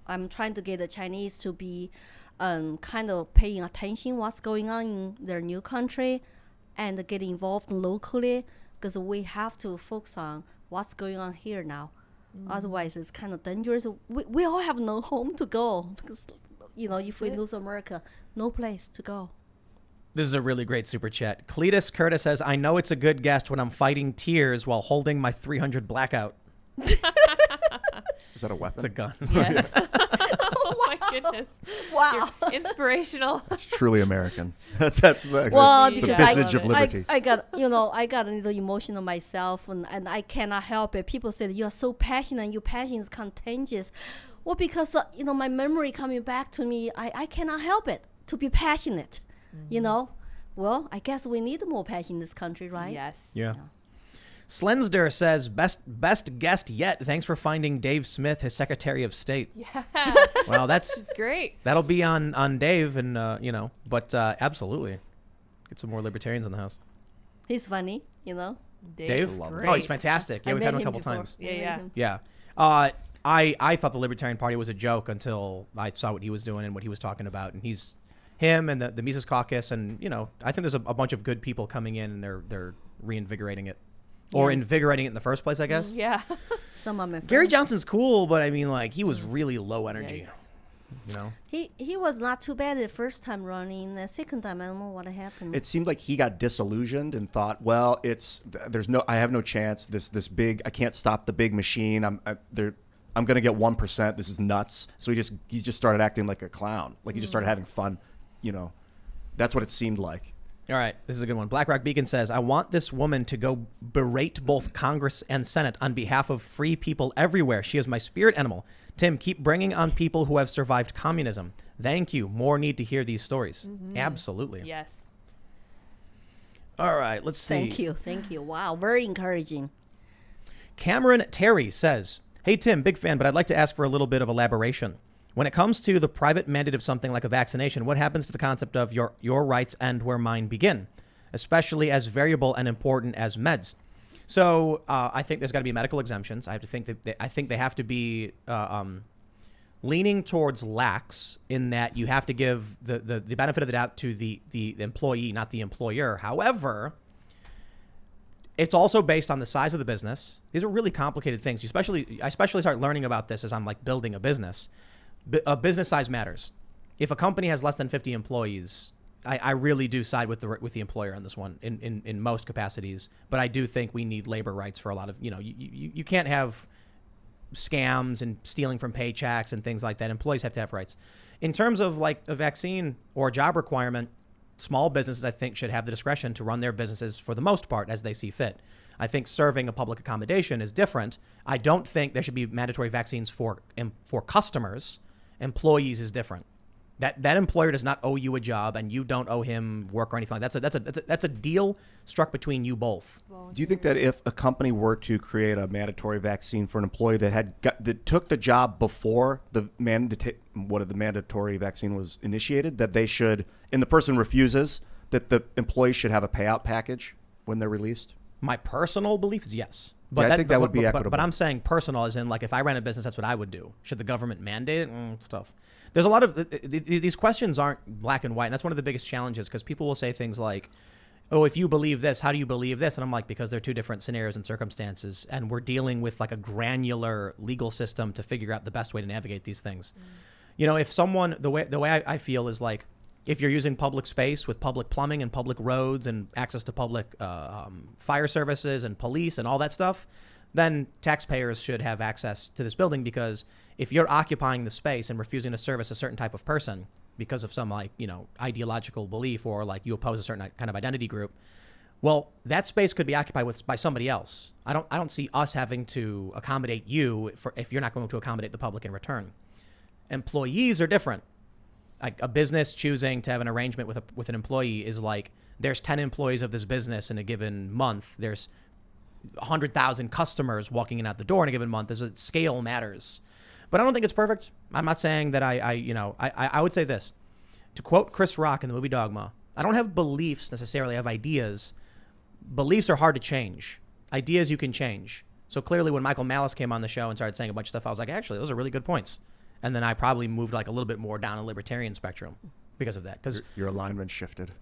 I'm trying to get the Chinese to be kind of paying attention what's going on in their new country and get involved locally, because we have to focus on what's going on here now. Otherwise, it's kind of dangerous. We all have no home to go because, if we lose America, no place to go. this is a really great super chat. Cletus Curtis says, I know it's a good guest when I'm fighting tears while holding my 300 blackout. Is that a weapon? It's a gun. Yes. Oh my goodness. Wow. You're inspirational. It's truly American. That's the, Well, the because visage of I- liberty. I got a little emotional myself, and I cannot help it. People said you are so passionate, and your passion is contagious. Well, because my memory coming back to me, I cannot help it to be passionate. Well, I guess we need more passion in this country, right? Yes. Yeah. Slensder says, best guest yet. Thanks for finding Dave Smith, his Secretary of State. Yeah. Well, It's great. that'll be on Dave, and but absolutely, get some more libertarians in the house. He's funny, Dave? love him. Great. Oh, he's fantastic. Yeah, I we've met had him a him couple before. times. Yeah, I met yeah. him. Yeah. I thought the Libertarian Party was a joke until I saw what he was doing and what he was talking about, and him and the Mises Caucus, and I think there's a bunch of good people coming in, and they're reinvigorating it. Or Yeah. invigorating it in the first place, I guess. Yeah. Some of my Gary friends. Johnson's cool, but I mean, he was really low energy. Yikes. He was not too bad the first time running. The second time, I don't know what happened. It seemed like he got disillusioned and thought, well, I have no chance. This big, I can't stop the big machine. I'm going to get 1%. This is nuts. So he just started acting like a clown. Like he just started having fun. You know, that's what it seemed like. All right, this is a good one. BlackRock Beacon says, I want this woman to go berate both Congress and Senate on behalf of free people everywhere. She is my spirit animal. Tim, keep bringing on people who have survived communism. Thank you. More need to hear these stories. Absolutely. Yes. All right, let's see. Thank you. Wow, very encouraging. Cameron Terry says, hey, Tim, big fan, but I'd like to ask for a little bit of elaboration. When it comes to the private mandate of something like a vaccination, what happens to the concept of your rights end where mine begin, especially as variable and important as meds? So I think there's got to be medical exemptions. I think they have to be leaning towards lax in that you have to give the benefit of the doubt to the employee, not the employer. However, it's also based on the size of the business. These are really complicated things. I especially start learning about this as I'm like building a business. A business size matters. If a company has less than 50 employees, I really do side with the employer on this one in most capacities. But I do think we need labor rights for a lot of, you can't have scams and stealing from paychecks and things like that. Employees have to have rights. In terms of like a vaccine or a job requirement, small businesses, I think, should have the discretion to run their businesses for the most part as they see fit. I think serving a public accommodation is different. I don't think there should be mandatory vaccines for customers. Employees is different. That employer does not owe you a job, and you don't owe him work or anything like that. That's a deal struck between you both. Do you think that if a company were to create a mandatory vaccine for an employee that took the job before the mandatory vaccine was initiated, that they should, and the person refuses, that the employee should have a payout package when they're released? My personal belief is yes. But I think that would be equitable. But I'm saying personal as in, like, if I ran a business, that's what I would do. Should the government mandate it? Stuff. There's a lot of these questions aren't black and white. And that's one of the biggest challenges, because people will say things like, oh, if you believe this, how do you believe this? And I'm like, because they're two different scenarios and circumstances. And we're dealing with like a granular legal system to figure out the best way to navigate these things. If someone, the way I feel is like, if you're using public space with public plumbing and public roads and access to public fire services and police and all that stuff, then taxpayers should have access to this building, because if you're occupying the space and refusing to service a certain type of person because of some ideological belief, or like you oppose a certain kind of identity group, well, that space could be occupied by somebody else. I don't see us having to accommodate you if you're not going to accommodate the public in return. Employees are different. Like a business choosing to have an arrangement with an employee is like, there's 10 employees of this business in a given month. There's 100,000 customers walking in out the door in a given month. Scale matters. But I don't think it's perfect. I'm not saying that I would say this. To quote Chris Rock in the movie Dogma, I don't have beliefs necessarily, I have ideas. Beliefs are hard to change. Ideas you can change. So clearly when Michael Malice came on the show and started saying a bunch of stuff, I was like, actually, those are really good points. And then I probably moved like a little bit more down a libertarian spectrum because of that. Because your alignment shifted.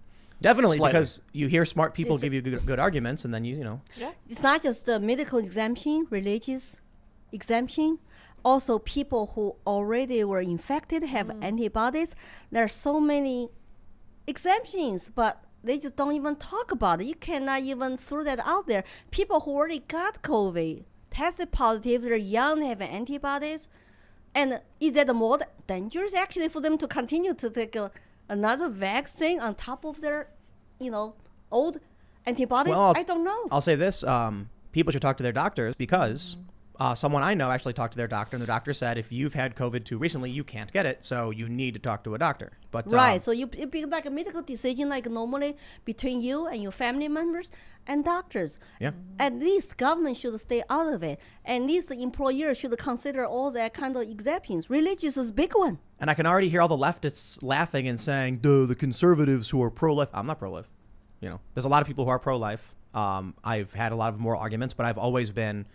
Definitely, Slightly. because you hear smart people give you good arguments, and then Yeah. It's not just the medical exemption, religious exemption. Also, people who already were infected have antibodies. There are so many exemptions, but they just don't even talk about it. You cannot even throw that out there. People who already got COVID, tested positive, they're young, they have antibodies. And is that more dangerous actually for them to continue to take another vaccine on top of their, old antibodies? Well, I don't know. I'll say this. People should talk to their doctors, because someone I know actually talked to their doctor, and the doctor said, if you've had COVID too recently, you can't get it, so you need to talk to a doctor. But Right, so it be like a medical decision, like normally between you and your family members and doctors. Yeah. At least government should stay out of it. At least the employer should consider all that kind of exemptions. Religious is a big one. And I can already hear all the leftists laughing and saying, duh, the conservatives who are pro-life. I'm not pro-life. There's a lot of people who are pro-life. I've had a lot of moral arguments, but I've always been,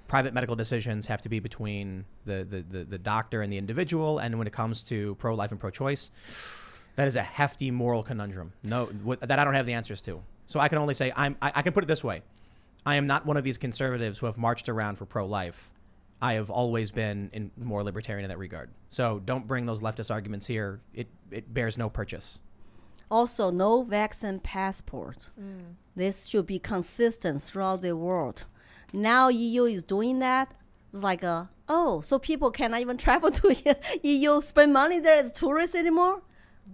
private medical decisions have to be between the doctor and the individual. And when it comes to pro-life and pro-choice, that is a hefty moral conundrum. That I don't have the answers to. So I can only say, I can put it this way. I am not one of these conservatives who have marched around for pro-life. I have always been more libertarian in that regard. So don't bring those leftist arguments here. It bears no purchase. Also, no vaccine passport. This should be consistent throughout the world. Now EU is doing that. It's like, so people cannot even travel to EU, spend money there as tourists anymore?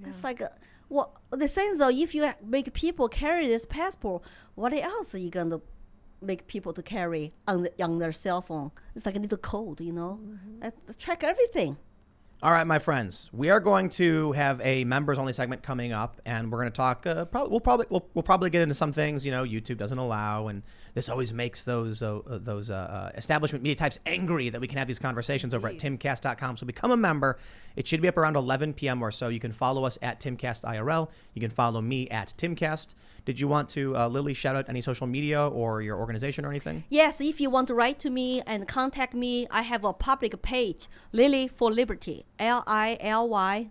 Yeah. It's like, well, the thing is, though, if you make people carry this passport, what else are you going to make people to carry on their cell phone? It's like a little code, track everything. All right, my friends, we are going to have a members only segment coming up, and we're going to talk. We'll probably get into some things YouTube doesn't allow, and this always makes those establishment media types angry that we can have these conversations over at timcast.com. So become a member. It should be up around 11 p.m. or so. You can follow us at Timcast IRL. You can follow me at Timcast. Did you want to, Lily, shout out any social media or your organization or anything? Yes, if you want to write to me and contact me, I have a public page, Lily for Liberty, LILY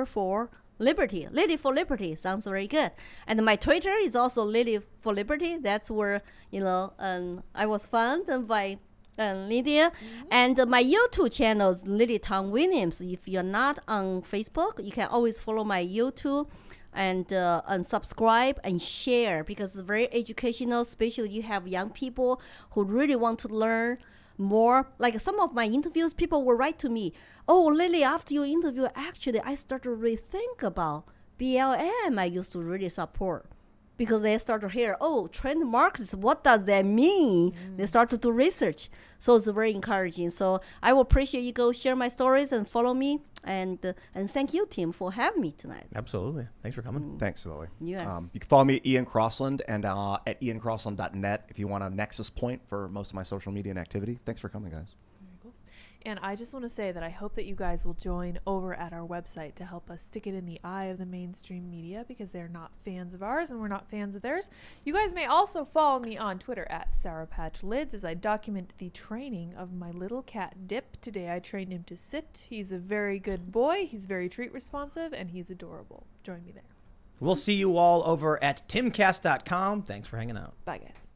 4 Liberty. Lily for Liberty sounds very good. And my Twitter is also Lily for Liberty. That's where, I was found by Lydia. And my YouTube channel is Lily Tang Williams. If you're not on Facebook, you can always follow my YouTube and subscribe and share, because it's very educational, especially you have young people who really want to learn more. Like some of my interviews, people will write to me, oh, Lily, after your interview, actually, I started to rethink about BLM I used to really support. Because they start to hear, trend Marxism, what does that mean? They start to do research. So it's very encouraging. So I will appreciate you go share my stories and follow me. And thank you, Tim, for having me tonight. Absolutely. Thanks for coming. Thanks, Lily. Yeah. You can follow me at Ian Crossland and at iancrossland.net if you want a nexus point for most of my social media and activity. Thanks for coming, guys. And I just want to say that I hope that you guys will join over at our website to help us stick it in the eye of the mainstream media, because they're not fans of ours and we're not fans of theirs. You guys may also follow me on Twitter at Sour Patch Lids as I document the training of my little cat Dip. Today I trained him to sit. He's a very good boy. He's very treat responsive and he's adorable. Join me there. We'll see you all over at timcast.com. Thanks for hanging out. Bye, guys.